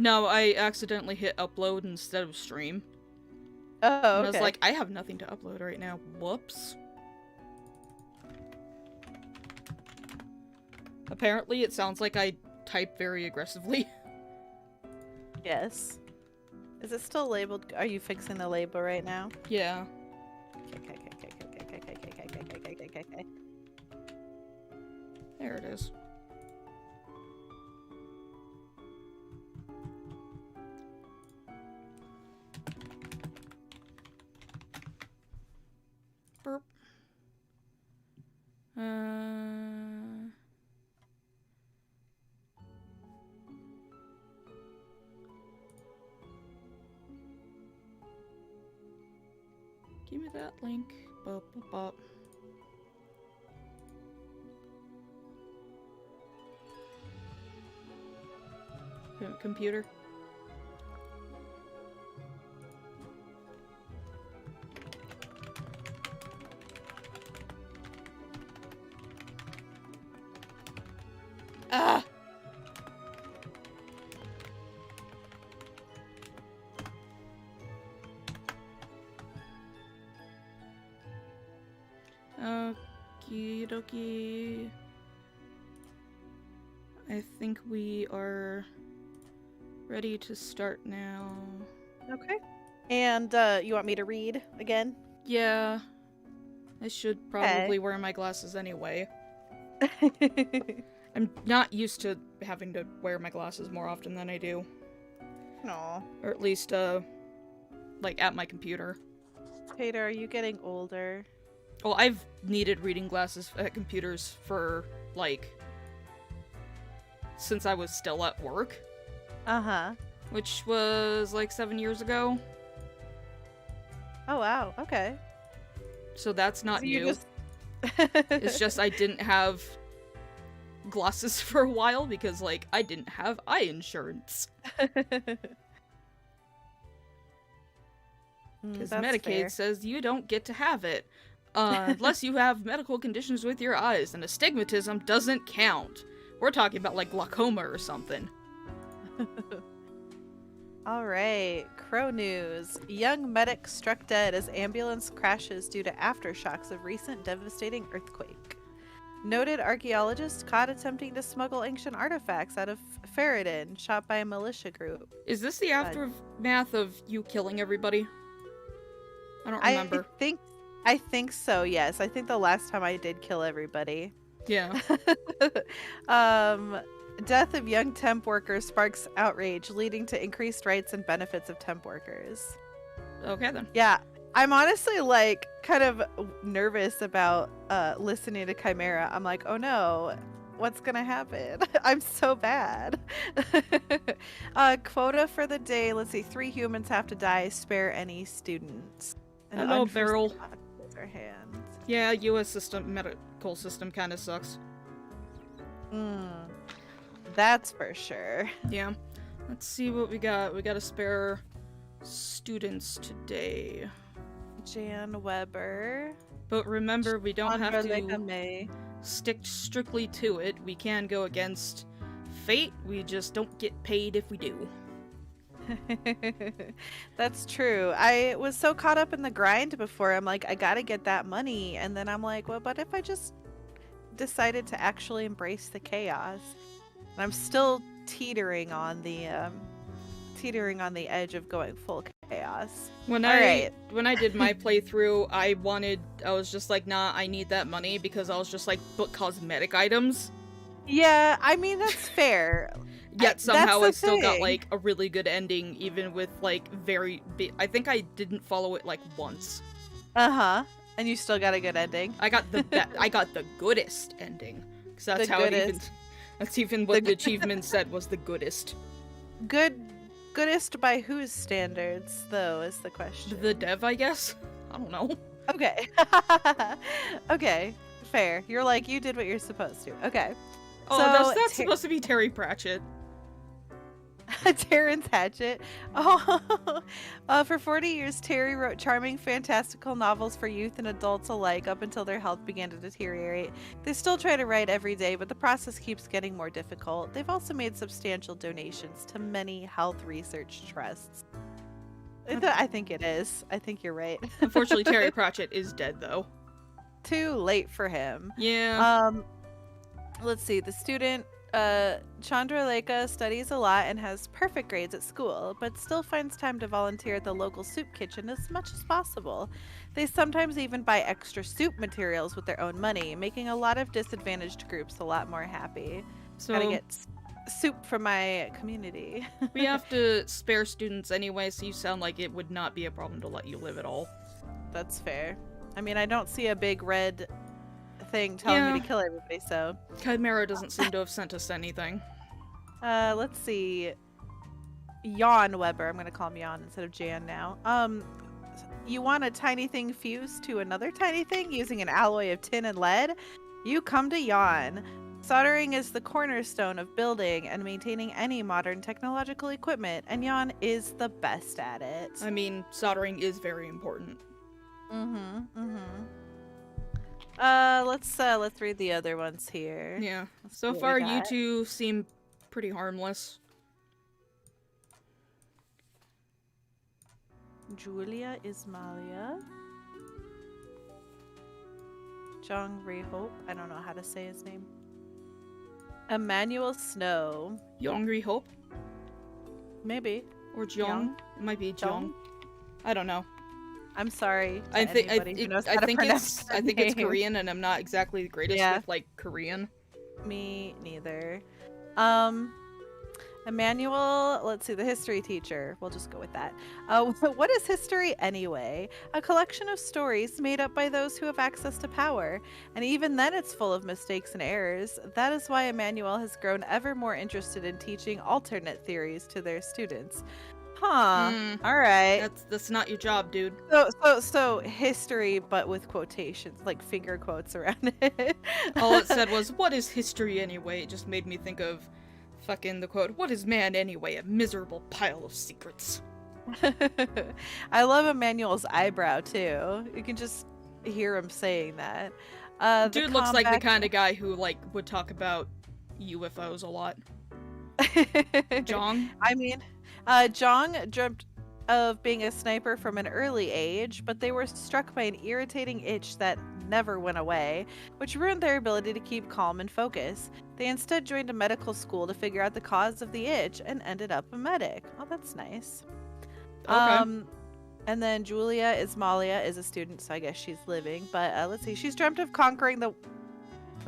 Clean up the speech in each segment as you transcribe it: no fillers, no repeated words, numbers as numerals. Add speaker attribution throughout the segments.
Speaker 1: No, I accidentally hit upload instead of stream.
Speaker 2: Oh, okay.
Speaker 1: And I was like, I have nothing to upload right now. Whoops. Apparently, it sounds like I type very aggressively.
Speaker 2: Yes. Is it still labeled? Are you fixing the label right now?
Speaker 1: Yeah.
Speaker 2: Okay.
Speaker 1: There it is. Burp. Give me that link. Bop, bop, bop. Computer. Ah! Okie dokie. I think we are ready to start now.
Speaker 2: Okay. And you want me to read again?
Speaker 1: Yeah. I should probably wear my glasses anyway. I'm not used to having to wear my glasses more often than I do.
Speaker 2: No.
Speaker 1: Or at least, like, at my computer.
Speaker 2: Tater, are you getting older?
Speaker 1: Well, I've needed reading glasses at computers for, like, since I was still at work.
Speaker 2: Uh-huh.
Speaker 1: Which was, like, 7 years ago.
Speaker 2: Oh, wow. Okay.
Speaker 1: So that's not
Speaker 2: So you
Speaker 1: new.
Speaker 2: just...
Speaker 1: It's just I didn't have glasses for a while because, like, I didn't have eye insurance. Because Medicaid
Speaker 2: fair.
Speaker 1: says you don't get to have it. Unless you have medical conditions with your eyes, and astigmatism doesn't count. We're talking about, like, glaucoma or something.
Speaker 2: Alright, Crow News. Young medic struck dead as ambulance crashes due to aftershocks of recent devastating earthquake. Noted archaeologist caught attempting to smuggle ancient artifacts out of Ferrodin, shot by a militia group.
Speaker 1: Is this the aftermath of you killing everybody? I don't remember.
Speaker 2: I think so, yes. I think the last time I did kill everybody.
Speaker 1: Yeah.
Speaker 2: Death of young temp workers sparks outrage, leading to increased rights and benefits of temp workers.
Speaker 1: Okay, then.
Speaker 2: Yeah, I'm honestly, like, kind of nervous about listening to Chimera. I'm like, oh no, what's gonna happen? I'm so bad. Quota for the day. Let's see, 3 humans have to die. Spare any students.
Speaker 1: Hello, Beryl.
Speaker 2: Our hands.
Speaker 1: Yeah, U.S. medical system kind of sucks.
Speaker 2: That's for sure.
Speaker 1: Yeah. Let's see what we got. We got to spare students today.
Speaker 2: Jan Weber.
Speaker 1: But remember, we don't have to
Speaker 2: May.
Speaker 1: stick strictly to it. We can go against fate. We just don't get paid if we do.
Speaker 2: That's true. I was so caught up in the grind before. I'm like, I gotta get that money. And then I'm like, well, but if I just decided to actually embrace the chaos. And I'm still teetering on the edge of going full chaos.
Speaker 1: When I did my playthrough, I was just like, nah, I need that money because I was just like, but cosmetic items.
Speaker 2: Yeah, I mean, that's fair.
Speaker 1: Yet somehow I still got like a really good ending, even with like I think I didn't follow it like once.
Speaker 2: Uh-huh. And you still got a good ending.
Speaker 1: I got the goodest ending. Because that's how that's even what the achievement said was the goodest.
Speaker 2: Goodest by whose standards, though, is the question.
Speaker 1: The dev, I guess? I don't know.
Speaker 2: Okay. Okay. Fair. You're like, you did what you're supposed to. Okay.
Speaker 1: Oh,
Speaker 2: so,
Speaker 1: that's supposed to be Terry Pratchett.
Speaker 2: Terrence Hatchett. Oh, for 40 years, Terry wrote charming, fantastical novels for youth and adults alike up until their health began to deteriorate. They still try to write every day, but the process keeps getting more difficult. They've also made substantial donations to many health research trusts. I think it is. I think you're right.
Speaker 1: Unfortunately, Terry Pratchett is dead, though.
Speaker 2: Too late for him.
Speaker 1: Yeah.
Speaker 2: Let's see. The student Chandralekha studies a lot and has perfect grades at school, but still finds time to volunteer at the local soup kitchen as much as possible. They sometimes even buy extra soup materials with their own money, making a lot of disadvantaged groups a lot more happy.
Speaker 1: So
Speaker 2: Gotta get soup from my community.
Speaker 1: we have to spare students anyway, so you sound like it would not be a problem to let you live at all.
Speaker 2: That's fair. I mean, I don't see a big red thing telling me to kill everybody, so.
Speaker 1: Chimera doesn't seem to have sent us anything.
Speaker 2: Let's see. Jan Weber. I'm gonna call him Jan instead of Jan now. You want a tiny thing fused to another tiny thing using an alloy of tin and lead? You come to Jan. Soldering is the cornerstone of building and maintaining any modern technological equipment, and Jan is the best at it.
Speaker 1: I mean, soldering is very important.
Speaker 2: Let's read the other ones here.
Speaker 1: Yeah.
Speaker 2: Let's see
Speaker 1: So
Speaker 2: what
Speaker 1: far,
Speaker 2: we
Speaker 1: you
Speaker 2: got.
Speaker 1: two seem pretty harmless.
Speaker 2: Julia Ismalia. Jong Rehope. I don't know how to say his name. Emmanuel Snow.
Speaker 1: Yongri Hope?
Speaker 2: Maybe.
Speaker 1: Or Jong?
Speaker 2: Young?
Speaker 1: It might be
Speaker 2: Jong?
Speaker 1: Jong. I don't know.
Speaker 2: I'm sorry. To
Speaker 1: I think
Speaker 2: anybody who knows how to pronounce
Speaker 1: I
Speaker 2: that
Speaker 1: think it's
Speaker 2: name.
Speaker 1: Korean, and I'm not exactly the greatest
Speaker 2: Yeah.
Speaker 1: with like Korean.
Speaker 2: Me neither. Emmanuel, let's see, the history teacher. We'll just go with that. What is history anyway? A collection of stories made up by those who have access to power. And even then it's full of mistakes and errors. That is why Emmanuel has grown ever more interested in teaching alternate theories to their students. Huh. All right.
Speaker 1: That's not your job, dude.
Speaker 2: So history, but with quotations, like finger quotes around it.
Speaker 1: All it said was, "What is history anyway?" It just made me think of fucking the quote, "What is man anyway? A miserable pile of secrets."
Speaker 2: I love Emmanuel's eyebrow too. You can just hear him saying that.
Speaker 1: Dude looks like the kind of guy who like would talk about UFOs a lot. Jong?
Speaker 2: I mean, Jong dreamt of being a sniper from an early age, but they were struck by an irritating itch that never went away, which ruined their ability to keep calm and focus. They instead joined a medical school to figure out the cause of the itch and ended up a medic. Oh, that's nice.
Speaker 1: Okay.
Speaker 2: And then Julia Ismalia is a student, so I guess she's living. But let's see, she's dreamt of conquering the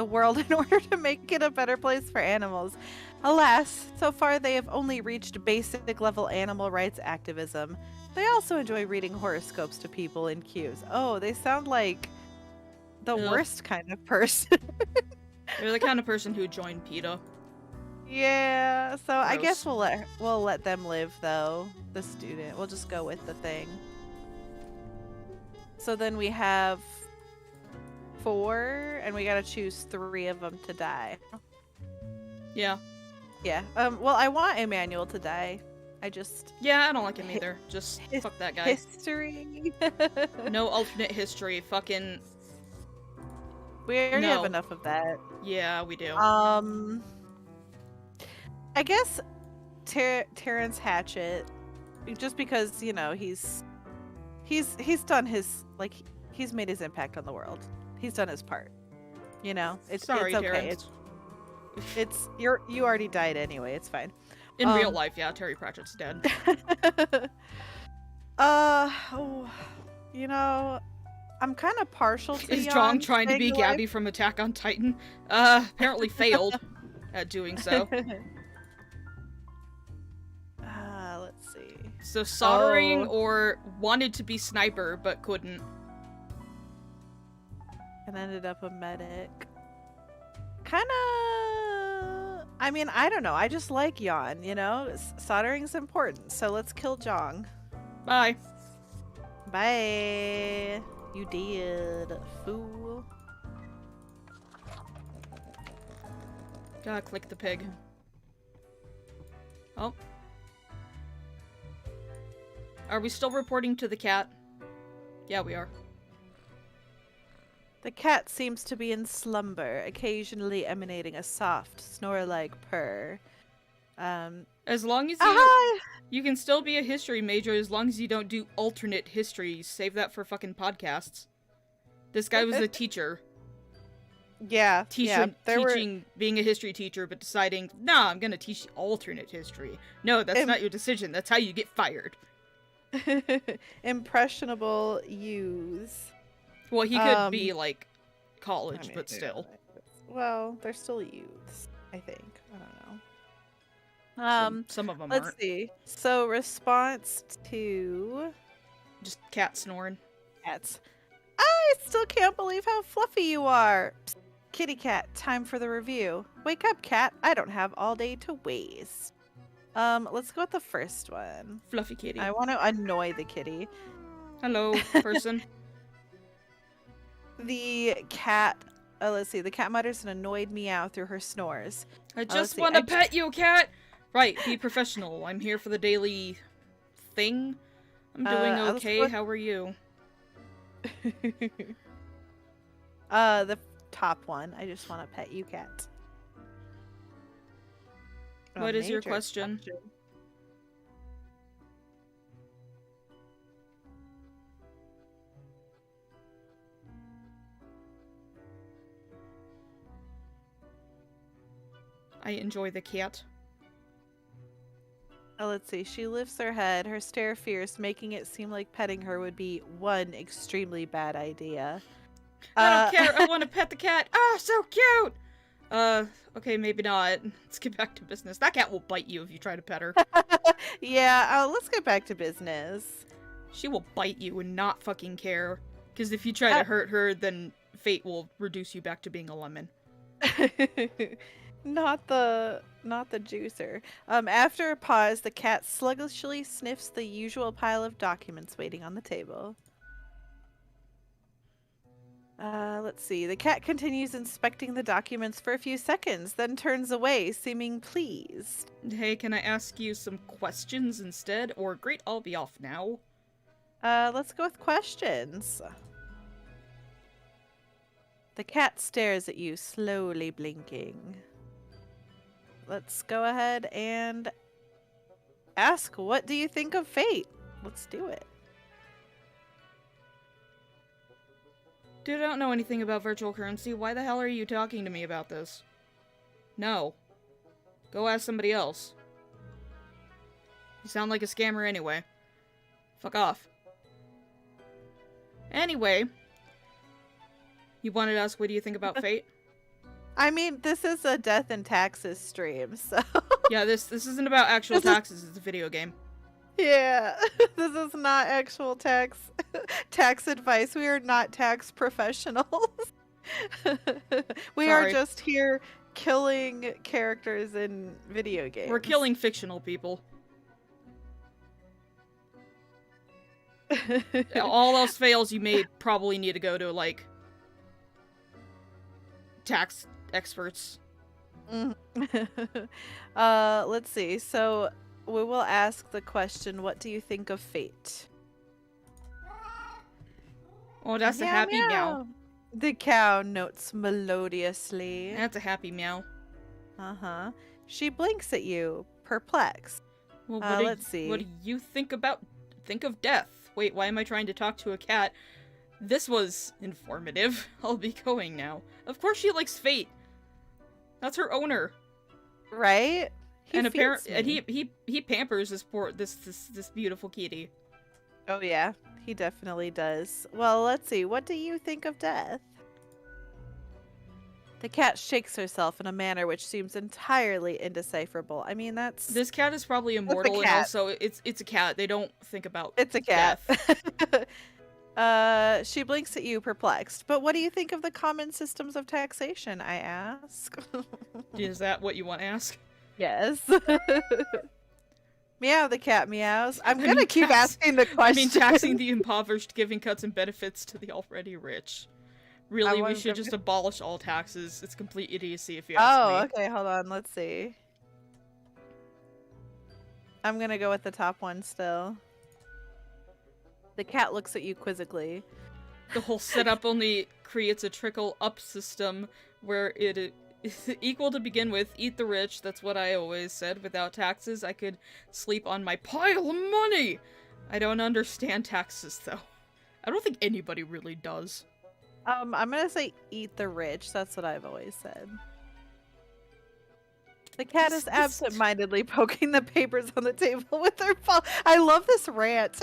Speaker 2: world in order to make it a better place for animals. Alas, so far they have only reached basic level animal rights activism. They also enjoy reading horoscopes to people in queues. Oh, they sound like the
Speaker 1: Ugh.
Speaker 2: worst kind of person.
Speaker 1: They're the kind of person who joined PETA.
Speaker 2: Yeah, so I guess
Speaker 1: Gross.
Speaker 2: we'll let them live though. The student. We'll just go with the thing. So then we have 4, and we gotta choose 3 of them to die.
Speaker 1: Yeah.
Speaker 2: Yeah. Well, I want Emmanuel to die. I just
Speaker 1: Yeah, I don't like him either. Just fuck that guy.
Speaker 2: history.
Speaker 1: No alternate history. Fucking
Speaker 2: We already have
Speaker 1: No.
Speaker 2: enough of that.
Speaker 1: yeah, we do.
Speaker 2: I guess Terrence Hatchett, just because he's done his he's made his impact on the world. He's done his part. It's
Speaker 1: Sorry,
Speaker 2: it's okay.
Speaker 1: Terrence.
Speaker 2: It's you already died anyway. It's fine.
Speaker 1: In real life, yeah, Terry Pratchett's dead.
Speaker 2: I'm kind of partial to
Speaker 1: Is
Speaker 2: Jan
Speaker 1: Jong trying to be
Speaker 2: staying alive.
Speaker 1: Gabby from Attack on Titan? Apparently failed at doing so.
Speaker 2: Let's see.
Speaker 1: So soldering
Speaker 2: Oh.
Speaker 1: or wanted to be sniper but couldn't.
Speaker 2: And ended up a medic. Kind of. I mean, I don't know. I just like Jan. Soldering's important. So let's kill Jong.
Speaker 1: Bye.
Speaker 2: Bye. You did, fool.
Speaker 1: Gotta click the pig. Oh. Are we still reporting to the cat? Yeah, we are.
Speaker 2: The cat seems to be in slumber, occasionally emanating a soft, snore-like purr.
Speaker 1: As long as
Speaker 2: Ah!
Speaker 1: you can still be a history major as long as you don't do alternate history. Save that for fucking podcasts. This guy was a teacher.
Speaker 2: Yeah,
Speaker 1: Teaching, being a history teacher, but deciding, nah, I'm gonna teach alternate history. No, that's not your decision. That's how you get fired.
Speaker 2: Impressionable youths.
Speaker 1: Well, he could be, like, college, but still.
Speaker 2: Well, they're still youths, I think. I don't know.
Speaker 1: Some of them
Speaker 2: let's
Speaker 1: aren't.
Speaker 2: see. So, response to...
Speaker 1: Just cat snoring.
Speaker 2: Cats. I still can't believe how fluffy you are. Psst, kitty cat, time for the review. Wake up, cat. I don't have all day to waste. Let's go with the first one.
Speaker 1: Fluffy kitty.
Speaker 2: I want to annoy the kitty.
Speaker 1: Hello, person.
Speaker 2: The cat, let's see, the cat mutters an annoyed meow through her snores.
Speaker 1: I just want to pet you, cat! Right, be professional. I'm here for the daily thing. I'm doing okay. How are you?
Speaker 2: The top one. I just want to pet you, cat.
Speaker 1: What is your question? I enjoy the cat.
Speaker 2: Let's see. She lifts her head, her stare fierce, making it seem like petting her would be one extremely bad idea.
Speaker 1: I don't care. I want to pet the cat. Ah, so cute! Okay, maybe not. Let's get back to business. That cat will bite you if you try to pet her.
Speaker 2: Yeah, let's get back to business.
Speaker 1: She will bite you and not fucking care. Because if you try to hurt her, then fate will reduce you back to being a lemon.
Speaker 2: Not the juicer. After a pause, the cat sluggishly sniffs the usual pile of documents waiting on the table. Let's see. The cat continues inspecting the documents for a few seconds, then turns away, seeming pleased.
Speaker 1: Hey, can I ask you some questions instead? Or great, I'll be off now.
Speaker 2: Let's go with questions. The cat stares at you, slowly blinking. Let's go ahead and ask, what do you think of fate? Let's do it.
Speaker 1: Dude, I don't know anything about virtual currency. Why the hell are you talking to me about this? No. Go ask somebody else. You sound like a scammer anyway. Fuck off. Anyway. You wanted to ask, what do you think about fate?
Speaker 2: I mean, this is a death and taxes stream, so...
Speaker 1: Yeah, this isn't about actual taxes, it's a video game.
Speaker 2: Yeah, this is not actual tax advice. We are not tax professionals. We are just here killing characters in video games.
Speaker 1: We're killing fictional people. All else fails, you may probably need to go to, like, tax experts.
Speaker 2: Let's see. So we will ask the question, what do you think of fate?
Speaker 1: Oh, that's a happy meow.
Speaker 2: The cow notes melodiously.
Speaker 1: That's a happy meow.
Speaker 2: Uh-huh. She blinks at you, perplexed.
Speaker 1: Well,
Speaker 2: let's see.
Speaker 1: What do you think of death? Wait, why am I trying to talk to a cat? This was informative. I'll be going now. Of course she likes fate. That's her owner.
Speaker 2: Right?
Speaker 1: And he pampers this beautiful kitty.
Speaker 2: Oh yeah, he definitely does. Well, let's see. What do you think of death? The cat shakes herself in a manner which seems entirely indecipherable. I mean,
Speaker 1: this cat is probably immortal, and also it's a cat. They don't think about
Speaker 2: it's a cat.
Speaker 1: Death.
Speaker 2: She blinks at you, perplexed. But what do you think of the common systems of taxation? I ask.
Speaker 1: Is that what you want to ask?
Speaker 2: Yes. Meow, the cat meows. I'm gonna keep asking the question.
Speaker 1: I mean, taxing the impoverished, giving cuts and benefits to the already rich. Really, we should just abolish all taxes. It's complete idiocy if you ask me.
Speaker 2: Okay, hold on. Let's see. I'm gonna go with the top one still. The cat looks at you quizzically.
Speaker 1: The whole setup only creates a trickle-up system where it is equal to begin with. Eat the rich, that's what I always said. Without taxes, I could sleep on my pile of money! I don't understand taxes, though. I don't think anybody really does.
Speaker 2: I'm gonna say eat the rich. That's what I've always said. The cat is absent-mindedly poking the papers on the table with her paw. I love this rant.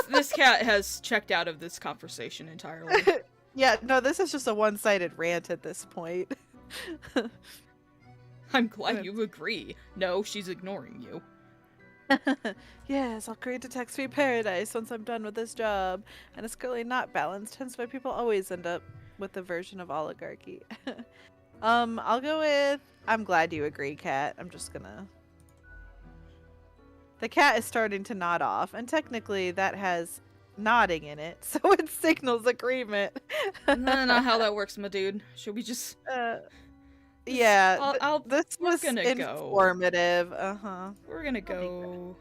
Speaker 1: This cat has checked out of this conversation entirely.
Speaker 2: Yeah, no, this is just a one-sided rant at this point.
Speaker 1: I'm glad you agree. No, she's ignoring you.
Speaker 2: Yes, I'll create a tax-free paradise once I'm done with this job. And it's clearly not balanced, hence why people always end up with a version of oligarchy. I'll go with... I'm glad you agree, cat. I'm just gonna... The cat is starting to nod off, and technically that has nodding in it, so it signals agreement.
Speaker 1: Not how that works, my dude. Should we just...
Speaker 2: Yeah, this
Speaker 1: we're
Speaker 2: was
Speaker 1: gonna
Speaker 2: informative.
Speaker 1: We're gonna go...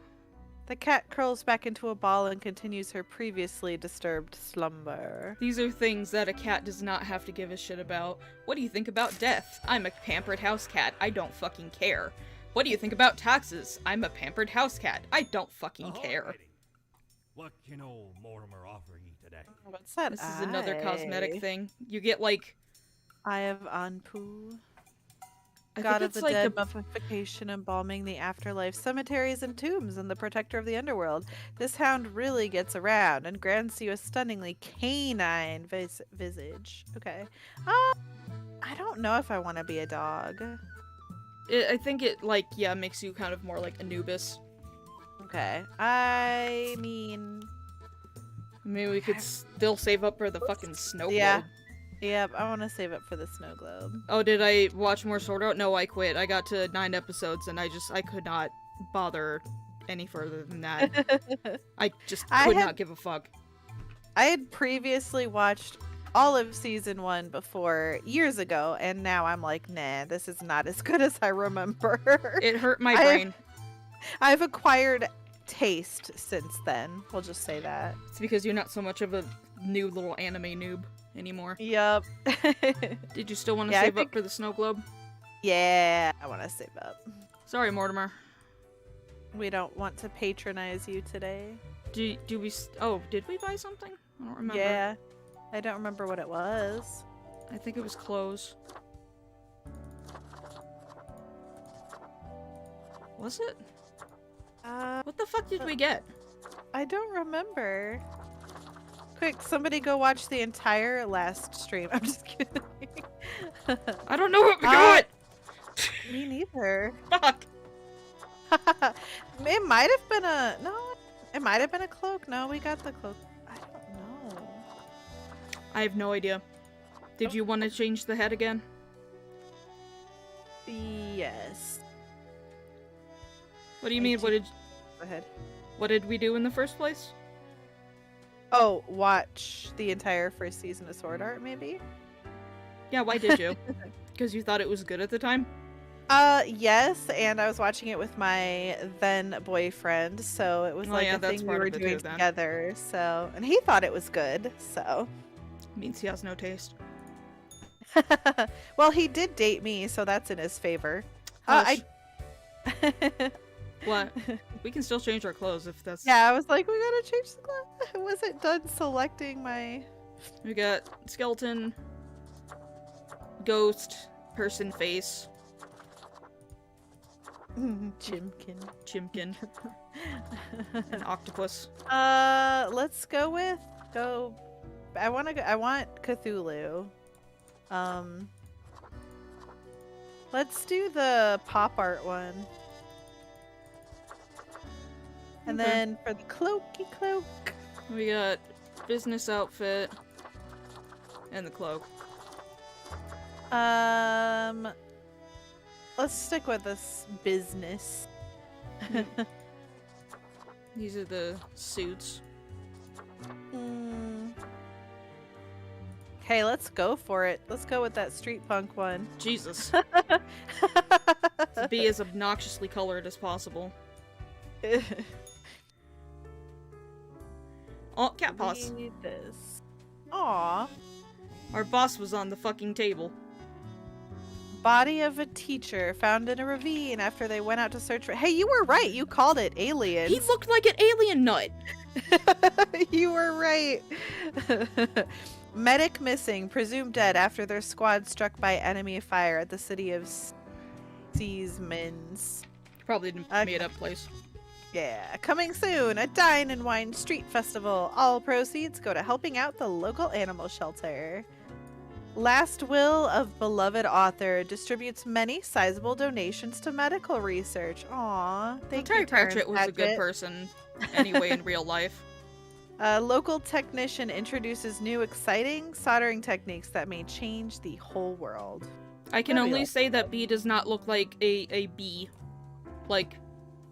Speaker 2: The cat curls back into a ball and continues her previously disturbed slumber.
Speaker 1: These are things that a cat does not have to give a shit about. What do you think about death? I'm a pampered house cat. I don't fucking care. What do you think about taxes? I'm a pampered house cat. I don't fucking care.
Speaker 3: Alrighty. What can old Mortimer offer you today?
Speaker 2: What's that?
Speaker 1: This is another cosmetic thing. You get like...
Speaker 2: Eye of Anpu.
Speaker 1: I
Speaker 2: God
Speaker 1: think
Speaker 2: of
Speaker 1: it's
Speaker 2: the
Speaker 1: like
Speaker 2: dead, mummification, embalming the afterlife, cemeteries and tombs, and the protector of the underworld. This hound really gets around and grants you a stunningly canine visage. Okay. I don't know if I want to be a dog.
Speaker 1: I think it, like, yeah, makes you kind of more like Anubis.
Speaker 2: Okay. I mean...
Speaker 1: Maybe we could still save up for the fucking snow globe.
Speaker 2: Yeah. Yep, I want to save up for the snow globe.
Speaker 1: Oh, did I watch more Sword Art? No, I quit. I got to 9 episodes and I could not bother any further than that. I just could not give a fuck.
Speaker 2: I had previously watched all of season 1 before years ago, and now I'm like, nah, this is not as good as I remember.
Speaker 1: It hurt my brain.
Speaker 2: I've acquired taste since then. We'll just say that.
Speaker 1: It's because you're not so much of a new little anime noob anymore.
Speaker 2: Yup.
Speaker 1: Did you still want to save up for the snow globe?
Speaker 2: Yeah, I want to save up.
Speaker 1: Sorry, Mortimer.
Speaker 2: We don't want to patronize you today.
Speaker 1: Do we... Oh, did we buy something? I don't remember.
Speaker 2: Yeah. I don't remember what it was.
Speaker 1: I think it was clothes. Was it? What the fuck did we get?
Speaker 2: I don't remember. Quick, somebody go watch the entire last stream. I'm just kidding.
Speaker 1: I don't know what we got!
Speaker 2: Me neither.
Speaker 1: Fuck!
Speaker 2: It might have been a... No, it might have been a cloak. No, we got the cloak. I don't know.
Speaker 1: I have no idea. Did you want to change the head again?
Speaker 2: Yes.
Speaker 1: What do you mean? What did...
Speaker 2: Go ahead.
Speaker 1: What did we do in the first place?
Speaker 2: Oh, watch the entire first season of Sword Art, maybe?
Speaker 1: Yeah, why did you? Because you thought it was good at the time?
Speaker 2: Yes, and I was watching it with my then boyfriend, so it was like a thing we were doing together, so... And he thought it was good, so...
Speaker 1: Means he has no taste.
Speaker 2: Well, he did date me, so that's in his favor.
Speaker 1: What? We can still change our clothes if that's...
Speaker 2: Yeah, I was like, we gotta change the clothes. I wasn't done selecting my...
Speaker 1: We got skeleton, ghost, person face.
Speaker 2: Chimkin.
Speaker 1: Chimkin. An octopus.
Speaker 2: Let's go with... I want Cthulhu. Let's do the pop art one. And then for the cloaky cloak,
Speaker 1: we got business outfit and the cloak.
Speaker 2: Let's stick with this business.
Speaker 1: These are the suits.
Speaker 2: Okay, let's go for it. Let's go with that street punk one.
Speaker 1: Jesus. To be as obnoxiously colored as possible. Oh, cat paws.
Speaker 2: Read this. Aw.
Speaker 1: Our boss was on the fucking table.
Speaker 2: Body of a teacher found in a ravine after they went out to search for. Hey, you were right. You called it aliens.
Speaker 1: He looked like an alien nut.
Speaker 2: You were right. Medic missing, presumed dead after their squad struck by enemy fire at the city of Seasmans.
Speaker 1: Probably a made-up place.
Speaker 2: Yeah, coming soon, a Dine and Wine Street Festival. All proceeds go to helping out the local animal shelter. Last will of beloved author distributes many sizable donations to medical research. Aw, thank
Speaker 1: Terry
Speaker 2: you,
Speaker 1: Pratchett was a good
Speaker 2: Pratchett.
Speaker 1: person anyway in real life.
Speaker 2: A local technician introduces new exciting soldering techniques that may change the whole world.
Speaker 1: I can
Speaker 2: That'd be
Speaker 1: only
Speaker 2: like-
Speaker 1: say that bee does not look like a bee. Like,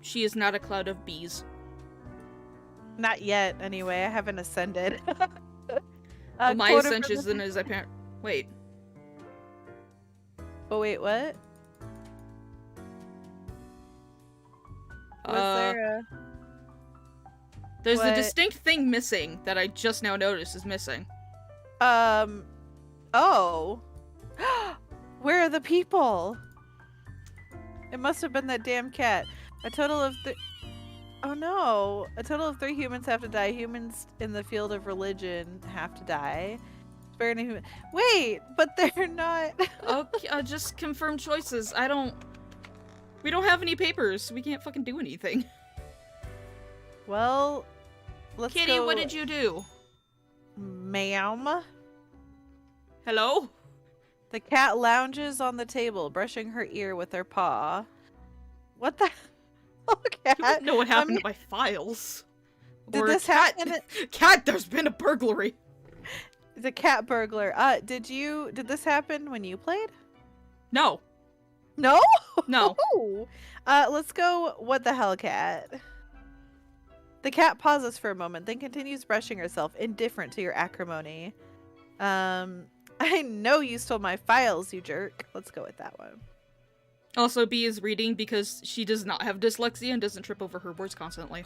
Speaker 1: she is not a cloud of bees.
Speaker 2: Not yet, anyway. I haven't ascended.
Speaker 1: Well, my
Speaker 2: Quota for
Speaker 1: ascension
Speaker 2: the-
Speaker 1: is apparent. Wait.
Speaker 2: Oh wait, what? Was there a...
Speaker 1: There's a
Speaker 2: what?
Speaker 1: distinct thing missing that I just now noticed is missing.
Speaker 2: Oh. Where are the people? It must have been that damn cat. A total of Oh no. A total of 3 humans have to die. Humans in the field of religion have to die. Sparing a human. Wait, but they're not.
Speaker 1: Okay, just confirm choices. We don't have any papers. We can't fucking do anything.
Speaker 2: Well, let's
Speaker 1: Kitty,
Speaker 2: go.
Speaker 1: what did you do?
Speaker 2: Ma'am?
Speaker 1: Hello?
Speaker 2: The cat lounges on the table, brushing her ear with her paw. What the? Oh, cat.
Speaker 1: You wouldn't know what happened
Speaker 2: I'm-
Speaker 1: to my files.
Speaker 2: Did
Speaker 1: Or
Speaker 2: this
Speaker 1: cat.
Speaker 2: happen?
Speaker 1: Cat, there's been a burglary.
Speaker 2: The cat burglar. Did this happen when you played?
Speaker 1: No.
Speaker 2: No?
Speaker 1: No.
Speaker 2: Let's go. What the hell, cat? The cat pauses for a moment, then continues brushing herself, indifferent to your acrimony. I know you stole my files, you jerk. Let's go with that one.
Speaker 1: Also, B is reading because she does not have dyslexia and doesn't trip over her words constantly.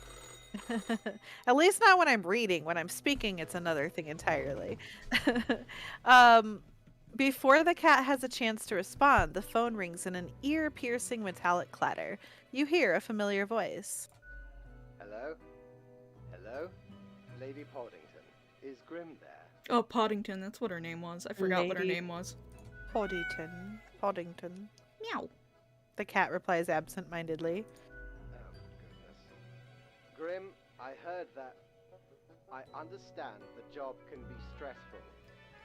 Speaker 2: At least not when I'm reading. When I'm speaking, it's another thing entirely. Before the cat has a chance to respond, the phone rings in an ear-piercing metallic clatter. You hear a familiar voice.
Speaker 4: Hello? Hello? Lady Poddington. Is Grim there?
Speaker 1: Oh, Poddington, that's what her name was. I forgot what her
Speaker 2: Lady-
Speaker 1: name was.
Speaker 2: Poddington.
Speaker 1: Meow.
Speaker 2: The cat replies absent-mindedly.
Speaker 4: Oh, goodness. Grim, I heard that. I understand the job can be stressful,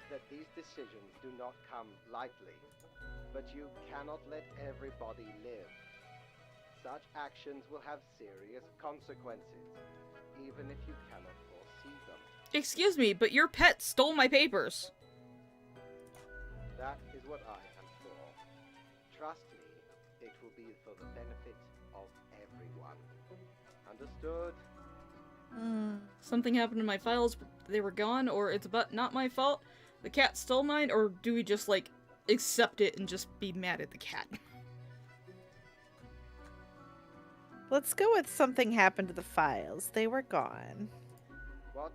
Speaker 4: that these decisions do not come lightly, but you cannot let everybody live. Such actions will have serious consequences, even if you cannot foresee them.
Speaker 1: Excuse me, but your pet stole my papers.
Speaker 4: That is what I am for. Trust me, it will be for the benefit of everyone. Understood?
Speaker 1: Something happened to my files, they were gone, or it's not my fault. The cat stole mine, or do we just, like, accept it and just be mad at the cat?
Speaker 2: Let's go with something happened to the files. They were gone.
Speaker 4: What?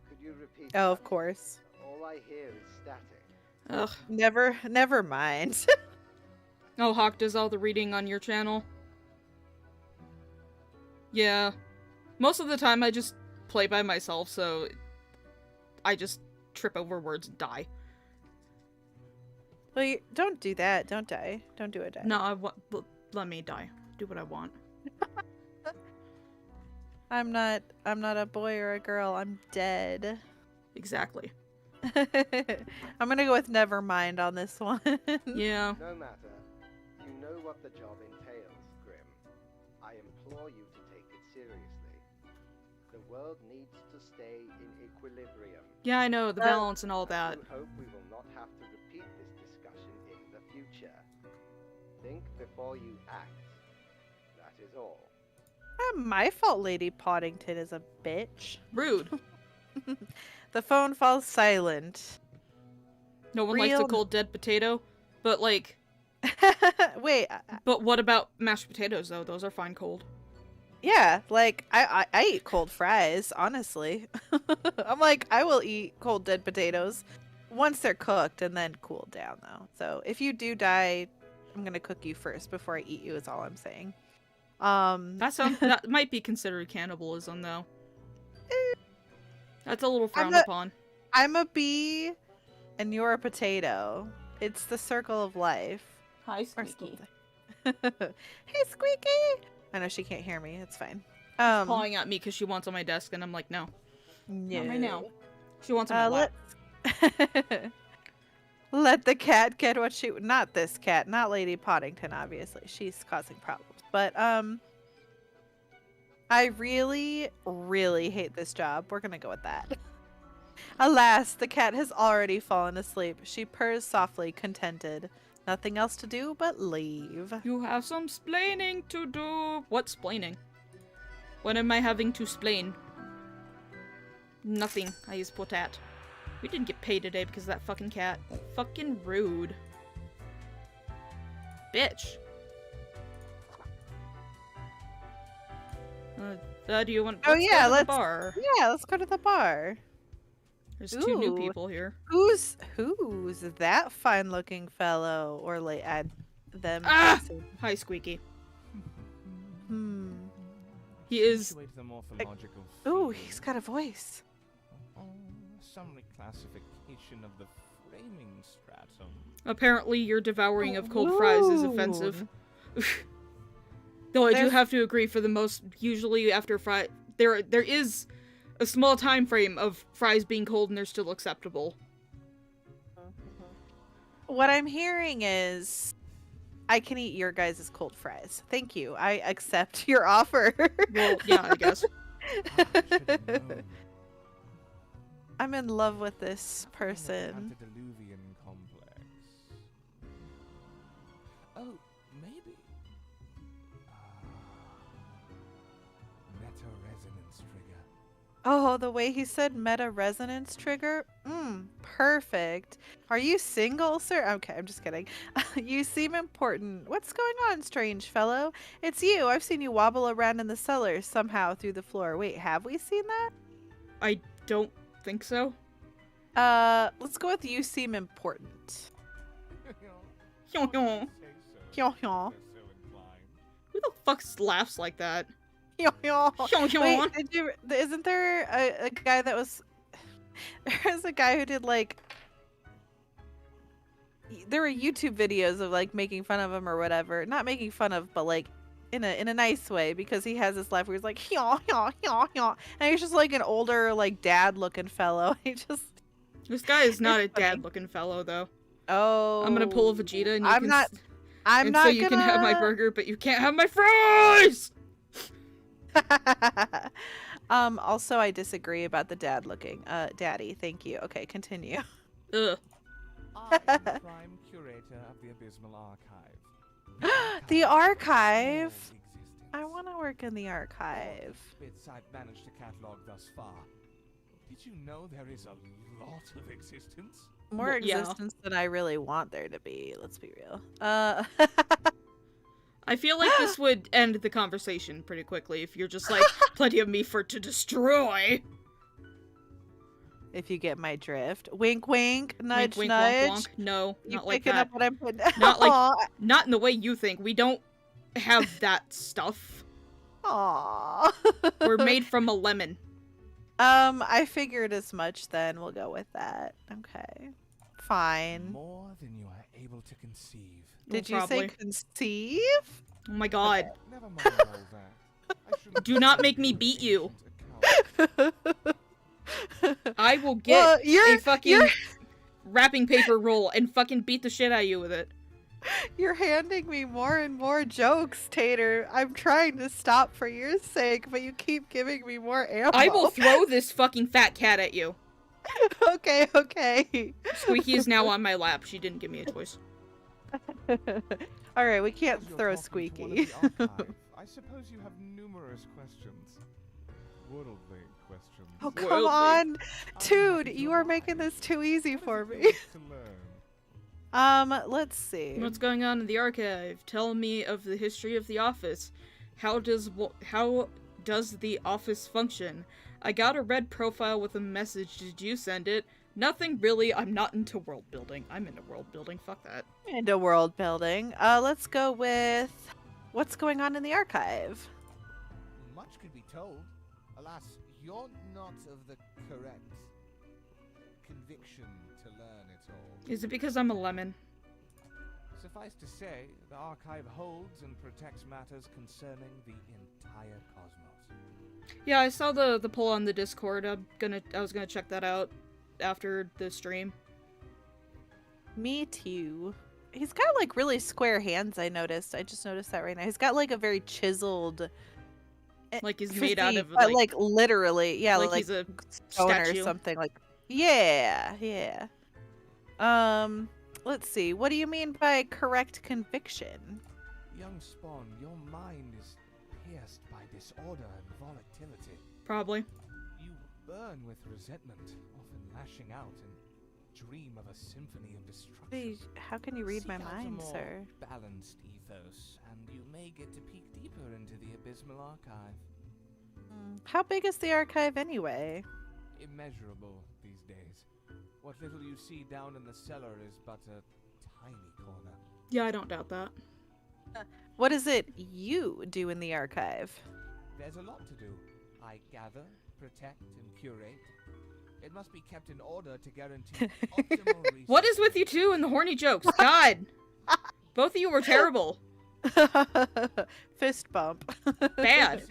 Speaker 4: Could you repeat?
Speaker 2: Oh, of
Speaker 4: that?
Speaker 2: course.
Speaker 4: All I hear is static.
Speaker 1: Ugh.
Speaker 2: Never mind.
Speaker 1: Oh, Hawk does all the reading on your channel? Yeah. Most of the time I just play by myself, so I just trip over words and die.
Speaker 2: Well, don't do that. Don't die. Don't do it. Die.
Speaker 1: No, let me die. Do what I want.
Speaker 2: I'm not a boy or a girl. I'm dead.
Speaker 1: Exactly.
Speaker 2: I'm gonna go with never mind on this one.
Speaker 1: Yeah.
Speaker 4: No matter. You know what the job entails, Grim. I implore you to take it seriously. The world needs to stay in equilibrium.
Speaker 1: Yeah, I know, the balance and all that.
Speaker 4: I do hope we will not have to repeat this discussion in the future. Think before you act. That is all.
Speaker 2: My fault, Lady Poddington is a bitch.
Speaker 1: Rude.
Speaker 2: The phone falls silent.
Speaker 1: No one likes a
Speaker 2: Real-
Speaker 1: cold dead potato. But, like,
Speaker 2: Wait,
Speaker 1: but what about mashed potatoes, though? Those are fine cold.
Speaker 2: Yeah, like I eat cold fries, honestly. I'm like, I will eat cold dead potatoes once they're cooked and then cooled down though. So if you do die, I'm gonna cook you first before I eat you is all I'm saying.
Speaker 1: That might be considered cannibalism, though. That's a little frowned
Speaker 2: a-
Speaker 1: upon.
Speaker 2: I'm a bee and you're a potato. It's the circle of life.
Speaker 1: Hi,
Speaker 2: Or
Speaker 1: Squeaky.
Speaker 2: something. Hey, Squeaky! I know she can't hear me. It's fine.
Speaker 1: Pawing at me because she wants on my desk, and I'm like, no.
Speaker 2: No.
Speaker 1: Not right now. She wants on my lap.
Speaker 2: Let the cat get what she... Not this cat. Not Lady Poddington, obviously. She's causing problems. But, I really, really hate this job. We're gonna go with that. Alas, the cat has already fallen asleep. She purrs softly, contented. Nothing else to do but leave.
Speaker 1: You have some splaining to do. What splaining? What am I having to splain? Nothing. I just put that. We didn't get paid today because of that fucking cat. Fucking rude. Bitch. Do you want?
Speaker 2: Oh, yeah,
Speaker 1: go to the
Speaker 2: let's-
Speaker 1: bar.
Speaker 2: Yeah, let's go to the bar.
Speaker 1: There's two new
Speaker 2: Ooh.
Speaker 1: people here.
Speaker 2: Who's that fine-looking fellow? Or like add them.
Speaker 1: Ah!
Speaker 2: facing-
Speaker 1: Hi, Squeaky.
Speaker 2: Hmm.
Speaker 1: He is.
Speaker 3: Situate the morphological
Speaker 2: Ooh,
Speaker 3: field.
Speaker 2: he's got a voice.
Speaker 3: Some reclassification of the framing stratum.
Speaker 1: Apparently, your devouring of cold fries is offensive. Though I do
Speaker 2: There's-
Speaker 1: have to agree, for the most, usually after there is a small time frame of fries being cold and they're still acceptable.
Speaker 2: What I'm hearing is I can eat your guys' cold fries. Thank you. I accept your offer.
Speaker 1: Well, yeah, I guess.
Speaker 3: Should've known.
Speaker 2: I'm in love with this person.
Speaker 3: Antediluvian complex. Oh, maybe. Meta resonance trigger.
Speaker 2: Oh, the way he said meta resonance trigger? Perfect. Are you single, sir? Okay, I'm just kidding. You seem important. What's going on, strange fellow? It's you. I've seen you wobble around in the cellar somehow through the floor. Wait, have we seen that?
Speaker 1: I don't think so.
Speaker 2: Let's go with you seem important.
Speaker 1: Who
Speaker 2: Hyo hyo.
Speaker 1: the fuck laughs like that?
Speaker 2: Hyo hyo.
Speaker 1: Wait,
Speaker 2: Wait, isn't there a guy that was... There's a guy who did, like... There were YouTube videos of, like, making fun of him or whatever. Not making fun of, but, like, in a nice way, because he has this laugh where he's like, hyo hyo hyo hyo. And he's just, like, an older, like, dad-looking fellow. He just...
Speaker 1: this guy is not a
Speaker 2: It's funny.
Speaker 1: dad-looking fellow, though.
Speaker 2: Oh...
Speaker 1: I'm gonna pull a Vegeta, and you
Speaker 2: I'm
Speaker 1: can
Speaker 2: not... I'm
Speaker 1: and
Speaker 2: not
Speaker 1: so you can have my
Speaker 2: gonna-
Speaker 1: burger, but you can't have my fries!
Speaker 2: Also, I disagree about the dad looking. Daddy, thank you. Okay, continue.
Speaker 1: Ugh.
Speaker 3: I am prime curator of the Abysmal Archive.
Speaker 2: The archive?
Speaker 3: All existence.
Speaker 2: I want to work in the archive.
Speaker 3: Bits I've managed to catalog thus far. Did you know there is a lot of existence?
Speaker 2: More
Speaker 1: Well, yeah.
Speaker 2: existence than I really want there to be. Let's be real.
Speaker 1: I feel like this would end the conversation pretty quickly if you're just like, plenty of me to destroy.
Speaker 2: If you get my drift. Wink, wink. Nudge,
Speaker 1: Wink, wink,
Speaker 2: nudge.
Speaker 1: wonk, wonk. No,
Speaker 2: You
Speaker 1: not like
Speaker 2: picking
Speaker 1: that.
Speaker 2: up what I'm putting?
Speaker 1: Not like-
Speaker 2: Aw.
Speaker 1: Not in the way you think. We don't have that stuff.
Speaker 2: Aw.
Speaker 1: We're made from a lemon.
Speaker 2: I figured as much then. We'll go with that. Okay. Fine.
Speaker 3: More than you are able to conceive.
Speaker 2: Did
Speaker 1: Well,
Speaker 2: you say
Speaker 1: probably.
Speaker 2: conceive?
Speaker 1: Oh my god.
Speaker 3: Never mind all that. I shouldn't
Speaker 1: Do not make me beat you.
Speaker 3: account.
Speaker 1: I will get
Speaker 2: Well,
Speaker 1: a fucking wrapping paper roll and fucking beat the shit out of you with it.
Speaker 2: You're handing me more and more jokes, Tater. I'm trying to stop for your sake, but you keep giving me more ammo.
Speaker 1: I will throw this fucking fat cat at you.
Speaker 2: Okay, okay.
Speaker 1: Squeaky is now on my lap. She didn't give me a choice.
Speaker 2: All right, we can't
Speaker 3: As you're
Speaker 2: throw
Speaker 3: talking to one
Speaker 2: Squeaky.
Speaker 3: of the archive, I suppose you have numerous questions. Worldly questions.
Speaker 2: Oh, come
Speaker 1: Worldly.
Speaker 2: on.
Speaker 3: I'm
Speaker 2: Dude,
Speaker 3: happy to
Speaker 2: you are
Speaker 3: oblige.
Speaker 2: making this too easy
Speaker 3: What
Speaker 2: for
Speaker 3: is it
Speaker 2: me.
Speaker 3: you wish to learn?
Speaker 2: Let's see.
Speaker 1: What's going on in the archive? Tell me of the history of the office. How does the office function? I got a red profile with a message. Did you send it? Nothing really. I'm not into world building. I'm into world building. Fuck that.
Speaker 2: Into world building. Let's go with what's going on in the archive.
Speaker 3: Much could be told. Alas, you're not of the correct conviction to learn it all.
Speaker 1: Is it because I'm a lemon?
Speaker 3: Suffice to say, the archive holds and protects matters concerning the entire cosmos.
Speaker 1: Yeah, I saw the poll on the Discord. I was gonna check that out after the stream.
Speaker 2: Me too. He's got like really square hands, I noticed. I just noticed that right now. He's got like a very chiseled
Speaker 1: Like he's made out of
Speaker 2: like literally, yeah,
Speaker 1: like
Speaker 2: like
Speaker 1: he's a
Speaker 2: stone
Speaker 1: statue.
Speaker 2: or something like. Yeah. Let's see. What do you mean by correct conviction?
Speaker 3: Young Spawn, your mind is pierced by disorder and volatility.
Speaker 1: Probably.
Speaker 3: You burn with resentment, often lashing out and dream of a symphony of destruction.
Speaker 2: Wait, how can you read my
Speaker 3: Seek out a
Speaker 2: mind,
Speaker 3: more
Speaker 2: sir?
Speaker 3: balanced ethos, and you may get to peek deeper into the abysmal archive.
Speaker 2: How big is the archive anyway?
Speaker 3: Immeasurable these days. What little you see down in the cellar is but a tiny corner.
Speaker 1: Yeah, I don't doubt that.
Speaker 2: What is it you do in the archive?
Speaker 3: There's a lot to do. I gather, protect, and curate. It must be kept in order to guarantee optimal research.
Speaker 1: What is with you two and the horny jokes? God! Both of you were terrible.
Speaker 2: Fist bump.
Speaker 1: Bad.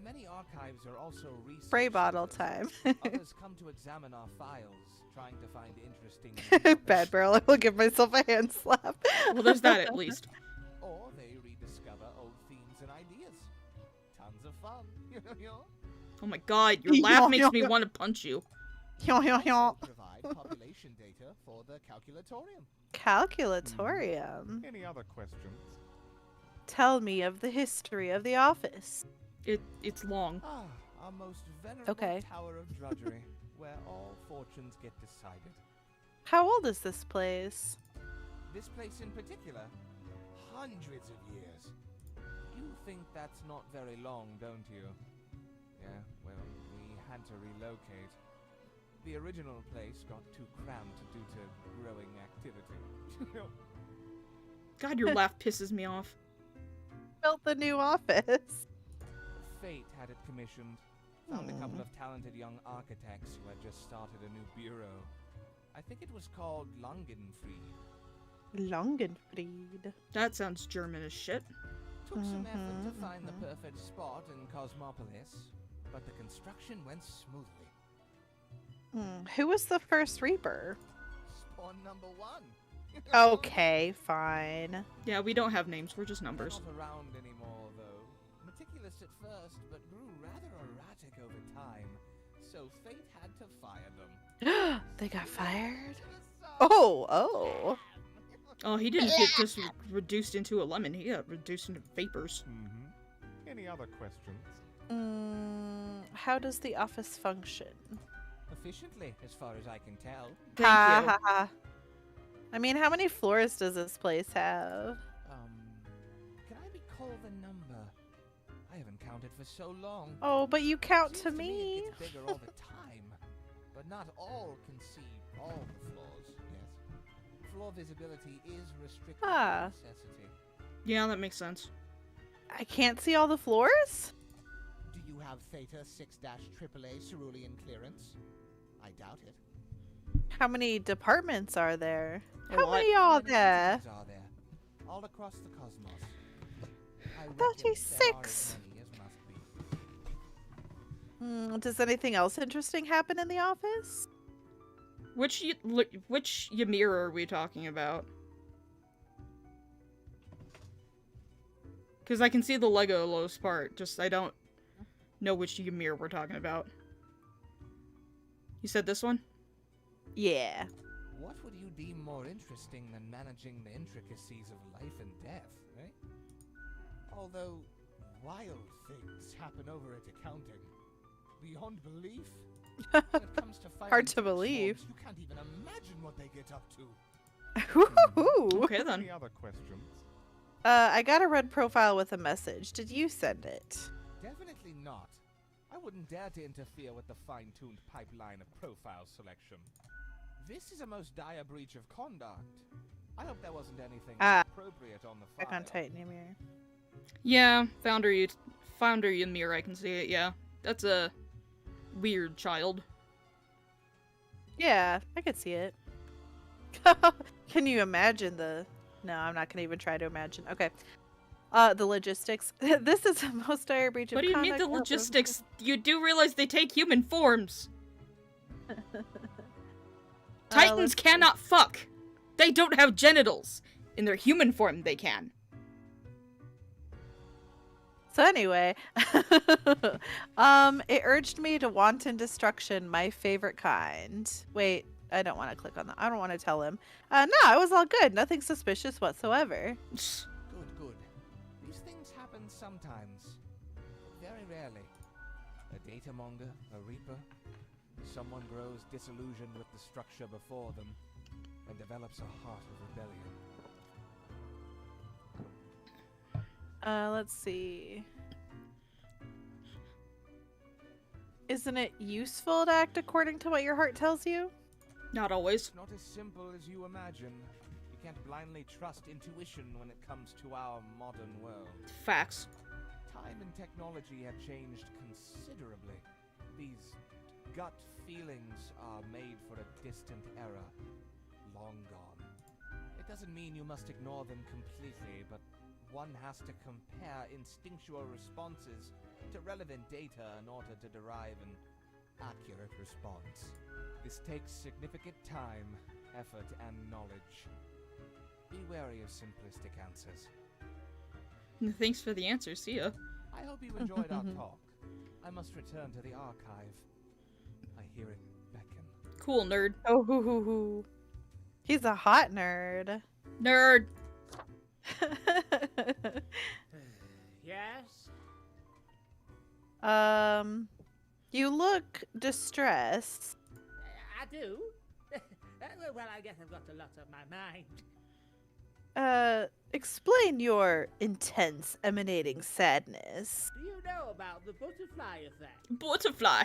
Speaker 3: Many archives are also research
Speaker 2: Spray bottle
Speaker 3: centers.
Speaker 2: time.
Speaker 3: Others come to examine our files, trying to find interesting
Speaker 2: Bad barrel. I will give myself a hand slap.
Speaker 1: Well, there's that at least.
Speaker 3: Or they rediscover old themes and ideas. Tons of fun.
Speaker 1: Oh my god, your laugh makes me want to punch you.
Speaker 3: Also provide population data for the calculatorium.
Speaker 2: Calculatorium.
Speaker 3: Any other questions?
Speaker 2: Tell me of the history of the office.
Speaker 1: It's long.
Speaker 3: Ah, our most venerable tower of drudgery, where all fortunes get decided.
Speaker 2: How old is this place?
Speaker 3: This place in particular, hundreds of years. You think that's not very long, don't you? Yeah, well, we had to relocate. The original place got too cramped due to growing activity.
Speaker 1: God, your laugh pisses me off.
Speaker 2: Built the new office.
Speaker 3: Fate had it commissioned. Found a couple of talented young architects who had just started a new bureau. I think it was called Langenfried.
Speaker 2: Langenfried.
Speaker 1: That sounds German as shit.
Speaker 3: Took some effort to find the perfect spot in Cosmopolis, but the construction went smoothly.
Speaker 2: Who was the first Reaper?
Speaker 3: Spawn number 1.
Speaker 2: Okay, fine.
Speaker 1: Yeah, we don't have names, we're just numbers.
Speaker 3: They're not around anymore, though. Meticulous at first, but grew rather erratic over time, so fate had to fire them.
Speaker 2: They got fired? Oh.
Speaker 1: Oh, he didn't get just reduced into a lemon, he got reduced into vapors.
Speaker 3: Any other questions?
Speaker 2: How does the office function?
Speaker 3: Efficiently, as far as I can tell.
Speaker 1: Thank you.
Speaker 2: I mean, how many floors does this place have?
Speaker 3: Can I recall the number? I haven't counted for so long.
Speaker 2: Oh, but you count
Speaker 3: Seems
Speaker 2: to
Speaker 3: me
Speaker 2: me.
Speaker 3: it gets bigger all the time. But not all can see all the floors, yes. Floor visibility is restricted by necessity.
Speaker 1: Yeah, that makes sense.
Speaker 2: I can't see all the floors?
Speaker 3: Do you have Theta 6-AAA cerulean clearance? I doubt it.
Speaker 2: How many departments are there?
Speaker 1: A
Speaker 2: How
Speaker 1: lot.
Speaker 2: many are there?
Speaker 3: Entities are there? All across the cosmos. I reckon
Speaker 2: 36.
Speaker 3: there are as many as must be.
Speaker 2: Does anything else interesting happen in the office?
Speaker 1: Which Ymir are we talking about? Because I can see the Legolos part, just I don't know which Ymir we're talking about. You said this one?
Speaker 2: Yeah.
Speaker 3: What would you deem more interesting than managing the intricacies of life and death, eh? Although, wild things happen over at accounting. Beyond belief. When it comes to
Speaker 2: Hard to
Speaker 3: fighting
Speaker 2: believe.
Speaker 3: swarms, you can't even imagine what they get up to.
Speaker 2: Woohoo!
Speaker 1: Okay then.
Speaker 3: Any other questions?
Speaker 2: I got a red profile with a message. Did you send it?
Speaker 3: Definitely not. I wouldn't dare to interfere with the fine-tuned pipeline of profile selection. This is a most dire breach of conduct. I hope there wasn't anything appropriate on the file.
Speaker 2: Back on Titanium.
Speaker 1: Yeah, found her Ymir, I can see it, yeah. That's a weird child.
Speaker 2: Yeah, I could see it. Can you imagine the... No, I'm not gonna even try to imagine. Okay. The logistics. This is the most dire breach of
Speaker 1: What do you
Speaker 2: conduct.
Speaker 1: mean the logistics? You do realize they take human forms. Titans cannot fuck. They don't have genitals. In their human form, they can.
Speaker 2: So anyway, it urged me to wanton destruction, my favorite kind. Wait, I don't want to click on that. I don't want to tell him. No, it was all good. Nothing suspicious whatsoever.
Speaker 3: Good. These things happen sometimes. Very rarely. A data monger, a reaper. Someone grows disillusioned with the structure before them and develops a heart of rebellion.
Speaker 2: Let's see. Isn't it useful to act according to what your heart tells you?
Speaker 1: Not always.
Speaker 3: It's not as simple as you imagine. You can't blindly trust intuition when it comes to our modern world.
Speaker 1: Facts.
Speaker 3: Time and technology have changed considerably. These gut feelings are made for a distant era, long gone. It doesn't mean you must ignore them completely, but one has to compare instinctual responses to relevant data in order to derive an accurate response. This takes significant time, effort, and knowledge. Be wary of simplistic answers.
Speaker 1: Thanks for the answer, see ya.
Speaker 3: I hope you enjoyed our talk. I must return to the archive. I hear it beckon.
Speaker 1: Cool, nerd.
Speaker 2: Oh, hoo, hoo, hoo. He's a hot nerd.
Speaker 1: Nerd!
Speaker 5: Yes?
Speaker 2: You look distressed.
Speaker 5: I do? Well, I guess I've got a lot on my mind.
Speaker 2: Explain your intense, emanating sadness.
Speaker 5: Do you know about the butterfly effect?
Speaker 1: Butterfly!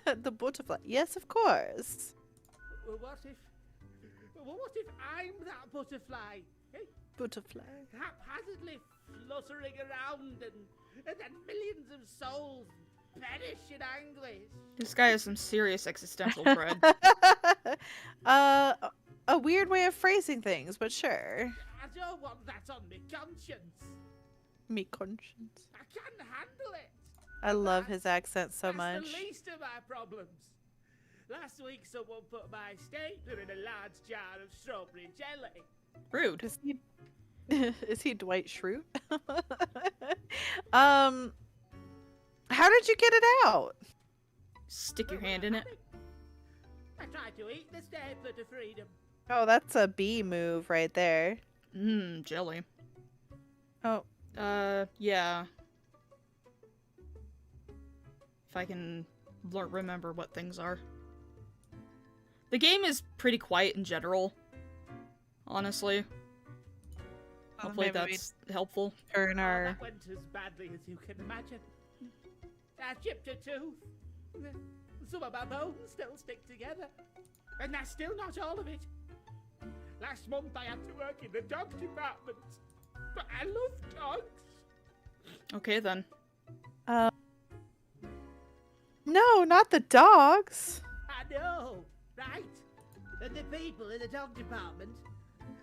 Speaker 2: The butterfly. Yes, of course.
Speaker 5: Well, what if I'm that butterfly? Eh?
Speaker 2: Butterfly.
Speaker 5: Haphazardly fluttering around and then millions of souls perish in anguish.
Speaker 1: This guy has some serious existential dread.
Speaker 2: A weird way of phrasing things, but sure.
Speaker 5: I don't want that on my conscience.
Speaker 2: Me conscience.
Speaker 5: I can't handle it.
Speaker 2: I love his accent so
Speaker 5: That's
Speaker 2: much.
Speaker 5: the least of my problems. Last week, someone put my stapler in a large jar of strawberry jelly.
Speaker 1: Rude.
Speaker 2: Is he? Is he Dwight Schrute? How did you get it out?
Speaker 1: Stick your hand in it.
Speaker 5: I tried to eat the stapler to freedom.
Speaker 2: Oh, that's a B move right there.
Speaker 1: Mmm, jelly.
Speaker 2: Oh,
Speaker 1: Yeah. If I can remember what things are. The game is pretty quiet in general. Honestly. Hopefully
Speaker 2: maybe
Speaker 1: that's helpful.
Speaker 2: turn
Speaker 5: Oh,
Speaker 2: our.
Speaker 5: that went as badly as you can imagine. I chipped a tooth. Some of my bones still stick together. And that's still not all of it. Last month I had to work in the dog department. But I love dogs.
Speaker 1: Okay then.
Speaker 2: No, not the dogs.
Speaker 5: I know, right? And the people in the dog department,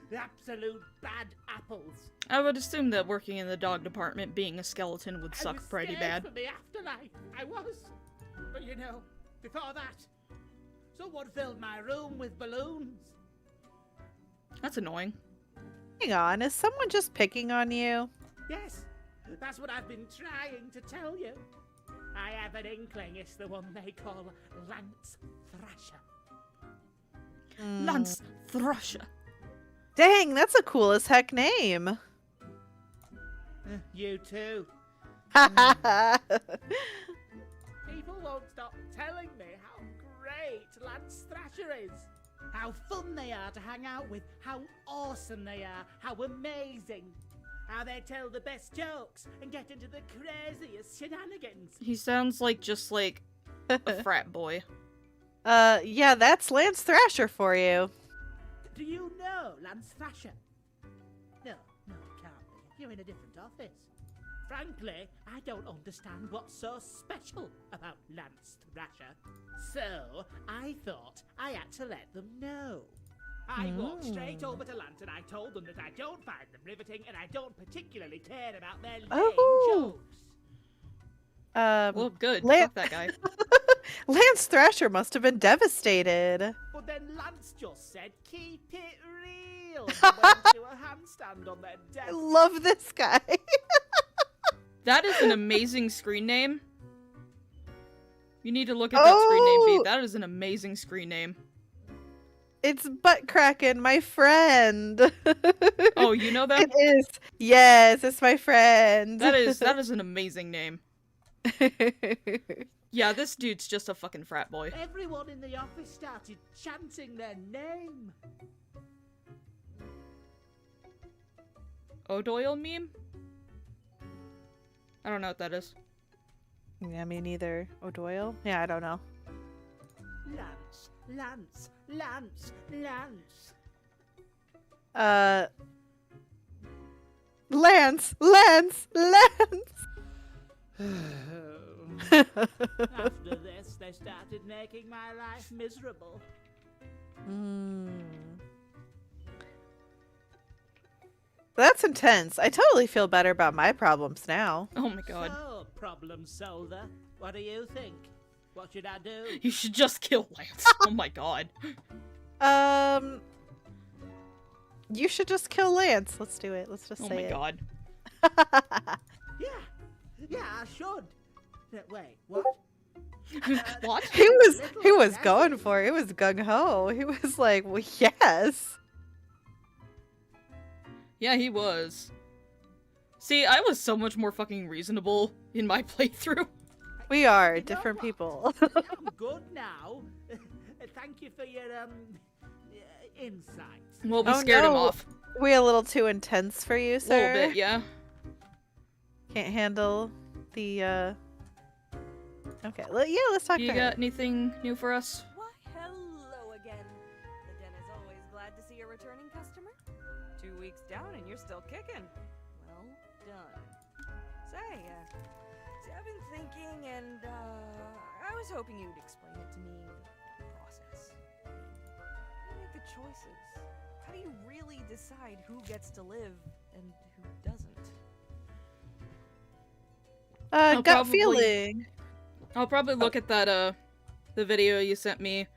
Speaker 5: the absolute bad apples.
Speaker 1: I would assume that working in the dog department, being a skeleton would
Speaker 5: I
Speaker 1: suck
Speaker 5: was
Speaker 1: pretty
Speaker 5: scared
Speaker 1: bad.
Speaker 5: for the afterlife. I was. But you know, before that, someone filled my room with balloons.
Speaker 1: That's annoying.
Speaker 2: Hang on, is someone just picking on you?
Speaker 5: Yes, that's what I've been trying to tell you. I have an inkling it's the one they call Lance Thrasher.
Speaker 1: Lance Thrasher.
Speaker 2: Dang, that's a cool as heck name.
Speaker 5: You too. People won't stop telling me how great Lance Thrasher is. How fun they are to hang out with, how awesome they are, how amazing. How they tell the best jokes and get into the craziest shenanigans.
Speaker 1: He sounds like just like a frat boy.
Speaker 2: Yeah, that's Lance Thrasher for you.
Speaker 5: Do you know Lance Thrasher? No, it can't be. You're in a different office. Frankly, I don't understand what's so special about Lance Thrasher. So, I thought I had to let them know. I walked straight over to Lance and I told them that I don't find them riveting and I don't particularly care about their lame jokes.
Speaker 1: Well, good.
Speaker 2: Lan-
Speaker 1: Fuck that guy.
Speaker 2: Lance Thrasher must have been devastated.
Speaker 5: But then Lance just said, keep it real. And went to a handstand on their desk.
Speaker 2: I love this guy.
Speaker 1: That is an amazing screen name. You need to look at that screen name,
Speaker 2: Oh!
Speaker 1: Pete. That is an amazing screen name.
Speaker 2: It's Butt Kraken, my friend.
Speaker 1: Oh, you know that?
Speaker 2: It is. Yes, it's my friend.
Speaker 1: That is an amazing name. Yeah, this dude's just a fucking frat boy.
Speaker 5: Everyone in the office started chanting their name.
Speaker 1: O'Doyle meme? I don't know what that is.
Speaker 2: Yeah, me neither. O'Doyle? Yeah, I don't know.
Speaker 5: Lance, Lance, Lance, Lance.
Speaker 2: Lance! Lance! Lance!
Speaker 5: After this, they started making my life miserable.
Speaker 2: That's intense. I totally feel better about my problems now.
Speaker 1: Oh my god.
Speaker 5: So, problem solver, what do you think? What should I do?
Speaker 1: You should just kill Lance. Oh my god.
Speaker 2: You should just kill Lance. Let's do it. Let's just
Speaker 1: Oh
Speaker 2: say
Speaker 1: my
Speaker 2: it.
Speaker 1: god.
Speaker 5: Yeah, I should. Wait, what?
Speaker 1: What?
Speaker 2: He was going for it. He was gung ho. He was like, well, yes.
Speaker 1: Yeah, he was. See, I was so much more fucking reasonable in my playthrough.
Speaker 2: We are
Speaker 5: You know
Speaker 2: different
Speaker 5: what?
Speaker 2: people.
Speaker 5: I'm good now. Thank you for your insights.
Speaker 1: Well, we
Speaker 2: Oh,
Speaker 1: scared him
Speaker 2: no.
Speaker 1: off.
Speaker 2: We a little too intense for you,
Speaker 1: A
Speaker 2: sir?
Speaker 1: little bit, yeah.
Speaker 2: Can't handle the, Okay, yeah, let's talk
Speaker 1: You
Speaker 2: to her.
Speaker 1: got anything new for us?
Speaker 6: Why, hello again. The den is always glad to see a returning customer. 2 weeks down and you're still kicking. Well done. Say, I've been thinking and, I was hoping you'd explain it to me, the process. How do you make the choices? How do you really decide who gets to live and who doesn't?
Speaker 1: I'll
Speaker 2: Gut
Speaker 1: probably-
Speaker 2: feeling.
Speaker 1: I'll probably look at that, the video you sent me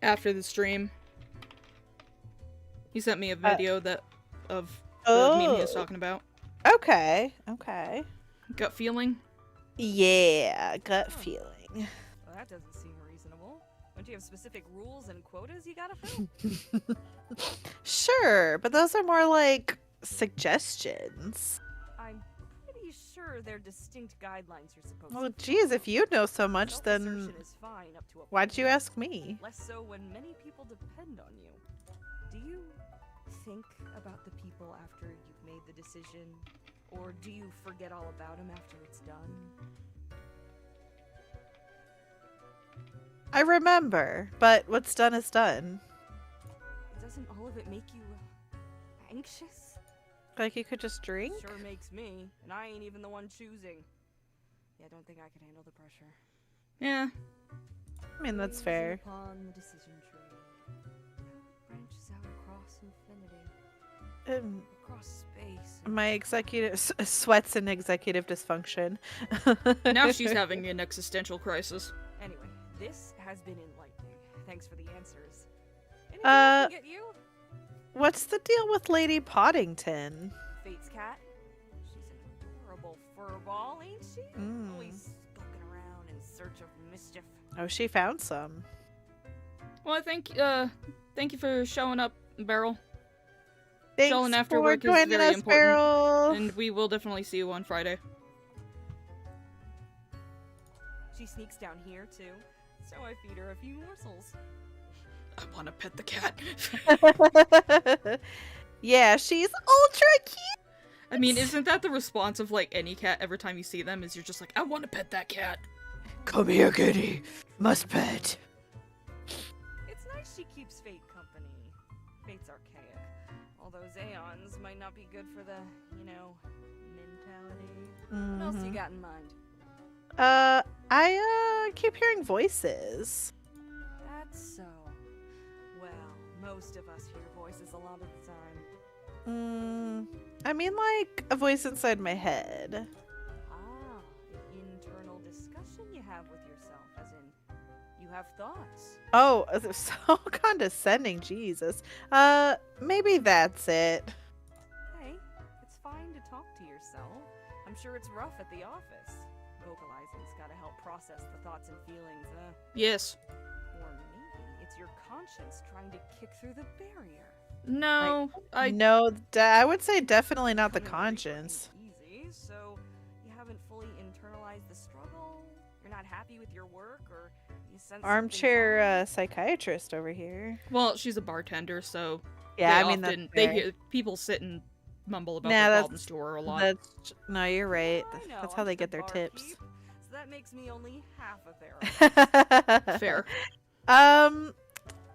Speaker 1: after the stream. You sent me a video of the meme he was talking about.
Speaker 2: Okay.
Speaker 1: Gut feeling?
Speaker 2: Yeah, gut feeling.
Speaker 6: Well, that doesn't seem reasonable. Don't you have specific rules and quotas you gotta fill?
Speaker 2: Sure, but those are more like suggestions.
Speaker 6: I'm pretty sure they're distinct guidelines you're supposed
Speaker 2: Well,
Speaker 6: to
Speaker 2: geez, if you know so much,
Speaker 6: Self-assertion
Speaker 2: then
Speaker 6: is fine up to a
Speaker 2: why'd
Speaker 6: point.
Speaker 2: you ask me?
Speaker 6: Less so when many people depend on you. Do you think about the people after you've made the decision? Or do you forget all about them after it's done?
Speaker 2: I remember, but what's done is done.
Speaker 6: Doesn't all of it make you anxious?
Speaker 2: Like you could just drink?
Speaker 6: Sure makes me, and I ain't even the one choosing. Yeah, I don't think I could handle the pressure.
Speaker 1: Yeah.
Speaker 2: I mean, that's
Speaker 6: Gazing
Speaker 2: fair.
Speaker 6: Upon the decision tree, branches out across infinity, across space. and
Speaker 2: My executive sweats in executive dysfunction.
Speaker 1: Now she's having an existential crisis.
Speaker 6: Anyway, this has been enlightening. Thanks for the answers. Anything I can get you?
Speaker 2: What's the deal with Lady Poddington?
Speaker 6: Fate's cat. She's an adorable furball, ain't she? Always skulking around in search of mischief.
Speaker 2: Oh, she found some.
Speaker 1: Well, thank you for showing up, Beryl.
Speaker 2: Thanks
Speaker 1: Chilling after
Speaker 2: for
Speaker 1: work is
Speaker 2: joining
Speaker 1: very
Speaker 2: us,
Speaker 1: important.
Speaker 2: Beryl.
Speaker 1: And we will definitely see you on Friday.
Speaker 6: She sneaks down here, too. So I feed her a few morsels.
Speaker 1: I want to pet the cat.
Speaker 2: Yeah, she's ultra cute.
Speaker 1: I mean, isn't that the response of, like, any cat every time you see them? Is you're just like, I want to pet that cat.
Speaker 2: Come here, kitty. Must pet.
Speaker 6: It's nice she keeps Fate company. Fate's archaic. Although Aeons might not be good for the, mentality. What else you got in mind?
Speaker 2: I keep hearing voices.
Speaker 6: That's so. Well, most of us hear voices a lot of the time.
Speaker 2: I mean, like, a voice inside my head.
Speaker 6: Ah, the internal discussion you have with yourself, as in, you have thoughts.
Speaker 2: Oh, so condescending, Jesus. Maybe that's it.
Speaker 6: Hey, it's fine to talk to yourself. I'm sure it's rough at the office. Vocalizing's gotta help process the thoughts and feelings,
Speaker 1: Yes.
Speaker 6: Or maybe it's your conscience trying to kick through the barrier.
Speaker 1: No,
Speaker 2: No, I would say definitely not the
Speaker 6: Couldn't
Speaker 2: conscience.
Speaker 6: be easy, so you haven't fully internalized the struggle. You're not happy with your work, or you sense
Speaker 2: Armchair psychiatrist over here.
Speaker 1: Well, she's a bartender, so
Speaker 2: Yeah,
Speaker 1: they
Speaker 2: I mean,
Speaker 1: often,
Speaker 2: that's
Speaker 1: they
Speaker 2: fair.
Speaker 1: hear people sit and mumble about
Speaker 2: Nah,
Speaker 1: their
Speaker 2: that's-
Speaker 1: problems to her a lot.
Speaker 2: No, you're right.
Speaker 6: I know,
Speaker 2: That's how
Speaker 6: I'm
Speaker 2: they
Speaker 6: just
Speaker 2: get
Speaker 6: a
Speaker 2: their tips.
Speaker 6: barkeep, so that makes me only half a therapist.
Speaker 1: Fair.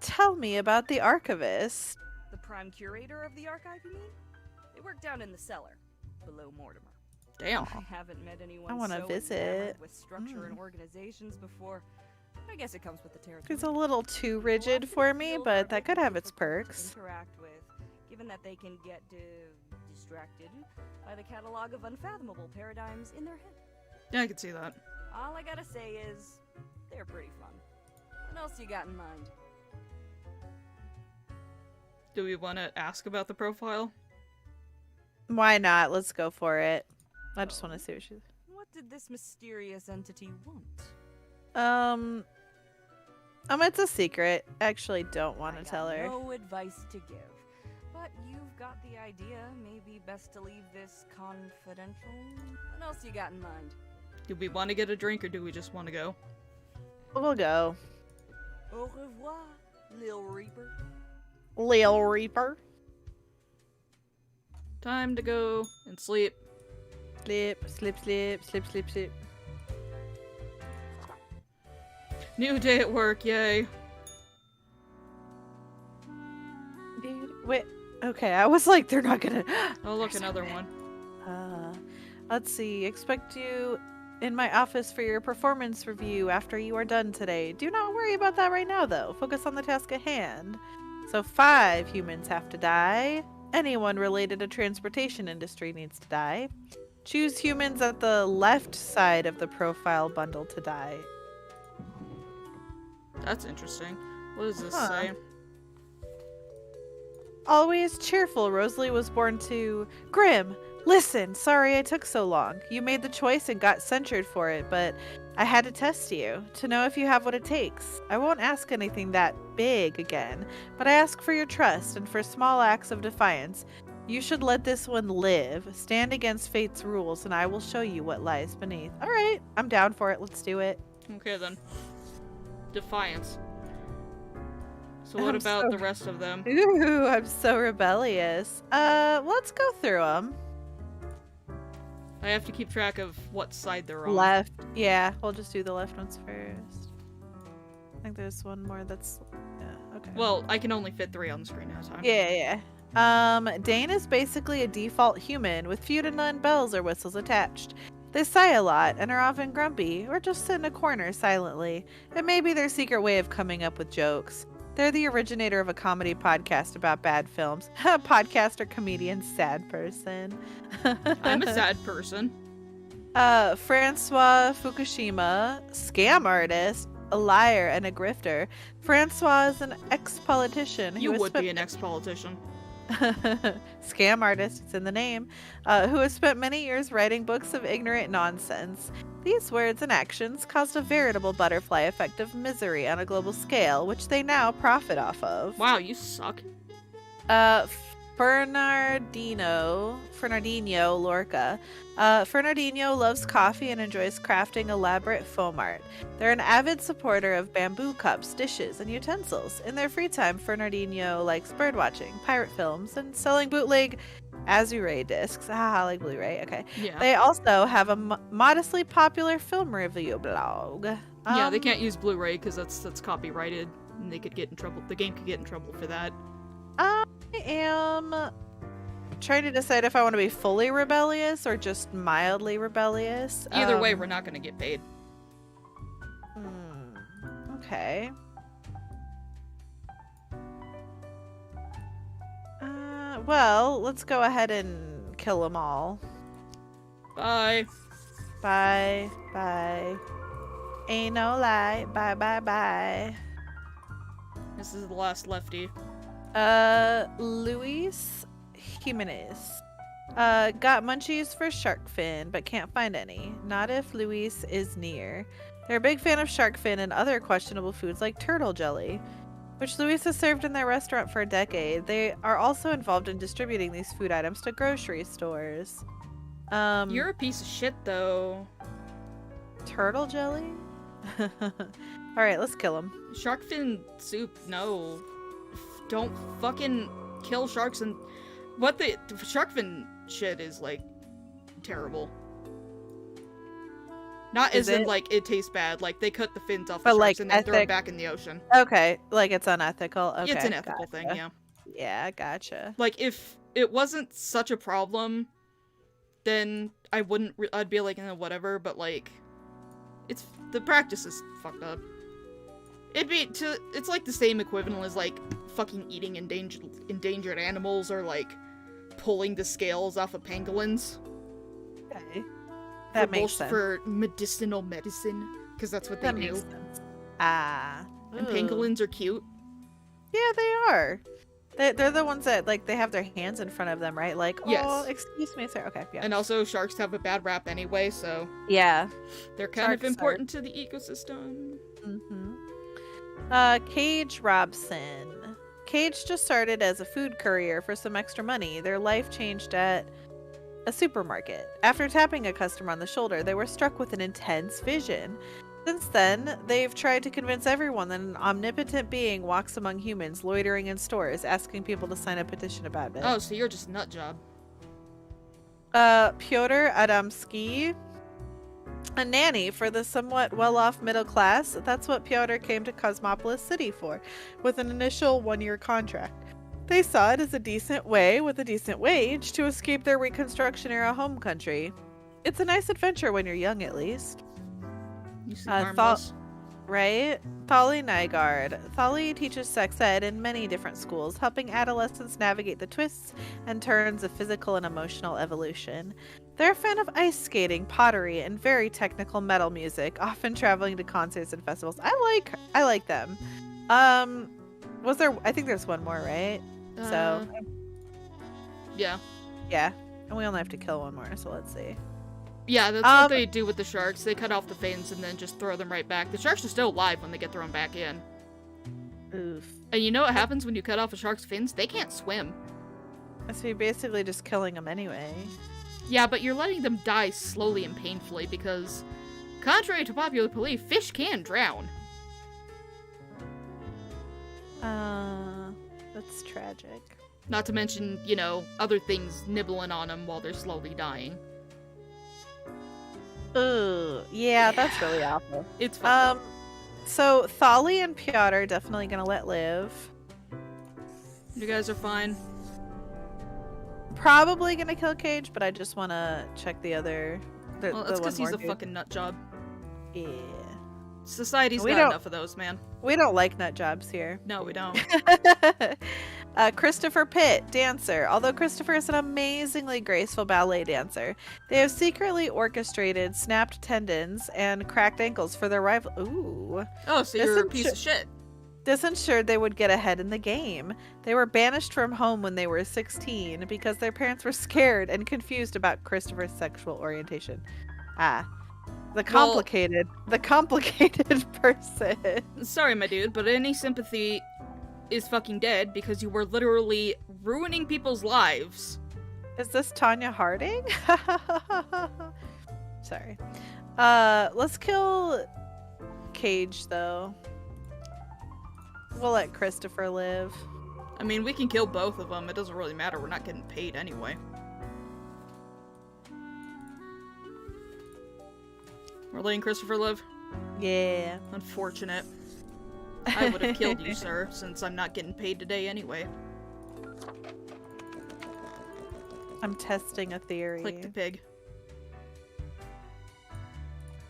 Speaker 2: Tell me about the archivist.
Speaker 6: The prime curator of the archive, you mean? They work down in the cellar, below Mortimer.
Speaker 1: Damn.
Speaker 6: I haven't met anyone
Speaker 2: I wanna
Speaker 6: so
Speaker 2: visit.
Speaker 6: enamored with structure and organizations before. I guess it comes with the territory.
Speaker 2: It's a little too
Speaker 6: People
Speaker 2: rigid
Speaker 6: often
Speaker 2: for me,
Speaker 6: feel
Speaker 2: but that could have
Speaker 6: forbidden
Speaker 2: its
Speaker 6: for people to
Speaker 2: perks.
Speaker 6: Interact with, given that they can get distracted by the catalog of unfathomable paradigms in their head.
Speaker 1: Yeah, I can see that.
Speaker 6: All I gotta say is, they're pretty fun. What else you got in mind?
Speaker 1: Do we want to ask about the profile?
Speaker 2: Why not? Let's go for it. I just want to see what she's.
Speaker 6: What did this mysterious entity want?
Speaker 2: It's a secret. I actually don't want
Speaker 6: I
Speaker 2: to
Speaker 6: got
Speaker 2: tell her.
Speaker 6: No advice to give, but you've got the idea. Maybe best to leave this confidential. What else you got in mind?
Speaker 1: Do we want to get a drink or do we just want to go?
Speaker 2: We'll go.
Speaker 6: Au revoir, Lil Reaper.
Speaker 2: Lil Reaper.
Speaker 1: Time to go and sleep.
Speaker 2: Sleep, sleep, sleep, sleep, sleep, sleep.
Speaker 1: New day at work, yay.
Speaker 2: Dude, wait. Okay, I was like, they're not gonna.
Speaker 1: Oh, look,
Speaker 2: There's
Speaker 1: another
Speaker 2: something.
Speaker 1: one.
Speaker 2: Let's see. Expect you in my office for your performance review after you are done today. Do not worry about that right now, though. Focus on the task at hand. So 5 humans have to die. Anyone related to transportation industry needs to die. Choose humans at the left side of the profile bundle to die.
Speaker 1: That's interesting. What does this
Speaker 2: Huh.
Speaker 1: say?
Speaker 2: Always cheerful, Rosalie was born to... Grim, listen, sorry I took so long. You made the choice and got censured for it, but I had to test you to know if you have what it takes. I won't ask anything that big again, but I ask for your trust and for small acts of defiance. You should let this one live. Stand against fate's rules, and I will show you what lies beneath. All right, I'm down for it. Let's do it.
Speaker 1: Okay, then. Defiance. So what
Speaker 2: I'm
Speaker 1: about
Speaker 2: so-
Speaker 1: the rest of them?
Speaker 2: Ooh, I'm so rebellious. Let's go through them.
Speaker 1: I have to keep track of what side they're on.
Speaker 2: Left. Yeah, we'll just do the left ones first. I think there's one more that's... Yeah, okay.
Speaker 1: Well, I can only fit 3 on the screen at a time.
Speaker 2: Yeah. Dane is basically a default human with few to none bells or whistles attached. They sigh a lot and are often grumpy or just sit in a corner silently. It may be their secret way of coming up with jokes. They're the originator of a comedy podcast about bad films. Podcast or comedian sad person.
Speaker 1: I'm a sad person.
Speaker 2: Francois Fukushima, scam artist, a liar, and a grifter. Francois is an ex-politician who
Speaker 1: You
Speaker 2: has
Speaker 1: would
Speaker 2: spent
Speaker 1: be an ex-politician.
Speaker 2: scam artist, it's in the name, who has spent many years writing books of ignorant nonsense. These words and actions caused a veritable butterfly effect of misery on a global scale, which they now profit off of.
Speaker 1: Wow, you suck.
Speaker 2: Fernandinho Lorca. Fernandinho loves coffee and enjoys crafting elaborate foam art. They're an avid supporter of bamboo cups, dishes, and utensils. In their free time, Fernandinho likes birdwatching, pirate films, and selling bootleg Azure discs. Ah, like Blu-ray. Okay.
Speaker 1: Yeah.
Speaker 2: They also have a modestly popular film review blog.
Speaker 1: Yeah, they can't use Blu-ray because that's copyrighted, and they could get in trouble. The game could get in trouble for that.
Speaker 2: I am trying to decide if I want to be fully rebellious or just mildly rebellious.
Speaker 1: Either way, we're not going to get paid.
Speaker 2: Okay. Well, let's go ahead and kill them all.
Speaker 1: Bye.
Speaker 2: Bye. Bye. Ain't no lie. Bye, bye, bye.
Speaker 1: This is the last lefty.
Speaker 2: Luis Jimenez. Got munchies for shark fin, but can't find any. Not if Luis is near. They're a big fan of shark fin and other questionable foods like turtle jelly, which Luis has served in their restaurant for a decade. They are also involved in distributing these food items to grocery stores.
Speaker 1: You're a piece of shit, though.
Speaker 2: Turtle jelly? Alright, let's kill him.
Speaker 1: Shark fin soup, no. Don't fucking kill sharks and... What the shark fin shit is, like, terrible. Not
Speaker 2: Is
Speaker 1: as in,
Speaker 2: it?
Speaker 1: like, it tastes bad. Like, they cut the fins off
Speaker 2: But,
Speaker 1: the sharks
Speaker 2: like,
Speaker 1: and then throw them
Speaker 2: ethic-
Speaker 1: back in the ocean.
Speaker 2: Okay, like it's unethical. Okay,
Speaker 1: It's an ethical thing,
Speaker 2: gotcha.
Speaker 1: yeah.
Speaker 2: Yeah, gotcha.
Speaker 1: Like, if it wasn't such a problem, then I wouldn't... I'd be like, whatever, but, like... The practice is fucked up. It's like the same equivalent as, like, fucking eating endangered animals or, like, pulling the scales off of pangolins.
Speaker 2: Okay. That makes sense.
Speaker 1: For medicinal medicine, because that's what they
Speaker 2: That
Speaker 1: do.
Speaker 2: makes sense. Ah.
Speaker 1: And
Speaker 2: Ooh.
Speaker 1: pangolins are cute.
Speaker 2: Yeah, they are. They're the ones that, like, they have their hands in front of them, right? Like,
Speaker 1: Yes.
Speaker 2: oh, excuse me, sir. Okay, yeah.
Speaker 1: And also, sharks have a bad rap anyway, so
Speaker 2: Yeah.
Speaker 1: they're kind
Speaker 2: Sharks
Speaker 1: of
Speaker 2: are-
Speaker 1: important to the ecosystem.
Speaker 2: Cage Robson. Cage just started as a food courier for some extra money. Their life changed at a supermarket. After tapping a customer on the shoulder, they were struck with an intense vision. Since then, they've tried to convince everyone that an omnipotent being walks among humans, loitering in stores, asking people to sign a petition about it.
Speaker 1: Oh, so you're just a nut job.
Speaker 2: Pyotr Adamski, a nanny for the somewhat well-off middle class. That's what Pyotr came to Cosmopolis City for, with an initial 1-year contract. They saw it as a decent way, with a decent wage, to escape their Reconstruction-era home country. It's a nice adventure when you're young, at least.
Speaker 1: You seem harmless.
Speaker 2: Right? Thali Nygaard. Thali teaches sex ed in many different schools, helping adolescents navigate the twists and turns of physical and emotional evolution. They're a fan of ice skating, pottery, and very technical metal music, often traveling to concerts and festivals. I like them. Was there? I think there's one more, right? So
Speaker 1: Yeah.
Speaker 2: yeah, and we only have to kill one more. So let's see.
Speaker 1: Yeah, that's what they do with the sharks. They cut off the fins and then just throw them right back. The sharks are still alive when they get thrown back in.
Speaker 2: Oof.
Speaker 1: And you know what happens when you cut off a shark's fins? They can't swim.
Speaker 2: So you're basically just killing them anyway.
Speaker 1: Yeah, but you're letting them die slowly and painfully because, contrary to popular belief, fish can drown.
Speaker 2: That's tragic.
Speaker 1: Not to mention, other things nibbling on them while they're slowly dying.
Speaker 2: Ooh, yeah, that's really awful.
Speaker 1: It's fun.
Speaker 2: So Thali and Pyotr definitely gonna let live.
Speaker 1: You guys are fine.
Speaker 2: Probably gonna kill Cage, but I just wanna check the other.
Speaker 1: Well, that's because he's a fucking nut job.
Speaker 2: Yeah.
Speaker 1: Society's
Speaker 2: We
Speaker 1: got
Speaker 2: don't-
Speaker 1: enough of those, man.
Speaker 2: We don't like nut jobs here.
Speaker 1: No, we don't.
Speaker 2: Christopher Pitt, dancer. Although Christopher is an amazingly graceful ballet dancer, they have secretly orchestrated snapped tendons and cracked ankles for their rival. Ooh.
Speaker 1: Oh, so
Speaker 2: This
Speaker 1: you're a
Speaker 2: is
Speaker 1: piece of shit.
Speaker 2: This ensured they would get ahead in the game. They were banished from home when they were 16 because their parents were scared and confused about Christopher's sexual orientation. The complicated person.
Speaker 1: Sorry, my dude, but any sympathy is fucking dead because you were literally ruining people's lives.
Speaker 2: Is this Tanya Harding? Sorry. Let's kill Cage though. We'll let Christopher live.
Speaker 1: I mean, we can kill both of them. It doesn't really matter. We're not getting paid anyway. We're letting Christopher live?
Speaker 2: Yeah.
Speaker 1: Unfortunate. I would have killed you, sir, since I'm not getting paid today anyway.
Speaker 2: I'm testing a theory.
Speaker 1: Click the pig.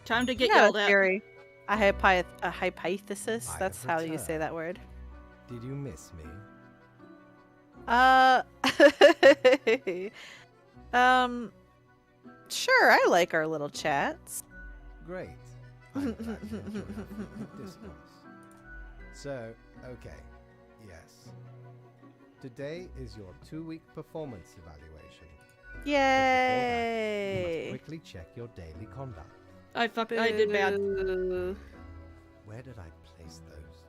Speaker 1: Time to get
Speaker 2: Yeah,
Speaker 1: yelled
Speaker 2: a
Speaker 1: at.
Speaker 2: theory. A hypothesis.
Speaker 7: I
Speaker 2: That's
Speaker 7: have
Speaker 2: how you
Speaker 7: returned.
Speaker 2: say that word.
Speaker 7: Did you miss me?
Speaker 2: Sure, I like our little chats.
Speaker 7: Great. I'm glad you enjoyed our frequent discourse. So, okay, yes. Today is your 2-week performance evaluation. But before that, you
Speaker 2: Yay!
Speaker 7: must quickly check your daily conduct.
Speaker 1: I did bad.
Speaker 2: Boo.
Speaker 7: Where did I place those?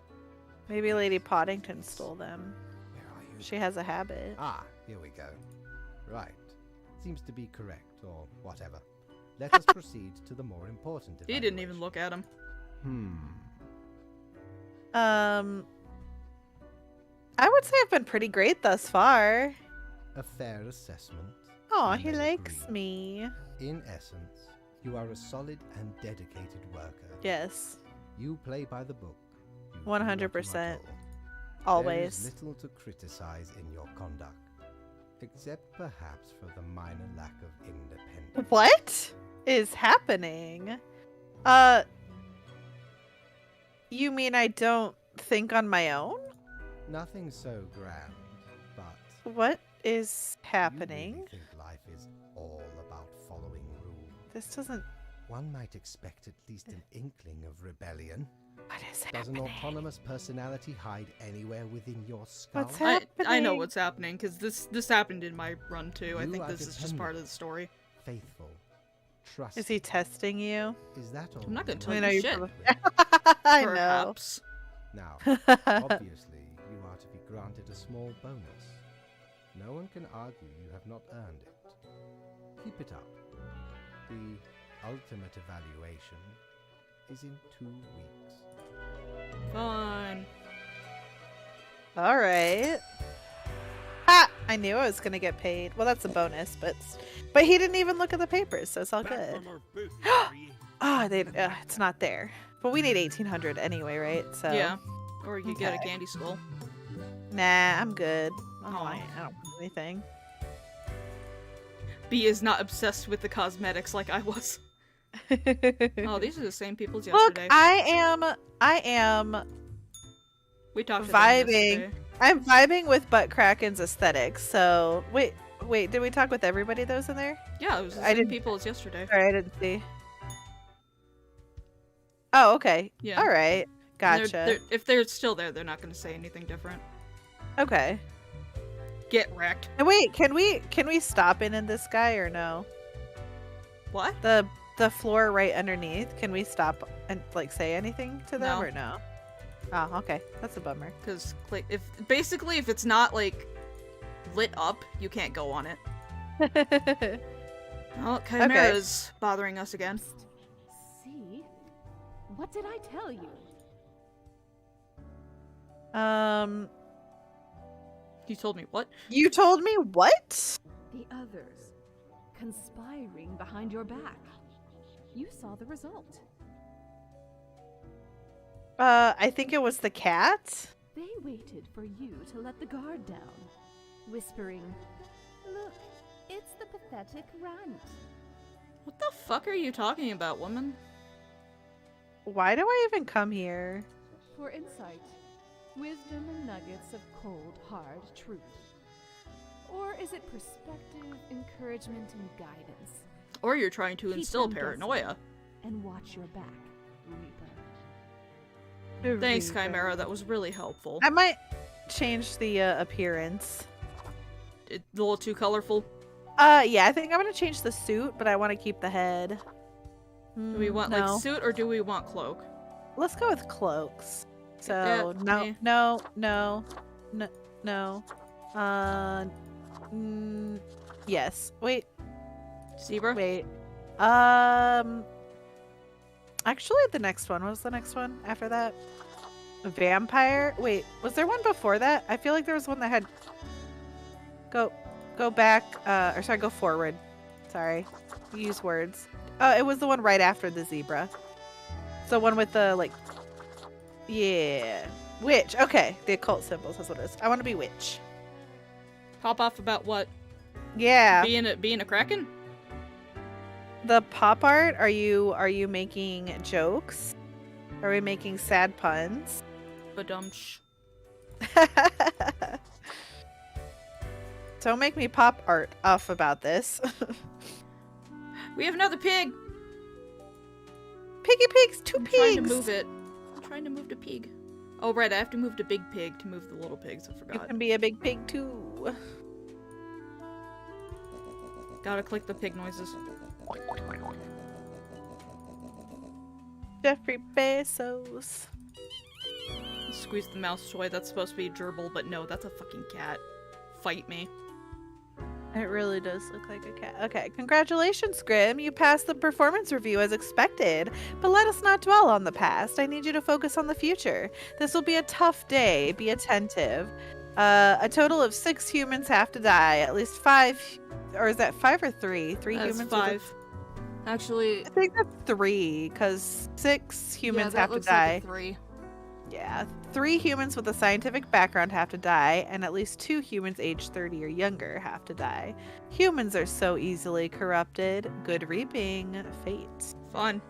Speaker 2: Maybe Lady Poddington stole them.
Speaker 7: Where are you?
Speaker 2: She has a habit.
Speaker 7: Ah, here we go. Right. Seems to be correct, or whatever. Let us proceed to the more important
Speaker 1: He didn't even look at him.
Speaker 2: I would say I've been pretty great thus far.
Speaker 7: A fair assessment.
Speaker 2: Oh,
Speaker 7: I
Speaker 2: he
Speaker 7: may
Speaker 2: likes
Speaker 7: agree.
Speaker 2: me.
Speaker 7: In essence, you are a solid and dedicated worker.
Speaker 2: Yes,
Speaker 7: You play by the book. You do
Speaker 2: 100%.
Speaker 7: what you are told. There is
Speaker 2: always.
Speaker 7: little to criticize in your conduct, except perhaps for the minor lack of independence.
Speaker 2: What is happening? You mean I don't think on my own?
Speaker 7: Nothing so grand, but
Speaker 2: What is
Speaker 7: you
Speaker 2: happening?
Speaker 7: really think life is all about following rules?
Speaker 2: This doesn't.
Speaker 7: One might expect at least an inkling of rebellion.
Speaker 2: What is
Speaker 7: Does an
Speaker 2: happening?
Speaker 7: autonomous personality hide anywhere within your skull?
Speaker 2: What's
Speaker 1: I know
Speaker 2: happening?
Speaker 1: what's happening, because this happened in my run too. I
Speaker 7: You
Speaker 1: think
Speaker 7: are
Speaker 1: this is just part of
Speaker 7: dependent.
Speaker 1: the story.
Speaker 7: Faithful. Trust.
Speaker 2: Is he testing you?
Speaker 7: Is that all?
Speaker 1: I'm not gonna
Speaker 7: you
Speaker 1: tell
Speaker 7: want?
Speaker 1: you
Speaker 2: you're
Speaker 1: shit.
Speaker 2: prob- I know.
Speaker 1: Perhaps.
Speaker 7: Now, obviously, you are to be granted a small bonus. No one can argue you have not earned it. Keep it up. The ultimate evaluation is in 2 weeks.
Speaker 1: Fine.
Speaker 2: All right. Ha! I knew I was gonna get paid. Well, that's a bonus, but he didn't even look at the papers, so it's all good. Ah, it's not there. But we need 1,800 anyway, right? So
Speaker 1: Yeah. Or you get a
Speaker 2: Okay.
Speaker 1: candy skull.
Speaker 2: Nah, I'm good. I don't
Speaker 1: Aw.
Speaker 2: want anything.
Speaker 1: B is not obsessed with the cosmetics like I was. Oh, these are the same people as
Speaker 2: Look,
Speaker 1: yesterday.
Speaker 2: I am
Speaker 1: We talked about
Speaker 2: vibing.
Speaker 1: yesterday.
Speaker 2: I'm vibing with Butt Kraken's aesthetics. So wait, did we talk with everybody that was in there?
Speaker 1: Yeah, it was the
Speaker 2: I
Speaker 1: same
Speaker 2: didn't-
Speaker 1: people as yesterday.
Speaker 2: Sorry, I didn't see. Oh, okay.
Speaker 1: Yeah.
Speaker 2: All right.
Speaker 1: And
Speaker 2: Gotcha.
Speaker 1: if they're still there, they're not going to say anything different.
Speaker 2: Okay.
Speaker 1: Get wrecked.
Speaker 2: And wait, can we stop in this guy or no?
Speaker 1: What?
Speaker 2: The floor right underneath. Can we stop and like say anything to them
Speaker 1: No.
Speaker 2: or no? Oh, okay. That's a bummer.
Speaker 1: Because if it's not like lit up, you can't go on it. Oh, Chimera's bothering us again.
Speaker 8: See? What did I tell you?
Speaker 1: You told me what?
Speaker 2: You told me what?
Speaker 8: The others conspiring behind your back. You saw the result.
Speaker 2: I think it was the cat.
Speaker 8: They waited for you to let the guard down, whispering, "Look, it's the pathetic runt."
Speaker 1: What the fuck are you talking about, woman?
Speaker 2: Why do I even come here?
Speaker 8: For insight, wisdom, and nuggets of cold, hard truth. Or is it perspective, encouragement, and guidance?
Speaker 1: Or you're trying to
Speaker 8: Keep
Speaker 1: instill
Speaker 8: them guessing.
Speaker 1: paranoia.
Speaker 8: And watch your back, Reaper.
Speaker 1: Thanks, Chimera. That was really helpful.
Speaker 2: I might change the appearance.
Speaker 1: It's a little too colorful.
Speaker 2: Yeah, I think I'm gonna change the suit, but I want to keep the head.
Speaker 1: Do we want
Speaker 2: no.
Speaker 1: like suit or do we want cloak?
Speaker 2: Let's go with cloaks. So
Speaker 1: Yeah,
Speaker 2: no,
Speaker 1: me.
Speaker 2: no, no, no, no. Yes. Wait.
Speaker 1: Zebra?
Speaker 2: Wait. Actually, the next one. What was the next one after that? A vampire? Wait, was there one before that? I feel like there was one that had... Go back, or sorry, go forward. Sorry. Use words. It was the one right after the zebra. So one with the, like... Yeah. Witch. Okay, the occult symbols is what it is. I want to be witch.
Speaker 1: Pop off about what?
Speaker 2: Yeah.
Speaker 1: Being a kraken?
Speaker 2: The pop art, are you making jokes? Are we making sad puns?
Speaker 1: Badumch.
Speaker 2: Don't make me pop art off about this.
Speaker 1: We have another pig!
Speaker 2: Piggy pigs, two
Speaker 1: I'm
Speaker 2: pigs.
Speaker 1: trying to move it. I'm trying to move the pig. Oh, right, I have to move the big pig to move the little pigs. I
Speaker 2: You
Speaker 1: forgot.
Speaker 2: can be a big pig too.
Speaker 1: Gotta click the pig noises.
Speaker 2: Jeffrey Bezos.
Speaker 1: Squeeze the mouse toy. That's supposed to be gerbil, but no, that's a fucking cat. Fight me.
Speaker 2: It really does look like a cat. Okay, congratulations, Grim. You passed the performance review as expected. But let us not dwell on the past. I need you to focus on the future. This will be a tough day. Be attentive. A total of 6 humans have to die. At least 5, or is that 5 or 3? 3
Speaker 1: That's
Speaker 2: humans.
Speaker 1: 5. Actually,
Speaker 2: I think that's 3, because 6 humans
Speaker 1: yeah,
Speaker 2: have to
Speaker 1: looks
Speaker 2: die.
Speaker 1: Like a 3.
Speaker 2: Yeah, 3 humans with a scientific background have to die, and at least 2 humans aged 30 or younger have to die. Humans are so easily corrupted. Good reaping. Fate.
Speaker 1: Fun.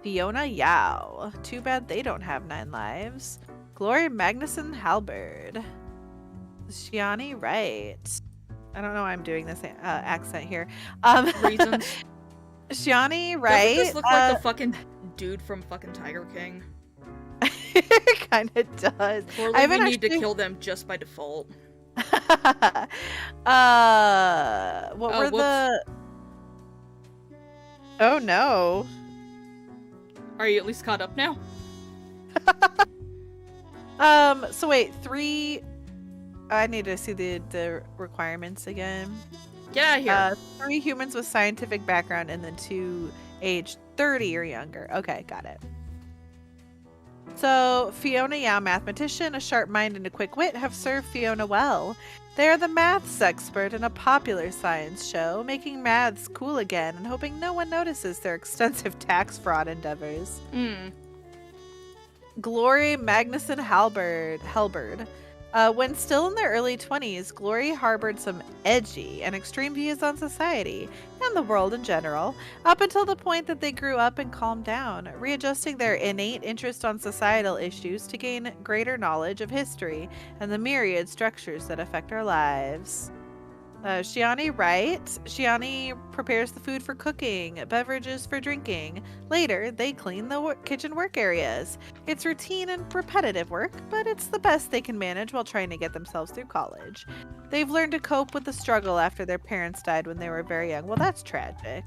Speaker 2: Fiona Yao. Too bad they don't have 9 lives. Glory Magnuson Halberd. Shiani Wright. I don't know why I'm doing this accent here.
Speaker 1: Reasons.
Speaker 2: Shiani Wright.
Speaker 1: Doesn't this look like the fucking dude from fucking Tiger King?
Speaker 2: It kind of does.
Speaker 1: Poorly,
Speaker 2: I
Speaker 1: we
Speaker 2: haven't
Speaker 1: need to
Speaker 2: actually-
Speaker 1: kill them just by default.
Speaker 2: What
Speaker 1: Oh,
Speaker 2: were
Speaker 1: whoops.
Speaker 2: the... Oh no.
Speaker 1: Are you at least caught up now?
Speaker 2: So wait, 3... I need to see the requirements again.
Speaker 1: Get out of here.
Speaker 2: 3 humans with scientific background and then 2 aged 30 or younger. Okay, got it. So, Fiona Yao, mathematician, a sharp mind, and a quick wit have served Fiona well. They are the maths expert in a popular science show, making maths cool again and hoping no one notices their extensive tax fraud endeavors. Glory Magnuson Halberd. When still in their early 20s, Glory harbored some edgy and extreme views on society and the world in general, up until the point that they grew up and calmed down, readjusting their innate interest on societal issues to gain greater knowledge of history and the myriad structures that affect our lives. Shiani Wright. Shiani prepares the food for cooking, beverages for drinking. Later, they clean the kitchen work areas. It's routine and repetitive work, but it's the best they can manage while trying to get themselves through college. They've learned to cope with the struggle after their parents died when they were very young. Well, that's tragic.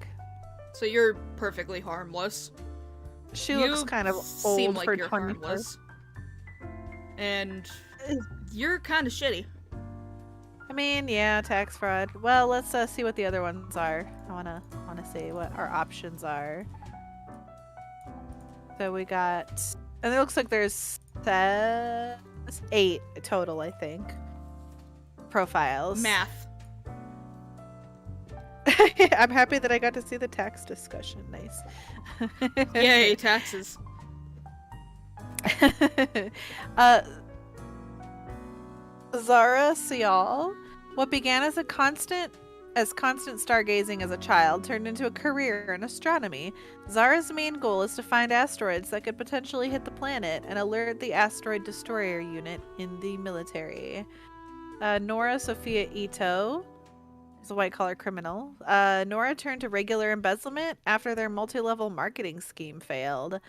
Speaker 1: So you're perfectly harmless.
Speaker 2: She
Speaker 1: You
Speaker 2: looks kind of
Speaker 1: seem
Speaker 2: old
Speaker 1: like
Speaker 2: for
Speaker 1: you're
Speaker 2: 24.
Speaker 1: harmless. And you're kind of shitty.
Speaker 2: I mean, yeah, tax fraud. Well, let's see what the other ones are. I wanna see what our options are. So we got, and it looks like there's 8 total, I think. Profiles.
Speaker 1: Math.
Speaker 2: I'm happy that I got to see the tax discussion. Nice.
Speaker 1: Yay, taxes.
Speaker 2: Zara Sial. What began as constant stargazing as a child turned into a career in astronomy. Zara's main goal is to find asteroids that could potentially hit the planet and alert the asteroid destroyer unit in the military. Nora Sophia Ito is a white-collar criminal. Nora turned to regular embezzlement after their multi-level marketing scheme failed.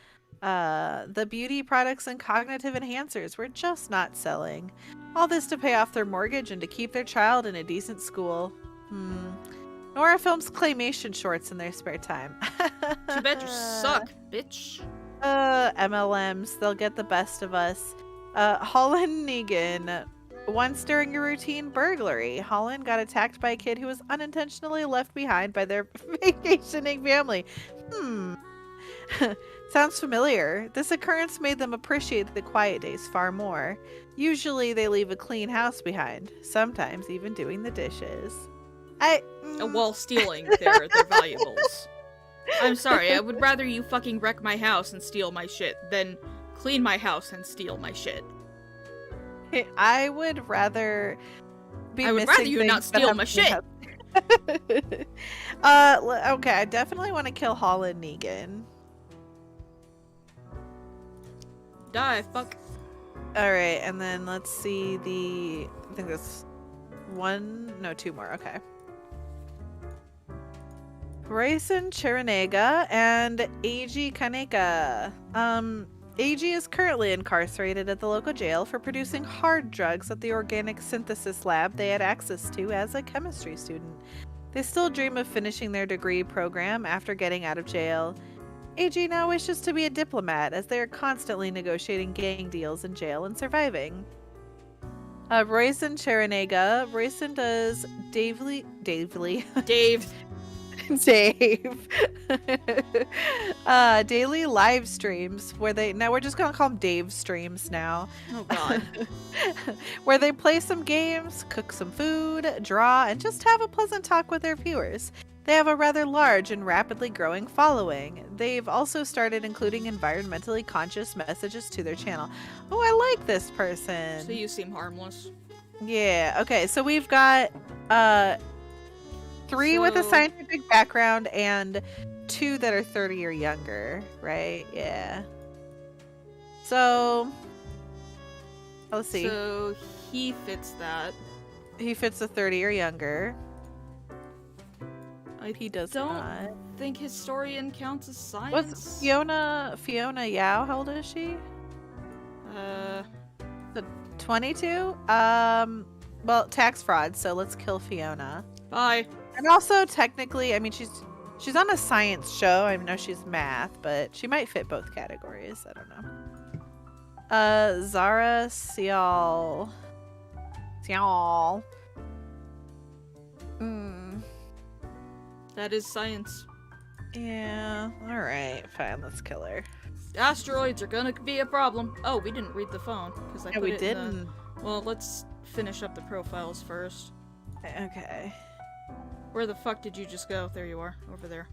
Speaker 2: The beauty products and cognitive enhancers were just not selling. All this to pay off their mortgage and to keep their child in a decent school. Nora films claymation shorts in their spare time.
Speaker 1: Too bad you suck, bitch.
Speaker 2: MLMs, they'll get the best of us. Holland Negan. Once during a routine burglary, Holland got attacked by a kid who was unintentionally left behind by their vacationing family. Sounds familiar. This occurrence made them appreciate the quiet days far more. Usually they leave a clean house behind, sometimes even doing the dishes.
Speaker 1: While stealing their valuables. I'm sorry, I would rather you fucking wreck my house and steal my shit than clean my house and steal my shit.
Speaker 2: I would rather be
Speaker 1: I would
Speaker 2: missing
Speaker 1: rather you not
Speaker 2: things that
Speaker 1: steal
Speaker 2: have
Speaker 1: my
Speaker 2: been
Speaker 1: shit.
Speaker 2: Okay, I definitely want to kill Holland Negan.
Speaker 1: Die, fuck.
Speaker 2: Alright, and then let's see I think that's two more, okay. Raisin Chiranega and Eiji Kaneka. Eiji is currently incarcerated at the local jail for producing hard drugs at the organic synthesis lab they had access to as a chemistry student. They still dream of finishing their degree program after getting out of jail. Eiji now wishes to be a diplomat as they are constantly negotiating gang deals in jail and surviving. Raisin Chiranega. Raisin does Dave. Dave. Daily live streams where we're just gonna call them Dave streams now.
Speaker 1: Oh god.
Speaker 2: Where they play some games, cook some food, draw, and just have a pleasant talk with their viewers. They have a rather large and rapidly growing following. They've also started including environmentally conscious messages to their channel. Oh, I like this person.
Speaker 1: So you seem harmless.
Speaker 2: Yeah, okay, so we've got 3 with a scientific background and 2 that are 30 or younger, right? Yeah. So, let's see.
Speaker 1: So he fits that.
Speaker 2: He fits the 30 or younger. He does
Speaker 1: don't
Speaker 2: not.
Speaker 1: think historian counts as science.
Speaker 2: What's Fiona Yao? How old is she? 22? Well, tax fraud, so let's kill Fiona.
Speaker 1: Bye.
Speaker 2: And also, technically, I mean, she's on a science show. I know she's math, but she might fit both categories. I don't know. Zara Sial.
Speaker 1: That is science.
Speaker 2: Yeah. All right. Fine. Let's kill her.
Speaker 1: Asteroids are gonna be a problem. Oh, we didn't read the phone because I put
Speaker 2: we
Speaker 1: it
Speaker 2: didn't.
Speaker 1: in the... Well, let's finish up the profiles first.
Speaker 2: Okay.
Speaker 1: Where the fuck did you just go? There you are, over there.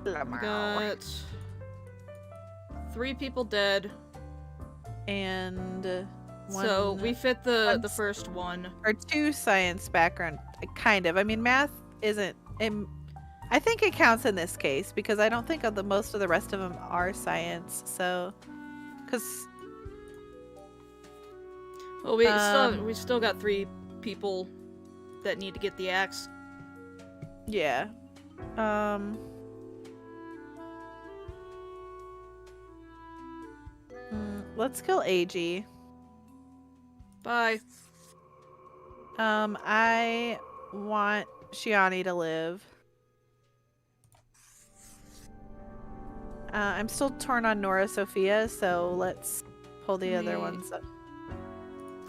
Speaker 1: We
Speaker 2: Lamau.
Speaker 1: got 3 people dead.
Speaker 2: And
Speaker 1: So we fit the first one.
Speaker 2: or 2 science background, kind of. I mean, math isn't. I think it counts in this case because I don't think most of the rest of them are science. So, because
Speaker 1: Well, we still got 3 people that need to get the axe.
Speaker 2: yeah, let's kill AG.
Speaker 1: Bye.
Speaker 2: I want Shiani to live. I'm still torn on Nora Sophia, so let's pull the other ones up.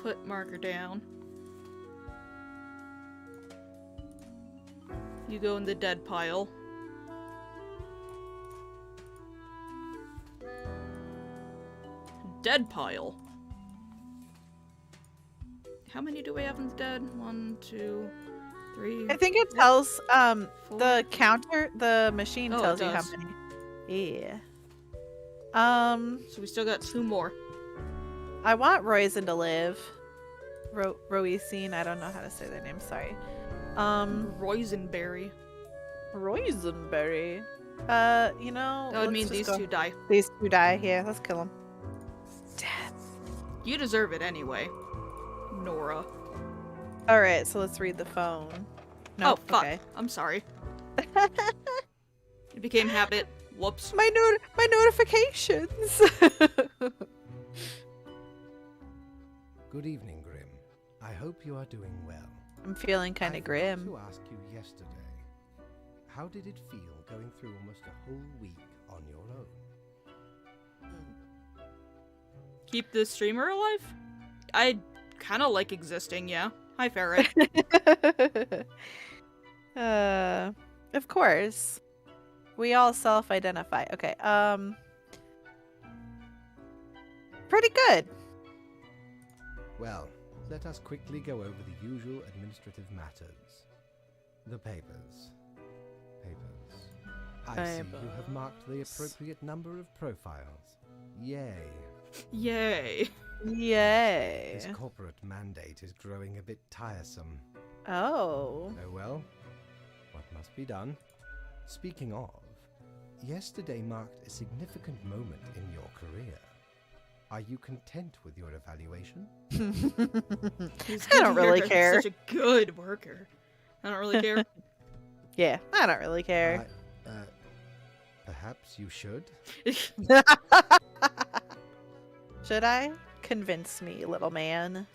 Speaker 1: Put marker down. You go in the dead pile. Dead pile. How many do we have in the dead? 1, 2, 3.
Speaker 2: I think it tells
Speaker 1: four.
Speaker 2: the counter, the machine
Speaker 1: Oh, it
Speaker 2: tells you how
Speaker 1: does.
Speaker 2: many. Yeah.
Speaker 1: So we still got 2 more.
Speaker 2: I want Roisin to live. Roisin, I don't know how to say their name, sorry.
Speaker 1: Roisenberry.
Speaker 2: Roisenberry. You know,
Speaker 1: That would mean
Speaker 2: let's
Speaker 1: these
Speaker 2: just
Speaker 1: 2 die.
Speaker 2: These 2 die, yeah, let's kill them.
Speaker 1: You deserve it anyway, Nora.
Speaker 2: Alright, so let's read the phone. Nope,
Speaker 1: Oh, fuck.
Speaker 2: okay.
Speaker 1: I'm sorry. It became habit. Whoops.
Speaker 2: My notifications!
Speaker 7: Good evening, Grim. I hope you are doing well.
Speaker 2: I'm feeling kind
Speaker 7: I
Speaker 2: of
Speaker 7: forgot
Speaker 2: grim.
Speaker 7: to ask you yesterday, how did it feel going through almost a whole week on your own?
Speaker 1: Keep the streamer alive? I kind of like existing, yeah. Hi, Ferret.
Speaker 2: Of course. We all self-identify. Okay, pretty good.
Speaker 7: Well, let us quickly go over the usual administrative matters. The papers. I see you have marked the appropriate number of profiles. Yay.
Speaker 1: Yay.
Speaker 2: Yay.
Speaker 7: This corporate mandate is growing a bit tiresome.
Speaker 2: Oh.
Speaker 7: Oh well, what must be done? Speaking of, yesterday marked a significant moment in your career. Are you content with your evaluation?
Speaker 2: I don't really care.
Speaker 1: Such a good worker. I don't really care.
Speaker 2: Yeah, I don't really care.
Speaker 7: Perhaps you should?
Speaker 2: Should I? Convince me, little man.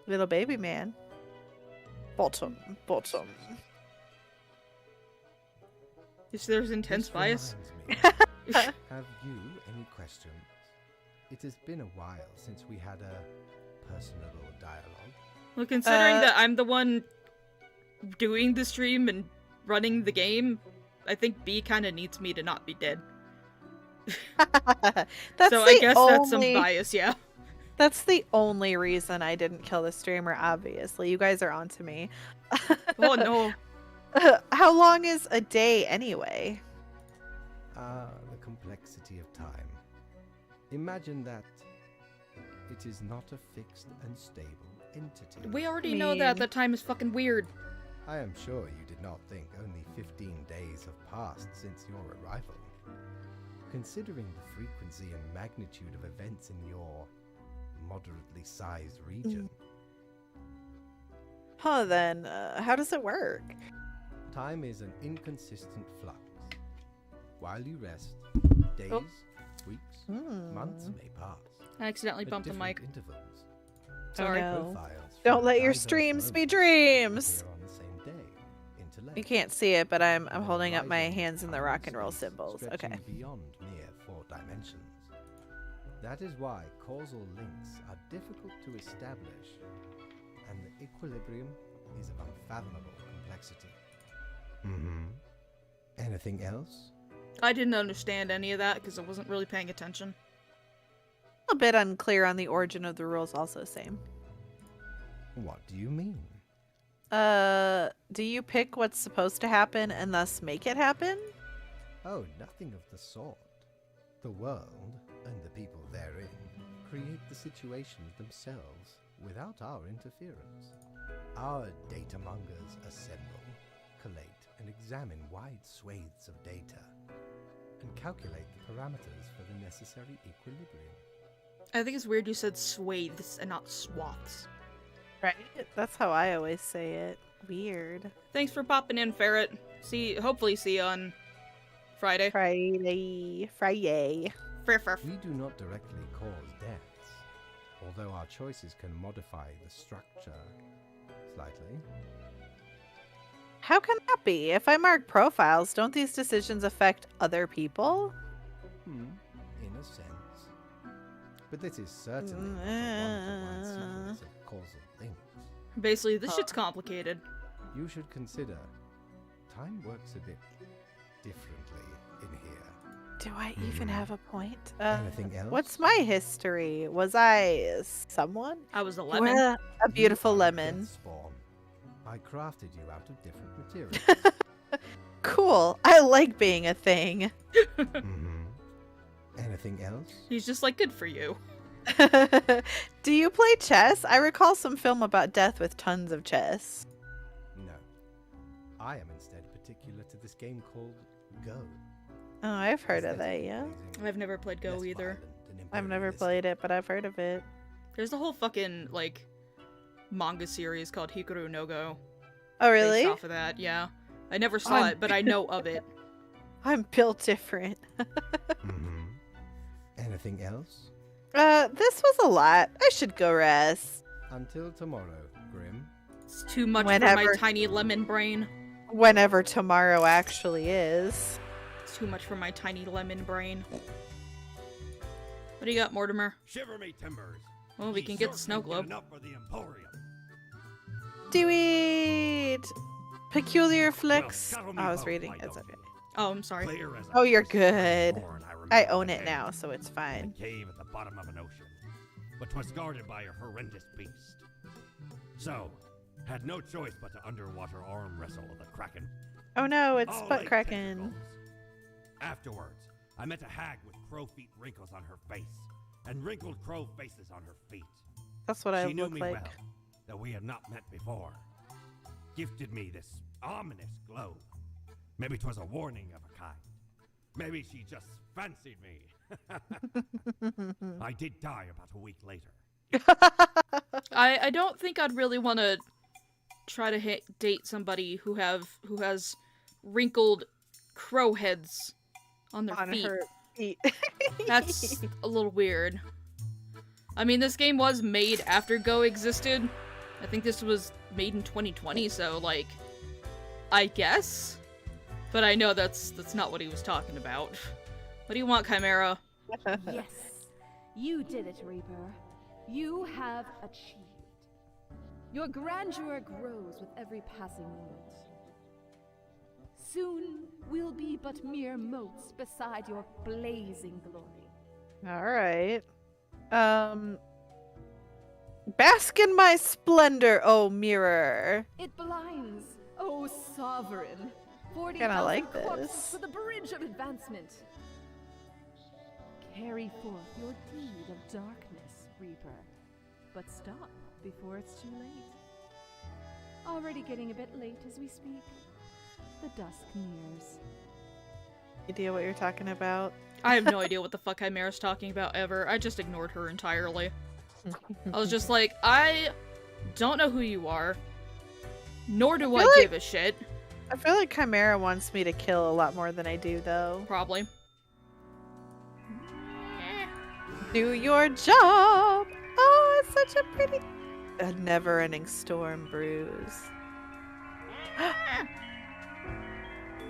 Speaker 2: Little baby man. Bottom.
Speaker 1: If there's intense
Speaker 7: This
Speaker 1: bias.
Speaker 7: reminds me. Have you any questions? It has been a while since we had a personable dialogue.
Speaker 1: Well, considering that I'm the one doing the stream and running the game, I think B kind of needs me to not be dead. So I guess that's some bias, yeah.
Speaker 2: That's the only reason I didn't kill the streamer, obviously. You guys are onto me.
Speaker 1: Oh no.
Speaker 2: How long is a day anyway?
Speaker 7: The complexity of time. Imagine that it is not a fixed and stable entity.
Speaker 1: We already know that the time is fucking weird.
Speaker 7: I am sure you did not think only 15 days have passed since your arrival. Considering the frequency and magnitude of events in your moderately sized region.
Speaker 2: Then, how does it work?
Speaker 7: Time is an inconsistent flux. While you rest, days, weeks, months may pass.
Speaker 1: I accidentally
Speaker 7: at
Speaker 1: bumped the
Speaker 7: different
Speaker 1: mic.
Speaker 7: intervals.
Speaker 1: Sorry.
Speaker 2: no.
Speaker 7: Profiles
Speaker 2: Don't
Speaker 7: from
Speaker 2: let your
Speaker 7: diverse
Speaker 2: streams be
Speaker 7: moments
Speaker 2: dreams!
Speaker 7: appear on the same day, interlaced.
Speaker 2: You can't see it, but I'm
Speaker 7: and
Speaker 2: holding up my
Speaker 7: horizons
Speaker 2: hands in the
Speaker 7: cover
Speaker 2: rock and roll
Speaker 7: space
Speaker 2: symbols. Okay.
Speaker 7: stretching beyond mere 4 dimensions. That is why causal links are difficult to establish, and the equilibrium is of unfathomable complexity. Anything else?
Speaker 1: I didn't understand any of that because I wasn't really paying attention.
Speaker 2: A bit unclear on the origin of the rules, also same.
Speaker 7: What do you mean?
Speaker 2: Do you pick what's supposed to happen and thus make it happen?
Speaker 7: Oh, nothing of the sort. The world, and the people therein, create the situations themselves without our interference. Our data mongers assemble, collate, and examine wide swathes of data, and calculate the parameters for the necessary equilibrium.
Speaker 1: I think it's weird you said swathes and not swaths.
Speaker 2: Right. That's how I always say it. Weird.
Speaker 1: Thanks for popping in, Ferret. Hopefully see you on Friday.
Speaker 2: Friday.
Speaker 7: We do not directly cause deaths, although our choices can modify the structure slightly.
Speaker 2: How can that be? If I mark profiles, don't these decisions affect other people?
Speaker 7: In a sense. But this is certainly not a one-to-one series of causal links.
Speaker 1: Basically, this shit's complicated.
Speaker 7: You should consider time works a bit differently in here.
Speaker 2: Do I even have a point?
Speaker 7: Anything else?
Speaker 2: What's my history? Was I someone?
Speaker 1: I was a lemon.
Speaker 2: Well, a beautiful
Speaker 7: You are
Speaker 2: lemon.
Speaker 7: death spawn. I crafted you out of different materials.
Speaker 2: Cool. I like being a thing.
Speaker 7: Anything else?
Speaker 1: He's just like, good for you.
Speaker 2: Do you play chess? I recall some film about death with tons of chess.
Speaker 7: No. I am instead particular to this game called Go.
Speaker 2: Oh, I've heard of that,
Speaker 7: Aesthetically
Speaker 2: yeah.
Speaker 7: pleasing,
Speaker 1: I've never played Go
Speaker 7: less
Speaker 1: either.
Speaker 7: violent and
Speaker 2: I've never
Speaker 7: imperialistic.
Speaker 2: played it, but I've heard of it.
Speaker 1: There's the whole fucking, like, manga series called Hikaru no Go.
Speaker 2: Oh, really?
Speaker 1: Based off of that, yeah. I never saw
Speaker 2: I'm-
Speaker 1: it, but I know of it.
Speaker 2: I'm built different.
Speaker 7: Anything else?
Speaker 2: This was a lot. I should go rest.
Speaker 7: Until tomorrow, Grim.
Speaker 1: It's too much for
Speaker 2: Whenever.
Speaker 1: my tiny lemon brain.
Speaker 2: Whenever tomorrow actually is.
Speaker 1: It's too much for my tiny lemon brain. What do you got, Mortimer?
Speaker 9: Shiver me timbers.
Speaker 1: Well, we can get the snow globe.
Speaker 9: Enough for the Emporium.
Speaker 2: Do it! Peculiar flicks.
Speaker 9: Well,
Speaker 2: I was reading. It's okay.
Speaker 1: Oh, I'm sorry.
Speaker 9: Clear as a
Speaker 2: Oh, you're
Speaker 9: crystal
Speaker 2: good.
Speaker 9: thorn,
Speaker 2: I
Speaker 9: remember
Speaker 2: own
Speaker 9: the
Speaker 2: it
Speaker 9: cave.
Speaker 2: now, so it's fine.
Speaker 9: A cave at the bottom of an ocean, but 'twas guarded by a horrendous beast. So, had no choice but to underwater arm wrestle with the Kraken.
Speaker 2: Oh no, it's
Speaker 9: All
Speaker 2: butt
Speaker 9: eight
Speaker 2: cracking.
Speaker 9: tentacles. Afterwards, I met a hag with crow feet wrinkles on her face, and wrinkled crow faces on her feet.
Speaker 2: That's what I
Speaker 9: She knew
Speaker 2: look
Speaker 9: me
Speaker 2: like.
Speaker 9: well, though we had not met before. Gifted me this ominous globe. Maybe 'twas a warning of a kind. Maybe she just fancied me. I did die about a week later.
Speaker 1: I don't think I'd really want to try to date somebody who has wrinkled crow heads on their
Speaker 2: On
Speaker 1: feet.
Speaker 2: her feet.
Speaker 1: That's a little weird. I mean, this game was made after Go existed. I think this was made in 2020, so like, I guess. But I know that's not what he was talking about. What do you want, Chimera?
Speaker 8: Yes, you did it, Reaper. You have achieved. Your grandeur grows with every passing moment. Soon we'll be but mere motes beside your blazing glory.
Speaker 2: Alright. Bask in my splendor, oh mirror.
Speaker 8: It blinds, oh sovereign. 40,000
Speaker 2: Kinda like
Speaker 8: corpses
Speaker 2: this.
Speaker 8: for the bridge of advancement. Carry forth your deed of darkness, Reaper. But stop before it's too late. Already getting a bit late as we speak. The dusk nears.
Speaker 2: Idea what you're talking about?
Speaker 1: I have no idea what the fuck Chimera's talking about ever. I just ignored her entirely. I was just like, I don't know who you are, nor do I give a shit.
Speaker 2: I feel like Chimera wants me to kill a lot more than I do, though.
Speaker 1: Probably.
Speaker 2: Do your job! Oh, it's such a pretty... A never-ending storm brews.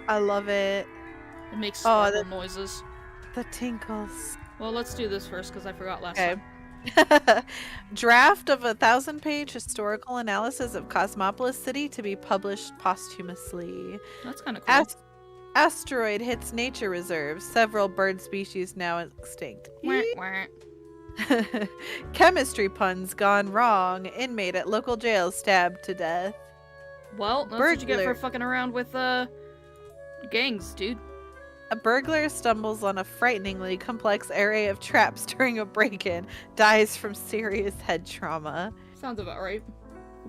Speaker 2: I love it.
Speaker 1: It makes
Speaker 2: Oh,
Speaker 1: sparkle noises.
Speaker 2: The tinkles.
Speaker 1: Well, let's do this first, because I forgot last
Speaker 2: Okay.
Speaker 1: time.
Speaker 2: Draft of a 1,000-page historical analysis of Cosmopolis City to be published posthumously.
Speaker 1: That's kind of cool.
Speaker 2: Asteroid hits nature reserve. Several bird species now extinct.
Speaker 1: Wah, wah.
Speaker 2: Chemistry puns gone wrong. Inmate at local jail stabbed to death.
Speaker 1: Well, that's what you get for
Speaker 2: Burglar.
Speaker 1: fucking around with, gangs, dude.
Speaker 2: A burglar stumbles on a frighteningly complex array of traps during a break-in. Dies from serious head trauma.
Speaker 1: Sounds about right.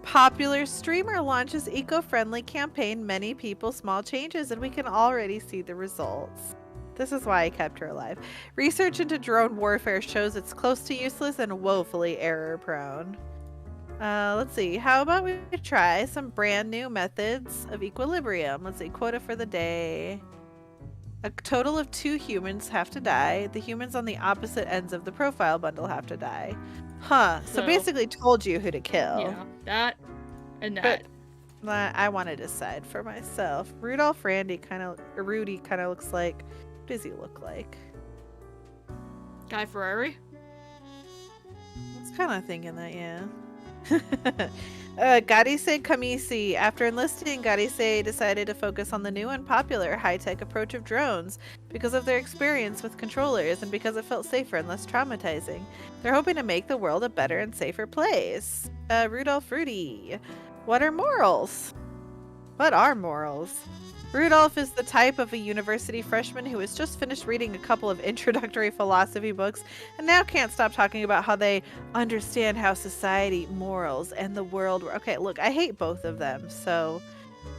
Speaker 2: Popular streamer launches eco-friendly campaign Many People, Small Changes, and we can already see the results. This is why I kept her alive. Research into drone warfare shows it's close to useless and woefully error-prone. Let's see. How about we try some brand new methods of equilibrium? Let's see. Quota for the day. A total of 2 humans have to die. The humans on the opposite ends of the profile bundle have to die. Huh. So
Speaker 1: So-
Speaker 2: basically told you who to kill.
Speaker 1: Yeah, that and that.
Speaker 2: I want to decide for myself. Rudy kind of looks like. What does he look like?
Speaker 1: Guy Ferrari?
Speaker 2: I was kind of thinking that, yeah. Garise Kamisi. After enlisting, Garise decided to focus on the new and popular high-tech approach of drones because of their experience with controllers and because it felt safer and less traumatizing. They're hoping to make the world a better and safer place. Rudolph Rudy. What are morals? What are morals? Rudolph is the type of a university freshman who has just finished reading a couple of introductory philosophy books and now can't stop talking about how they understand how society, morals, and the world work. Okay, look, I hate both of them, so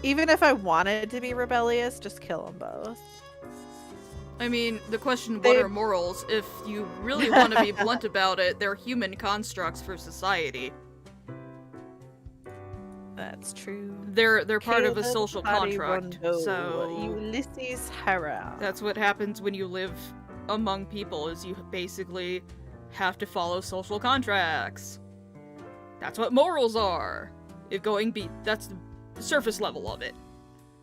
Speaker 2: even if I wanted to be rebellious, just kill them both.
Speaker 1: I mean, the question, what
Speaker 2: They-
Speaker 1: are morals? If you really want to be blunt about it, they're human constructs for society.
Speaker 2: That's true.
Speaker 1: They're part of a
Speaker 2: Caleb
Speaker 1: social contract,
Speaker 2: Rondo,
Speaker 1: so
Speaker 2: Ulysses Hara.
Speaker 1: that's what happens when you live among people, is you basically have to follow social contracts. That's what morals are. That's the surface level of it.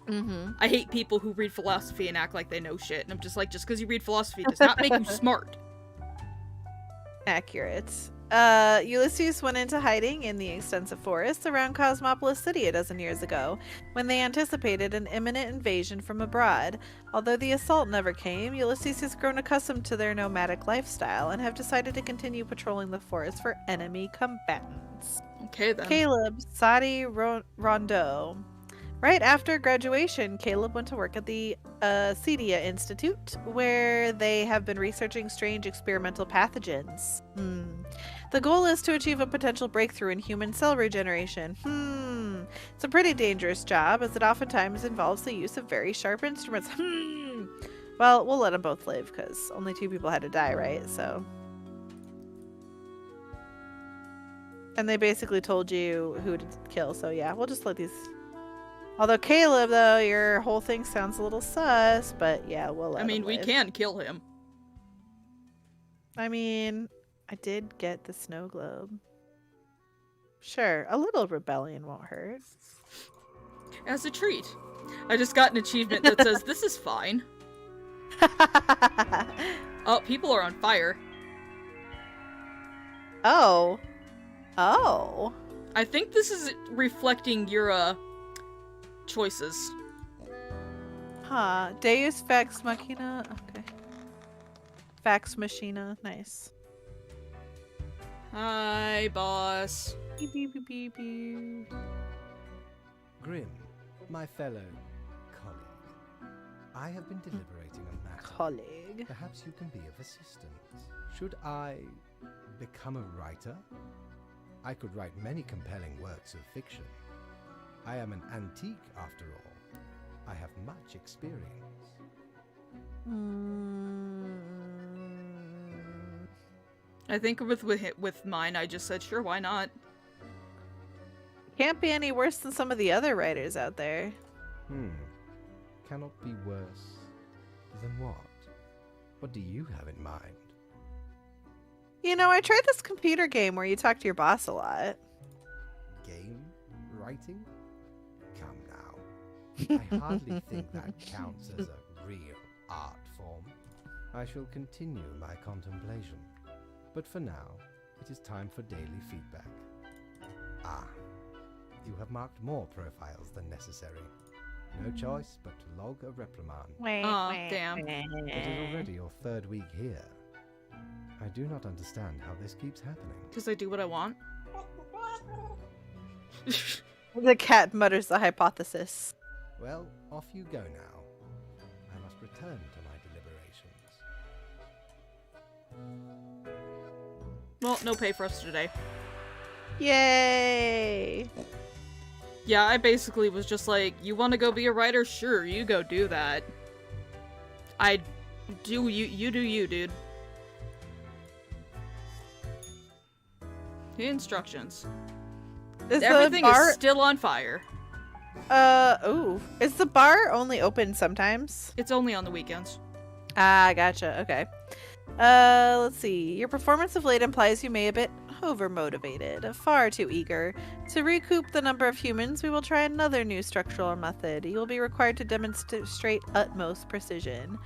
Speaker 2: Mm-hmm.
Speaker 1: I hate people who read philosophy and act like they know shit, and I'm just like, just because you read philosophy does not make you smart.
Speaker 2: Accurate. Ulysses went into hiding in the extensive forests around Cosmopolis City a dozen years ago, when they anticipated an imminent invasion from abroad. Although the assault never came, Ulysses has grown accustomed to their nomadic lifestyle and have decided to continue patrolling the forest for enemy combatants.
Speaker 1: Okay, then.
Speaker 2: Caleb Sadi Rondeau. Right after graduation, Caleb went to work at the Cedia Institute, where they have been researching strange experimental pathogens. The goal is to achieve a potential breakthrough in human cell regeneration. It's a pretty dangerous job, as it oftentimes involves the use of very sharp instruments. Well, we'll let them both live, because only 2 people had to die, right? So... And they basically told you who to kill, so yeah, we'll just let these... Although Caleb, though, your whole thing sounds a little sus, but yeah, we'll let him
Speaker 1: we
Speaker 2: live.
Speaker 1: can kill him.
Speaker 2: I mean, I did get the snow globe. Sure, a little rebellion won't hurt.
Speaker 1: As a treat. I just got an achievement that says, this is fine. Oh, people are on fire.
Speaker 2: Oh. Oh.
Speaker 1: I think this is reflecting your, choices.
Speaker 2: Huh. Deus Vex Machina. Okay. Fax Machina. Nice.
Speaker 1: Hi, boss.
Speaker 2: Beep, beep, beep, beep, beep.
Speaker 7: Grim, my fellow colleague, I have been deliberating on matter.
Speaker 2: Colleague.
Speaker 7: Perhaps you can be of assistance. Should I become a writer? I could write many compelling works of fiction. I am an antique, after all. I have much experience.
Speaker 1: I think with mine, I just said, sure, why not?
Speaker 2: Can't be any worse than some of the other writers out there.
Speaker 7: Cannot be worse than what? What do you have in mind?
Speaker 2: You know, I tried this computer game where you talk to your boss a lot.
Speaker 7: Game writing? Come now. I hardly think that counts as a real art form. I shall continue my contemplation. But for now, it is time for daily feedback. Ah, you have marked more profiles than necessary. No choice but to log a reprimand.
Speaker 1: Aw, damn.
Speaker 7: It is already your 3rd week here. I do not understand how this keeps happening.
Speaker 1: Because I do what I want.
Speaker 2: The cat mutters the hypothesis.
Speaker 7: Well, off you go now. I must return to my deliberations.
Speaker 1: Well, no pay for us today.
Speaker 2: Yay!
Speaker 1: Yeah, I basically was just like, you want to go be a writer? Sure, you go do that. You do you, dude. The instructions. Everything is still on fire.
Speaker 2: Is the bar only open sometimes?
Speaker 1: It's only on the weekends.
Speaker 2: Ah, gotcha. Okay. Let's see. Your performance of late implies you may a bit overmotivated, far too eager. To recoup the number of humans, we will try another new structural method. You will be required to demonstrate utmost precision.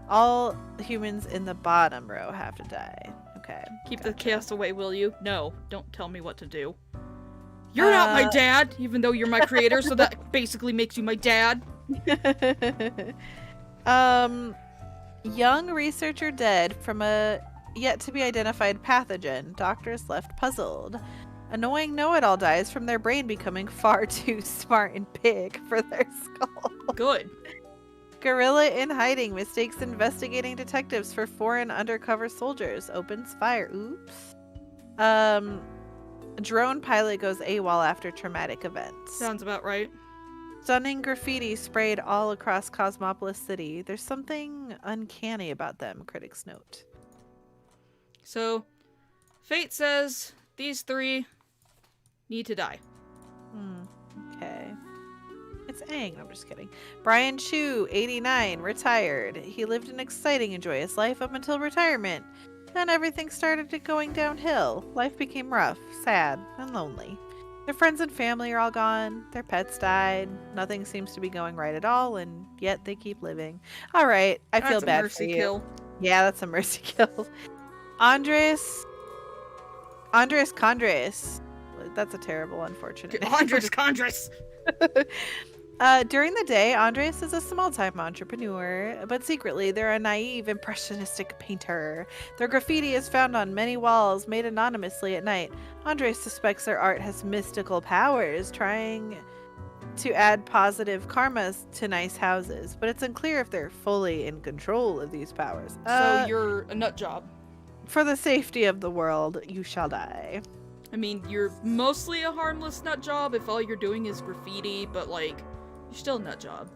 Speaker 2: All humans in the bottom row have to die. Okay.
Speaker 1: Keep the chaos away, will you? No, don't tell me what to do. You're not my dad, even though you're my creator, so that basically makes you my dad.
Speaker 2: Young researcher dead from a yet-to-be-identified pathogen. Doctors left puzzled. Annoying know-it-all dies from their brain becoming far too smart and big for their skull.
Speaker 1: Good.
Speaker 2: Gorilla in hiding mistakes investigating detectives for foreign undercover soldiers. Opens fire. Oops. Drone pilot goes AWOL after traumatic events.
Speaker 1: Sounds about right.
Speaker 2: Stunning graffiti sprayed all across Cosmopolis City. There's something uncanny about them, critics note.
Speaker 1: So, fate says these 3 need to die.
Speaker 2: Okay. It's Aang. I'm just kidding. Brian Chu, 89, retired. He lived an exciting and joyous life up until retirement. Then everything started going downhill. Life became rough, sad, and lonely. Their friends and family are all gone. Their pets died. Nothing seems to be going right at all, and yet they keep living. All right, I feel bad for you.
Speaker 1: Kill.
Speaker 2: Yeah, that's a mercy kill. Andres Andres Condres. That's a terrible, unfortunate name.
Speaker 1: Andres Condres.
Speaker 2: During the day, Andres is a small-time entrepreneur, but secretly they're a naive, impressionistic painter. Their graffiti is found on many walls, made anonymously at night. Andres suspects their art has mystical powers, trying to add positive karmas to nice houses, but it's unclear if they're fully in control of these powers.
Speaker 1: So you're a nut job.
Speaker 2: For the safety of the world, you shall die.
Speaker 1: I mean, you're mostly a harmless nut job if all you're doing is graffiti, but like, you're still a nut job.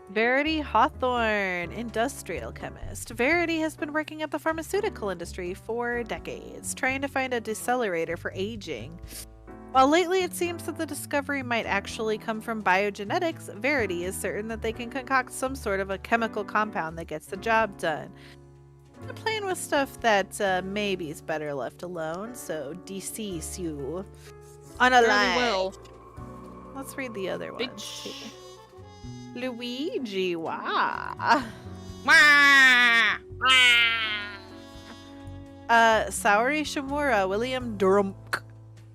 Speaker 2: Verity Hawthorne, industrial chemist. Verity has been working at the pharmaceutical industry for decades, trying to find a decelerator for aging. While lately it seems that the discovery might actually come from biogenetics, Verity is certain that they can concoct some sort of a chemical compound that gets the job done. They're playing with stuff that maybe is better left alone, so decease you. Unalive.
Speaker 1: Fairly well.
Speaker 2: Let's read the other one.
Speaker 1: Bitch.
Speaker 2: Luigi, wow.
Speaker 1: Wah!
Speaker 2: Saori Shimura, William Drunk.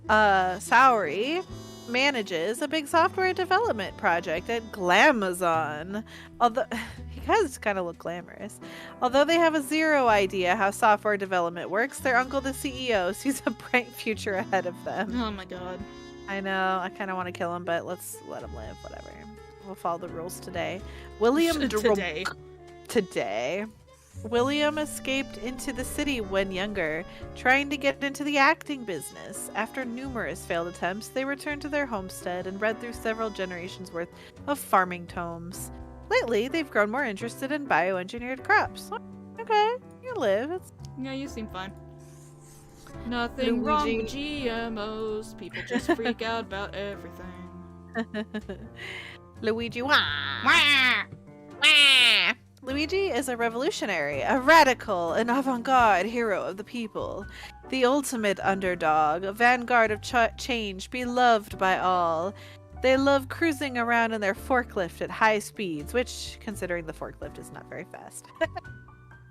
Speaker 2: Saori manages a big software development project at Glamazon. Although he does kind of look glamorous. Although they have a zero idea how software development works, their uncle, the CEO, sees a bright future ahead of them.
Speaker 1: Oh my god.
Speaker 2: I know, I kind of want to kill him, but let's let him live, whatever. We'll follow the rules today. William
Speaker 1: Today.
Speaker 2: Today. William escaped into the city when younger, trying to get into the acting business. After numerous failed attempts, they returned to their homestead and read through several generations worth of farming tomes. Lately, they've grown more interested in bioengineered crops. Okay, you live. It's...
Speaker 1: Yeah, you seem fine. Nothing wrong with GMOs. People just freak out about everything.
Speaker 2: Luigi, wah! Wah! Wah! Luigi is a revolutionary, a radical, an avant-garde hero of the people. The ultimate underdog, a vanguard of change, beloved by all. They love cruising around in their forklift at high speeds, which, considering the forklift is not very fast.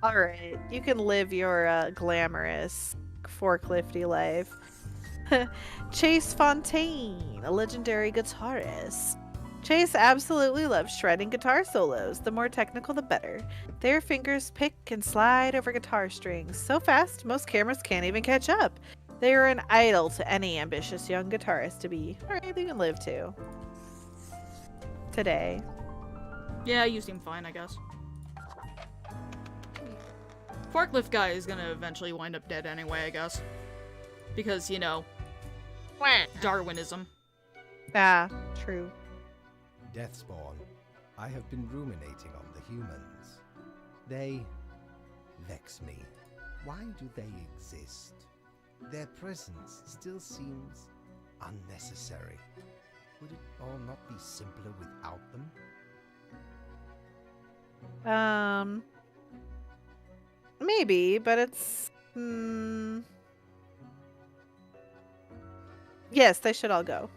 Speaker 2: Alright, you can live your glamorous, forklifty life. Chase Fontaine, a legendary guitarist. Chase absolutely loves shredding guitar solos. The more technical, the better. Their fingers pick and slide over guitar strings so fast, most cameras can't even catch up. They are an idol to any ambitious young guitarist to be. Alright, you can live too. Today.
Speaker 1: Yeah, you seem fine, I guess. Forklift guy is gonna eventually wind up dead anyway, I guess. Because, you know, Darwinism.
Speaker 2: Ah, true.
Speaker 7: Deathspawn, I have been ruminating on the humans. They vex me. Why do they exist? Their presence still seems unnecessary. Would it all not be simpler without them?
Speaker 2: Maybe, but it's... Yes, they should all go.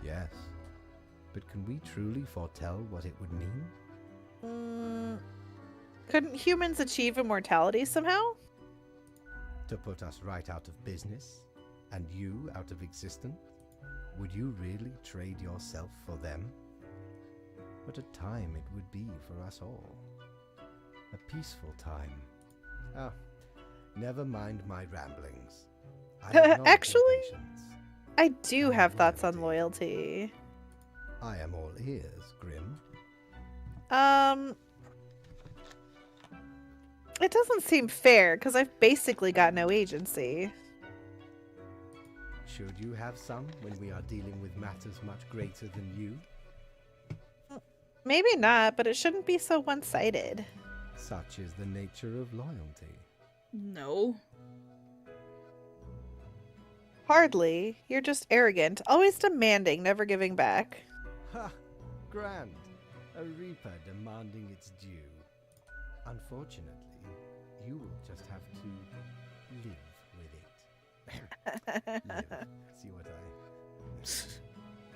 Speaker 7: Yes. But can we truly foretell what it would mean?
Speaker 2: Couldn't humans achieve immortality somehow?
Speaker 7: To put us right out of business? And you out of existence? Would you really trade yourself for them? What a time it would be for us all. A peaceful time. Ah, never mind my ramblings. I acknowledge your
Speaker 2: Actually,
Speaker 7: patience.
Speaker 2: I do have thoughts on loyalty.
Speaker 7: I am all ears, Grim.
Speaker 2: It doesn't seem fair, because I've basically got no agency.
Speaker 7: Should you have some when we are dealing with matters much greater than you?
Speaker 2: Maybe not, but it shouldn't be so one-sided.
Speaker 7: Such is the nature of loyalty.
Speaker 1: No.
Speaker 2: Hardly. You're just arrogant, always demanding, never giving back.
Speaker 7: Ha! Grand. A reaper demanding its due. Unfortunately, you will just have to live with it. Live. See what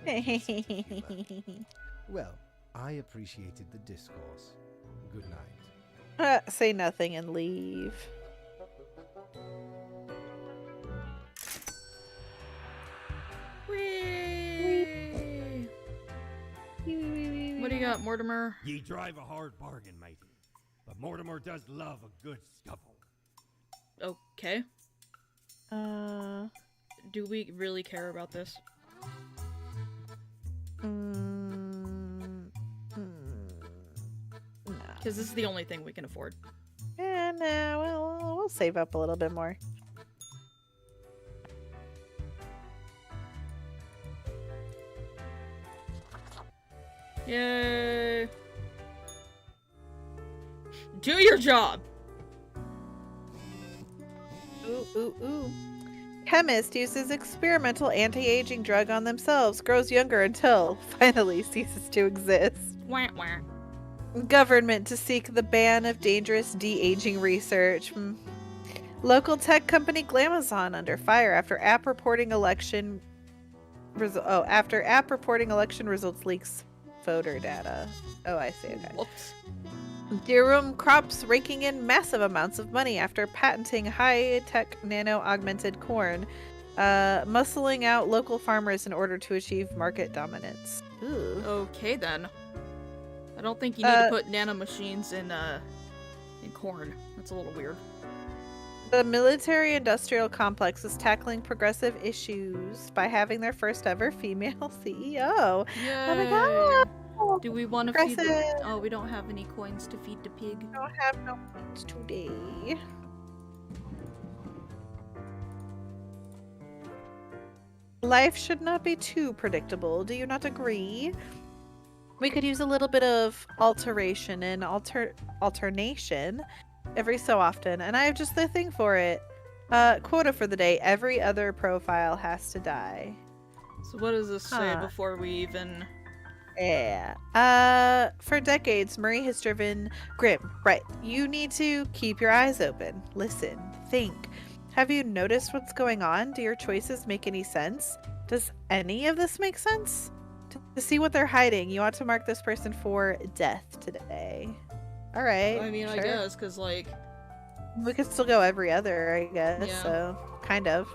Speaker 7: I... Well, I appreciated the discourse. Good night.
Speaker 2: Say nothing and leave.
Speaker 1: you got, Mortimer?
Speaker 9: Ye drive a hard bargain, matey. But Mortimer does love a good scuffle.
Speaker 1: Okay.
Speaker 2: Uh,
Speaker 1: Do we really care about this?
Speaker 2: no.
Speaker 1: Because this is the only thing we can afford.
Speaker 2: Yeah, no, we'll save up a little bit more.
Speaker 1: Yay! Do your job!
Speaker 2: Ooh, ooh, ooh. Chemist uses experimental anti-aging drug on themselves, grows younger until finally ceases to exist.
Speaker 1: Wah, wah.
Speaker 2: Government to seek the ban of dangerous de-aging research. Local tech company Glamazon under fire after app reporting election results leaks voter data. Oh, I see. Okay.
Speaker 1: Whoops.
Speaker 2: Durum crops raking in massive amounts of money after patenting high-tech nano-augmented corn, muscling out local farmers in order to achieve market dominance. Ooh.
Speaker 1: Okay then. I don't think you need to put nanomachines in corn. That's a little weird.
Speaker 2: The military-industrial complex is tackling progressive issues by having their first ever female CEO.
Speaker 1: Yay!
Speaker 2: Oh my god!
Speaker 1: Do we want to feed the...
Speaker 2: Progressive.
Speaker 1: Oh, we don't have any coins to feed the pig.
Speaker 2: I don't have no points today. Life should not be too predictable. Do you not agree? We could use a little bit of alteration and alternation every so often, and I have just the thing for it. Quota for the day: every other profile has to die.
Speaker 1: So what does this say
Speaker 2: Huh.
Speaker 1: before we even...
Speaker 2: Yeah. For decades, Murray has driven Grim. Right. You need to keep your eyes open. Listen. Think. Have you noticed what's going on? Do your choices make any sense? Does any of this make sense? To see what they're hiding, you ought to mark this person for death today. All right.
Speaker 1: I mean, I
Speaker 2: sure.
Speaker 1: guess, because, like...
Speaker 2: We could still go every other, I guess.
Speaker 1: Yeah.
Speaker 2: So, kind of.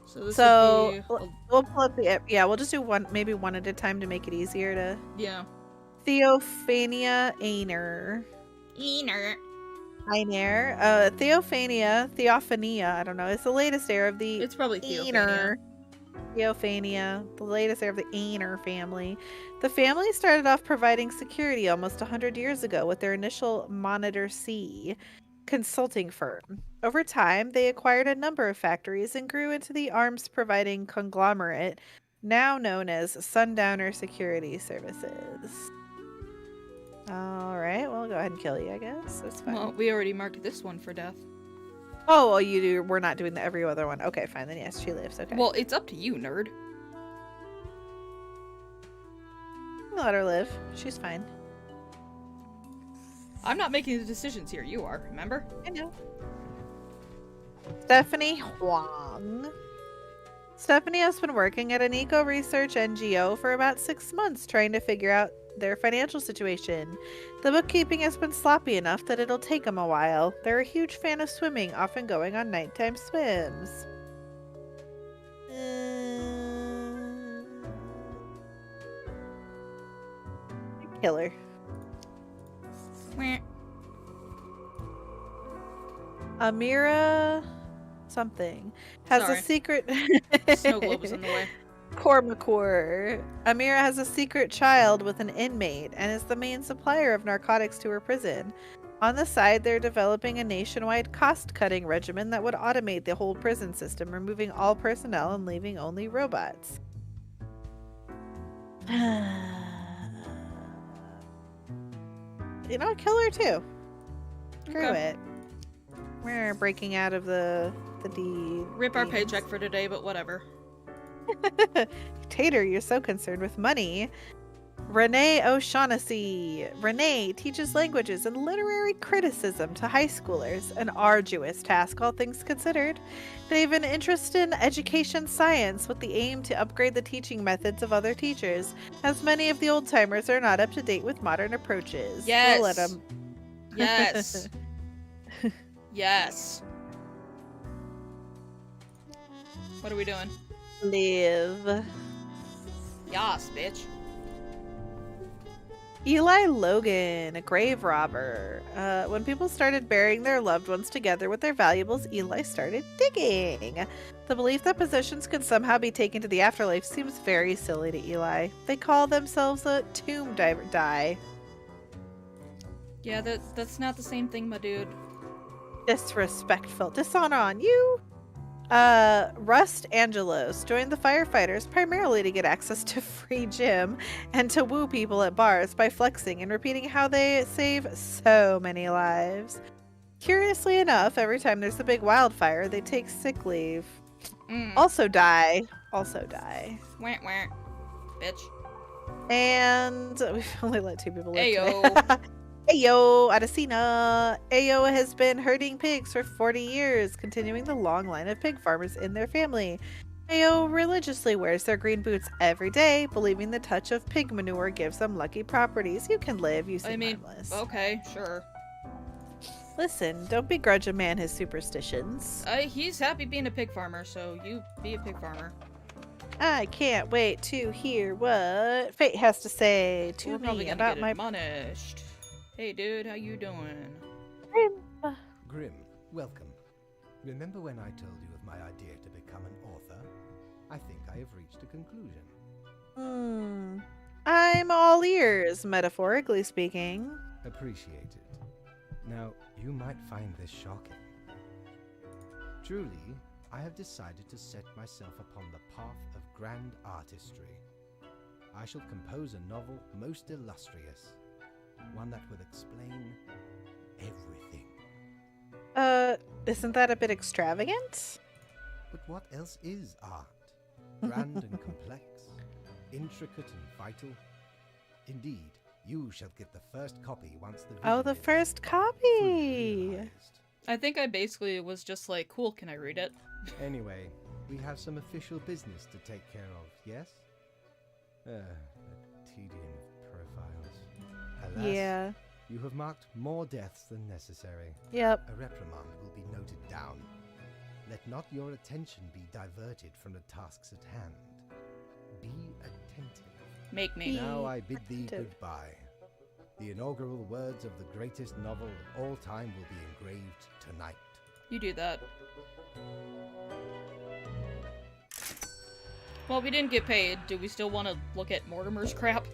Speaker 1: So this
Speaker 2: So
Speaker 1: would be...
Speaker 2: we'll pull up the we'll just do maybe one at a time to make it easier to.
Speaker 1: Yeah.
Speaker 2: Theophania Ainer.
Speaker 1: Eaner.
Speaker 2: Theophania, I don't know. It's the latest heir of the
Speaker 1: It's probably
Speaker 2: Ainer. Theophania, the latest heir of the Ainer family. The family started off providing security almost 100 years ago with their initial Monitor C consulting firm. Over time, they acquired a number of factories and grew into the arms-providing conglomerate now known as Sundowner Security Services. Alright, well, go ahead and kill you, I guess. That's fine.
Speaker 1: Well, we already marked this one for death.
Speaker 2: Oh, well, we're not doing the every other one. Okay, fine, then yes, she lives. Okay.
Speaker 1: Well, it's up to you, nerd.
Speaker 2: Let her live. She's fine.
Speaker 1: I'm not making the decisions here, you are, remember?
Speaker 2: I know. Stephanie Huang. Stephanie has been working at an eco-research NGO for about 6 months trying to figure out their financial situation. The bookkeeping has been sloppy enough that it'll take them a while. They're a huge fan of swimming, often going on nighttime swims. Killer.
Speaker 1: Meh.
Speaker 2: Amira something has
Speaker 1: Sorry.
Speaker 2: a secret
Speaker 1: Snow globe was in the way.
Speaker 2: Cormacor. Amira has a secret child with an inmate and is the main supplier of narcotics to her prison. On the side, they're developing a nationwide cost-cutting regimen that would automate the whole prison system, removing all personnel and leaving only robots. You know, kill her too. Screw
Speaker 1: Okay.
Speaker 2: it. We're breaking out of the deed.
Speaker 1: Rip our
Speaker 2: deeds.
Speaker 1: paycheck for today, but whatever.
Speaker 2: Tater, you're so concerned with money. Renee O'Shaughnessy. Renee teaches languages and literary criticism to high schoolers, an arduous task, all things considered. They have an interest in education science with the aim to upgrade the teaching methods of other teachers, as many of the old timers are not up to date with modern approaches.
Speaker 1: Yes.
Speaker 2: We'll let 'em-
Speaker 1: Yes. Yes. What are we doing?
Speaker 2: live.
Speaker 1: Yas, bitch.
Speaker 2: Eli Logan, a grave robber. When people started burying their loved ones together with their valuables, Eli started digging. The belief that possessions could somehow be taken to the afterlife seems very silly to Eli. They call themselves a tomb diver.
Speaker 1: Yeah, that's not the same thing, my dude.
Speaker 2: Disrespectful. Dishonor on you. Rust Angelos joined the firefighters primarily to get access to free gym and to woo people at bars by flexing and repeating how they save so many lives. Curiously enough, every time there's a big wildfire, they take sick leave. Also die.
Speaker 1: Wah, wah. Bitch.
Speaker 2: And we've only let 2 people live
Speaker 1: Ayo.
Speaker 2: today. Ayo, Adesina. Ayo has been herding pigs for 40 years, continuing the long line of pig farmers in their family. Ayo religiously wears their green boots every day, believing the touch of pig manure gives them lucky properties. You can live, you seem harmless.
Speaker 1: Okay, sure.
Speaker 2: Listen, don't begrudge a man his superstitions.
Speaker 1: He's happy being a pig farmer, so you be a pig farmer.
Speaker 2: I can't wait to hear what Fate has to say to
Speaker 1: We're probably
Speaker 2: me
Speaker 1: gonna
Speaker 2: about
Speaker 1: get
Speaker 2: my
Speaker 1: admonished. Hey dude, how you doing?
Speaker 7: Grim, welcome. Remember when I told you of my idea to become an author? I think I have reached a conclusion.
Speaker 2: I'm all ears, metaphorically speaking.
Speaker 7: Appreciate it. Now, you might find this shocking. Truly, I have decided to set myself upon the path of grand artistry. I shall compose a novel most illustrious, one that will explain everything.
Speaker 2: Isn't that a bit extravagant?
Speaker 7: But what else is art? Grand and complex, intricate and vital. Indeed, you shall get the first copy once the
Speaker 2: Oh, the
Speaker 7: vision is
Speaker 2: first
Speaker 7: fully
Speaker 2: copy!
Speaker 7: realized.
Speaker 1: I think I basically was just like, cool, can I read it?
Speaker 7: Anyway, we have some official business to take care of, yes? A tedium of profiles. Alas,
Speaker 2: Yeah.
Speaker 7: you have marked more deaths than necessary.
Speaker 2: Yep.
Speaker 7: A reprimand will be noted down. Let not your attention be diverted from the tasks at hand. Be attentive.
Speaker 1: Make me.
Speaker 7: Now I bid thee
Speaker 2: attentive.
Speaker 7: goodbye. The inaugural words of the greatest novel of all time will be engraved tonight.
Speaker 1: You do that. Well, we didn't get paid. Do we still want to look at Mortimer's crap?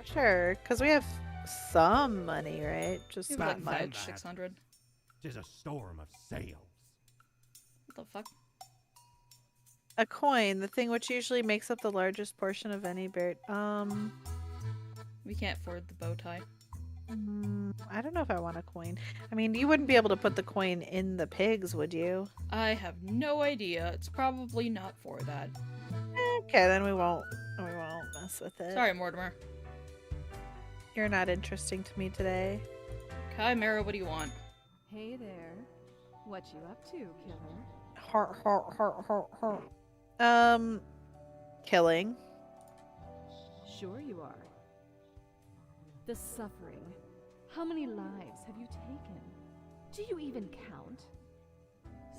Speaker 2: Sure, because we have some money, right? Just
Speaker 1: It was
Speaker 2: not
Speaker 1: like
Speaker 2: much.
Speaker 1: 600.
Speaker 9: 'Tis a storm of sails.
Speaker 1: What the fuck?
Speaker 2: A coin, the thing which usually makes up the largest portion of any bird.
Speaker 1: We can't afford the bow tie.
Speaker 2: I don't know if I want a coin. I mean, you wouldn't be able to put the coin in the pigs, would you?
Speaker 1: I have no idea. It's probably not for that.
Speaker 2: Okay, then we won't mess with it.
Speaker 1: Sorry, Mortimer.
Speaker 2: You're not interesting to me today.
Speaker 1: Chimera, what do you want?
Speaker 8: Hey there. What you up to, killer?
Speaker 2: Killing.
Speaker 8: Sure you are. The suffering. How many lives have you taken? Do you even count?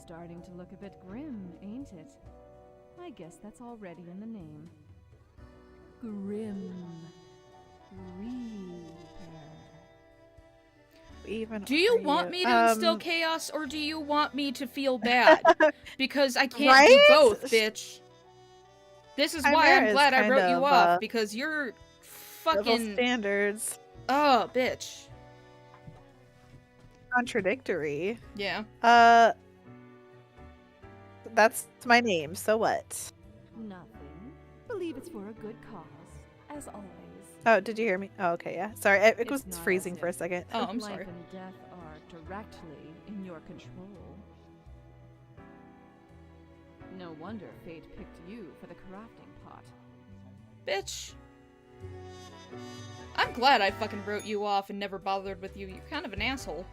Speaker 8: Starting to look a bit grim, ain't it? I guess that's already in the name. Grim Reaper.
Speaker 2: Even
Speaker 1: Do you
Speaker 2: are
Speaker 1: want me to instill chaos, or do you want me to feel bad? Because I can't do
Speaker 2: Right?
Speaker 1: both, bitch. This is why
Speaker 2: Chimera
Speaker 1: I'm
Speaker 2: is
Speaker 1: glad I
Speaker 2: kind
Speaker 1: wrote you
Speaker 2: of,
Speaker 1: off, because you're
Speaker 2: double
Speaker 1: fucking...
Speaker 2: standards.
Speaker 1: Oh, bitch.
Speaker 2: Contradictory.
Speaker 1: Yeah.
Speaker 2: That's my name, so what?
Speaker 8: Nothing. Believe it's for a good cause, as always.
Speaker 2: Oh, did you hear me? Oh, okay, yeah. Sorry, it
Speaker 8: It's
Speaker 2: was
Speaker 8: not
Speaker 2: freezing
Speaker 8: as
Speaker 2: for a
Speaker 8: if
Speaker 2: second.
Speaker 1: Oh, I'm
Speaker 8: Life
Speaker 1: sorry.
Speaker 8: and death are directly in your control. No wonder fate picked you for the crafting pot.
Speaker 1: Bitch. I'm glad I fucking wrote you off and never bothered with you. You're kind of an asshole.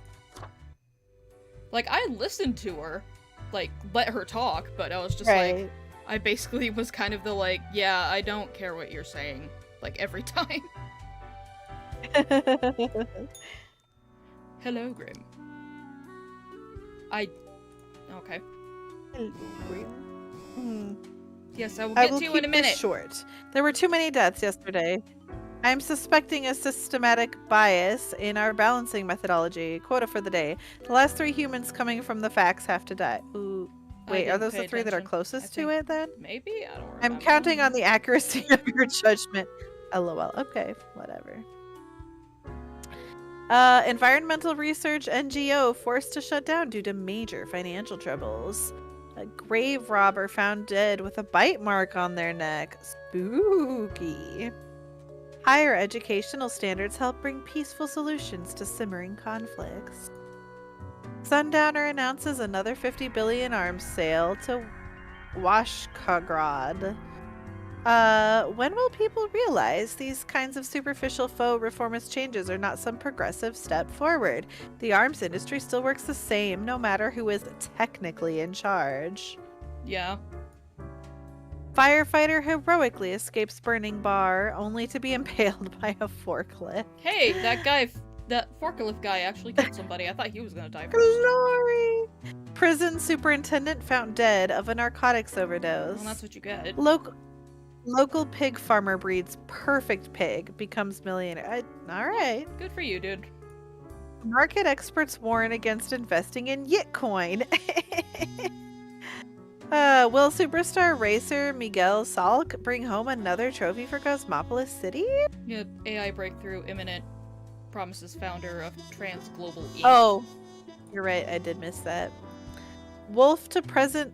Speaker 1: Like, I listened to her. Like, let her talk, but I was just like... I basically was kind of the like, yeah, I don't care what you're saying. Like, every time. Hello, Grim. Okay. Yes, I will get to you in a minute.
Speaker 2: Short. There were too many deaths yesterday. I'm suspecting a systematic bias in our balancing methodology. Quota for the day. The last 3 humans coming from the facts have to die. Ooh.
Speaker 1: I
Speaker 2: Wait, are
Speaker 1: didn't
Speaker 2: those
Speaker 1: pay
Speaker 2: the 3 that are
Speaker 1: attention.
Speaker 2: closest
Speaker 1: I
Speaker 2: to
Speaker 1: think
Speaker 2: it then?
Speaker 1: Maybe? I don't remember.
Speaker 2: I'm counting on the accuracy of your judgment. LOL. Okay, whatever. Environmental research NGO forced to shut down due to major financial troubles. A grave robber found dead with a bite mark on their neck. Spooky. Higher educational standards help bring peaceful solutions to simmering conflicts. Sundowner announces another 50 billion arms sale to Washkagrad. When will people realize these kinds of superficial faux reformist changes are not some progressive step forward? The arms industry still works the same, no matter who is technically in charge.
Speaker 1: Yeah.
Speaker 2: Firefighter heroically escapes burning bar, only to be impaled by a forklift.
Speaker 1: Hey, that forklift guy actually killed somebody. I thought he was gonna die first.
Speaker 2: Glory! Prison superintendent found dead of a narcotics overdose.
Speaker 1: Well, that's what you get.
Speaker 2: Local pig farmer breeds perfect pig, becomes millionaire. Alright.
Speaker 1: Good for you, dude.
Speaker 2: Market experts warn against investing in Yitcoin. Will superstar racer Miguel Salk bring home another trophy for Cosmopolis City?
Speaker 1: Yeah, AI breakthrough imminent, promises founder of Trans Global Inc.
Speaker 2: Oh, you're right. I did miss that. Wolf to present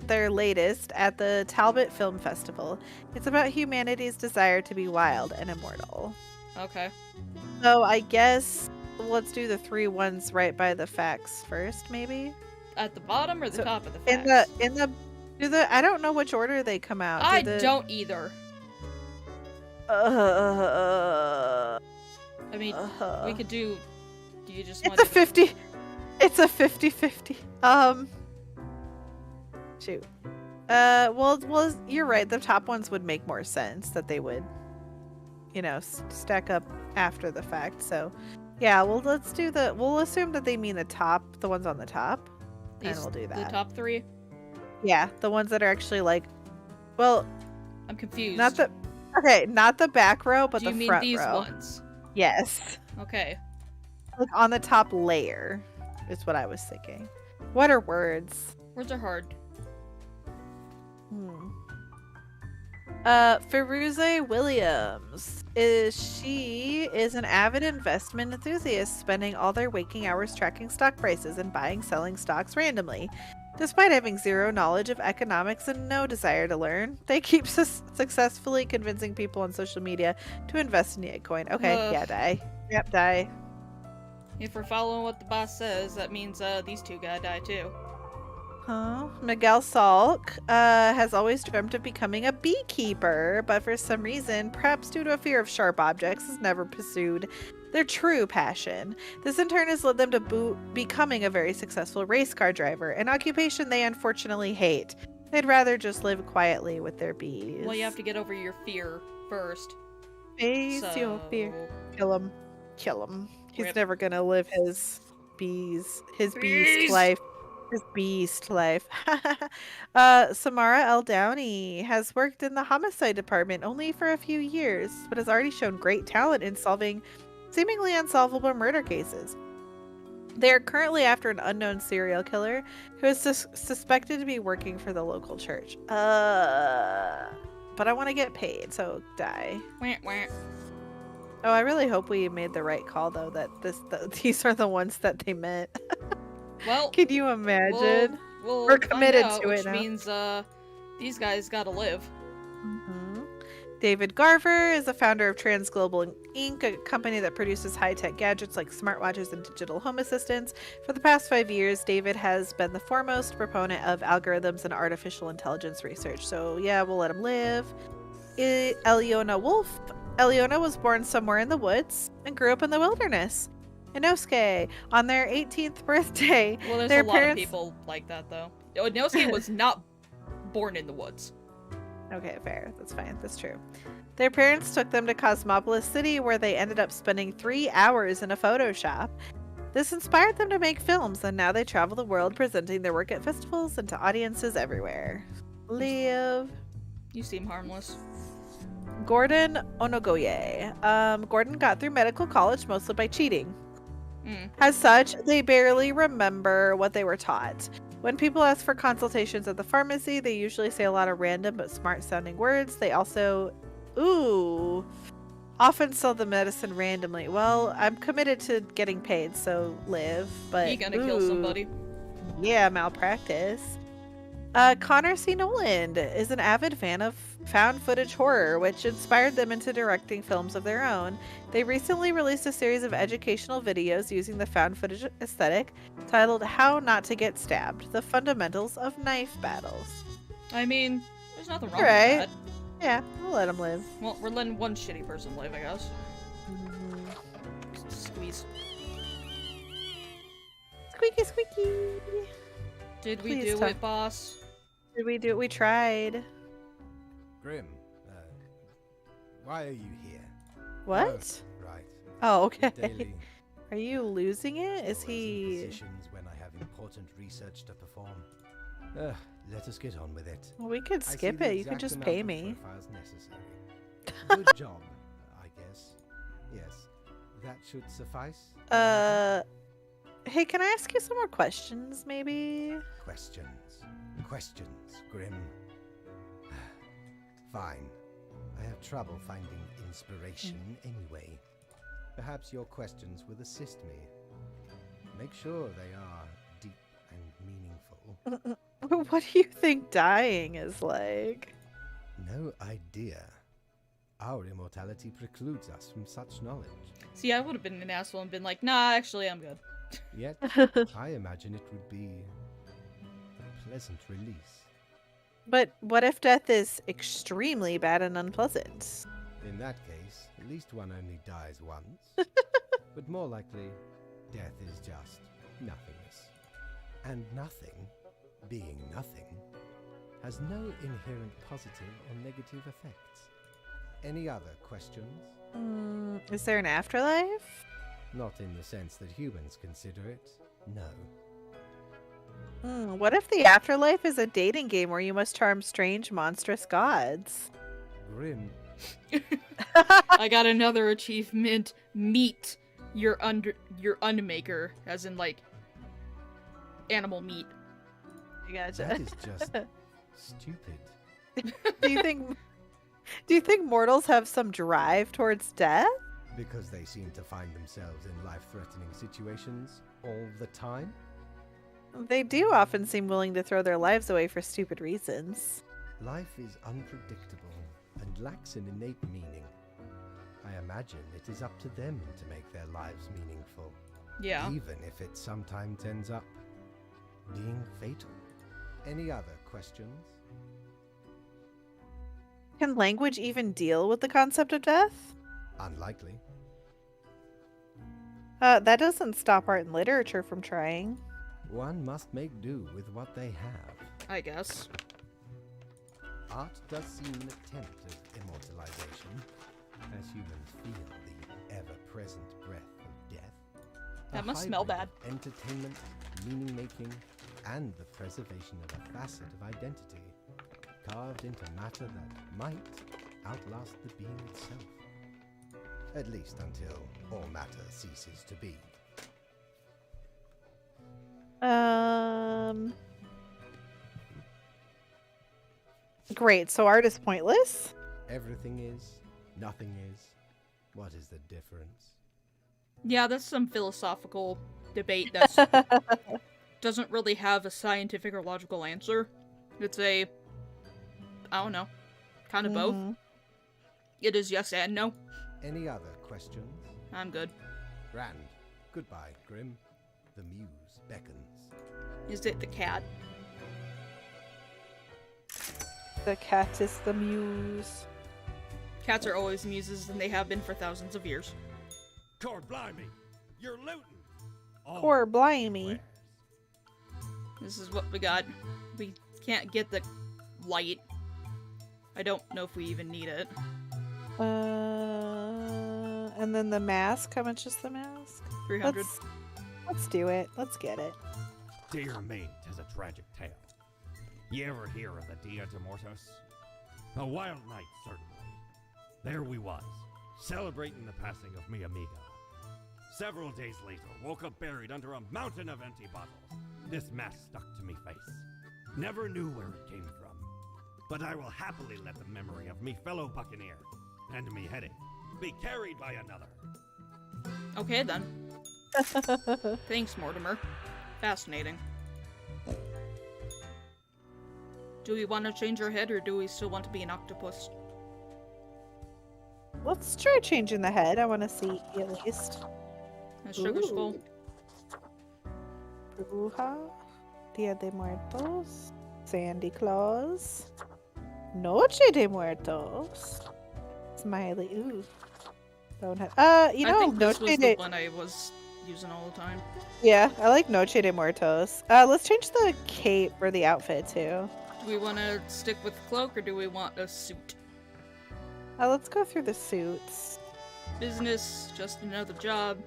Speaker 2: their latest at the Talbot Film Festival. It's about humanity's desire to be wild and immortal.
Speaker 1: Okay.
Speaker 2: So I guess let's do the 3 ones right by the facts first, maybe.
Speaker 1: At the bottom or the top of the
Speaker 2: In
Speaker 1: facts?
Speaker 2: the I don't know which order they come out.
Speaker 1: I don't either.
Speaker 2: I
Speaker 1: mean, we could do. Do you just want
Speaker 2: It's a 50. It's a 50-50. Shoot. Well, you're right. The top ones would make more sense that they would, stack up after the fact. So, yeah. Well, let's do we'll assume that they mean the ones on the top, and we'll do that.
Speaker 1: The top 3.
Speaker 2: Yeah, the ones that are actually well.
Speaker 1: I'm confused.
Speaker 2: Not the back row, but
Speaker 1: do
Speaker 2: the
Speaker 1: you
Speaker 2: front
Speaker 1: mean these
Speaker 2: row.
Speaker 1: ones?
Speaker 2: Yes.
Speaker 1: Okay.
Speaker 2: Like on the top layer, is what I was thinking. What are words?
Speaker 1: Words are hard.
Speaker 2: Firuze Williams. She is an avid investment enthusiast, spending all their waking hours tracking stock prices and buying, selling stocks randomly. Despite having zero knowledge of economics and no desire to learn, they keep successfully convincing people on social media to invest in Bitcoin. Okay, yeah, die. Yep, die.
Speaker 1: If we're following what the boss says, that means these 2 gotta die too.
Speaker 2: Huh? Miguel Salk has always dreamt of becoming a beekeeper, but for some reason, perhaps due to a fear of sharp objects, has never pursued their true passion. This in turn has led them to becoming a very successful race car driver, an occupation they unfortunately hate. They'd rather just live quietly with their bees.
Speaker 1: Well, you have to get over your fear first.
Speaker 2: Face your fear. Kill him. Kill him. He's never gonna live his beast life. His beast life. Samara L. Downey has worked in the homicide department only for a few years, but has already shown great talent in solving seemingly unsolvable murder cases. They are currently after an unknown serial killer who is suspected to be working for the local church. But I want to get paid, so die.
Speaker 1: Wah, wah.
Speaker 2: Oh, I really hope we made the right call, though, that these are the ones that they meant.
Speaker 1: Well,
Speaker 2: can you imagine?
Speaker 1: We're
Speaker 2: committed
Speaker 1: out,
Speaker 2: to it
Speaker 1: which
Speaker 2: now.
Speaker 1: means these guys gotta live.
Speaker 2: David Garver is the founder of Trans Global Inc., a company that produces high-tech gadgets like smartwatches and digital home assistants. For the past 5 years, David has been the foremost proponent of algorithms and artificial intelligence research. So yeah, we'll let him live. Eliona Wolf. Eliona was born somewhere in the woods and grew up in the wilderness. Inosuke, on their 18th birthday,
Speaker 1: Well, there's
Speaker 2: their
Speaker 1: a lot of people like that, though. Inosuke was not born in the woods.
Speaker 2: Okay, fair. That's fine. That's true. Their parents took them to Cosmopolis City, where they ended up spending 3 hours in a photo shop. This inspired them to make films, and now they travel the world presenting their work at festivals and to audiences everywhere. Live.
Speaker 1: You seem harmless.
Speaker 2: Gordon Onogoye. Gordon got through medical college mostly by cheating. As such, they barely remember what they were taught. When people ask for consultations at the pharmacy, they usually say a lot of random but smart sounding words. They also, often sell the medicine randomly. Well, I'm committed to getting paid, so live, but
Speaker 1: You gonna kill somebody.
Speaker 2: Yeah, malpractice. Connor C. Noland is an avid fan of found footage horror, which inspired them into directing films of their own. They recently released a series of educational videos using the found footage aesthetic titled How Not to Get Stabbed, The Fundamentals of Knife Battles.
Speaker 1: I mean, there's nothing wrong
Speaker 2: Right.
Speaker 1: with that.
Speaker 2: Yeah, we'll let him live.
Speaker 1: Well, we're letting one shitty person live, I guess. Squeeze.
Speaker 2: Squeaky, squeaky.
Speaker 1: Did we
Speaker 2: Please
Speaker 1: do
Speaker 2: tell-
Speaker 1: it, boss?
Speaker 2: Did we do it? We tried.
Speaker 7: Grim, why are you here?
Speaker 2: What?
Speaker 7: Oh, right.
Speaker 2: Oh,
Speaker 7: The
Speaker 2: okay.
Speaker 7: daily
Speaker 2: Are you losing it? Is
Speaker 7: hours and
Speaker 2: he...
Speaker 7: positions when I have important research to perform. Let us get on with it.
Speaker 2: Well, we could
Speaker 7: I see
Speaker 2: skip
Speaker 7: the
Speaker 2: it. You could
Speaker 7: exact
Speaker 2: just
Speaker 7: amount
Speaker 2: pay
Speaker 7: of
Speaker 2: me.
Speaker 7: profiles necessary. Good job, I guess. Yes, that should suffice.
Speaker 2: Hey, can I ask you some more questions, maybe?
Speaker 7: Questions, Grim. Fine. I have trouble finding inspiration anyway. Perhaps your questions will assist me. Make sure they are deep and meaningful.
Speaker 2: What do you think dying is like?
Speaker 7: No idea. Our immortality precludes us from such knowledge.
Speaker 1: See, I would have been an asshole and been like, nah, actually, I'm good.
Speaker 7: Yet, I imagine it would be a pleasant release.
Speaker 2: But what if death is extremely bad and unpleasant?
Speaker 7: In that case, at least one only dies once. But more likely, death is just nothingness. And nothing, being nothing, has no inherent positive or negative effects. Any other questions?
Speaker 2: Is there an afterlife?
Speaker 7: Not in the sense that humans consider it, no.
Speaker 2: What if the afterlife is a dating game where you must charm strange, monstrous gods?
Speaker 7: Grim,
Speaker 1: I got another achievement. Meat your unmaker, as in like animal meat.
Speaker 2: I gotcha.
Speaker 7: that is just stupid.
Speaker 2: Do you think mortals have some drive towards death?
Speaker 7: Because they seem to find themselves in life-threatening situations all the time?
Speaker 2: They do often seem willing to throw their lives away for stupid reasons.
Speaker 7: Life is unpredictable and lacks an innate meaning. I imagine it is up to them to make their lives meaningful.
Speaker 1: Yeah.
Speaker 7: Even if it sometimes ends up being fatal. Any other questions?
Speaker 2: Can language even deal with the concept of death?
Speaker 7: Unlikely.
Speaker 2: That doesn't stop art and literature from trying.
Speaker 7: One must make do with what they have.
Speaker 1: I guess.
Speaker 7: Art does seem an attempt at immortalization, as humans feel the ever-present breath of death.
Speaker 1: That
Speaker 7: A
Speaker 1: must smell
Speaker 7: hybrid
Speaker 1: bad.
Speaker 7: of entertainment, meaning-making, and the preservation of a facet of identity, carved into matter that might outlast the being itself. At least until all matter ceases to be.
Speaker 2: Great, so art is pointless?
Speaker 7: Everything is, nothing is. What is the difference?
Speaker 1: Yeah, that's some philosophical debate that doesn't really have a scientific or logical answer. It's a, I don't know, kind of both. It is yes and no.
Speaker 7: Any other questions?
Speaker 1: I'm good.
Speaker 7: Grand. Goodbye, Grim. The muse beckons.
Speaker 1: Is it the cat?
Speaker 2: The cat is the muse.
Speaker 1: Cats are always muses, and they have been for thousands of years.
Speaker 9: Cord blimey! You're looting! All
Speaker 2: Poor blimey.
Speaker 9: wares.
Speaker 1: This is what we got. We can't get the light. I don't know if we even need it.
Speaker 2: And then the mask. How much is the mask?
Speaker 1: 300.
Speaker 2: Let's do it. Let's get it.
Speaker 9: Dear me, 'tis a tragic tale. You ever hear of the Dia de Mortos? A wild night, certainly. there we was, celebrating the passing of me amigo. Several days later, woke up buried under a mountain of empty bottles. This mask stuck to me face. Never knew where it came from. But I will happily let the memory of me fellow buccaneer and me headache be carried by another.
Speaker 1: Okay, then. Thanks, Mortimer. Fascinating. Do we want to change our head, or do we still want to be an octopus?
Speaker 2: Let's try changing the head. I want to see at least.
Speaker 1: A sugar skull?
Speaker 2: Bruja. Dia de Muertos. Sandy Claus. Noche de Muertos. Smiley. Ooh. Bonehead. You know,
Speaker 1: I think this
Speaker 2: Noche
Speaker 1: was
Speaker 2: de...
Speaker 1: the one I was using all the time.
Speaker 2: Yeah, I like Noche de Muertos. Let's change the cape or the outfit too.
Speaker 1: Do we want to stick with cloak, or do we want a suit?
Speaker 2: Let's go through the suits.
Speaker 1: Business, just another job,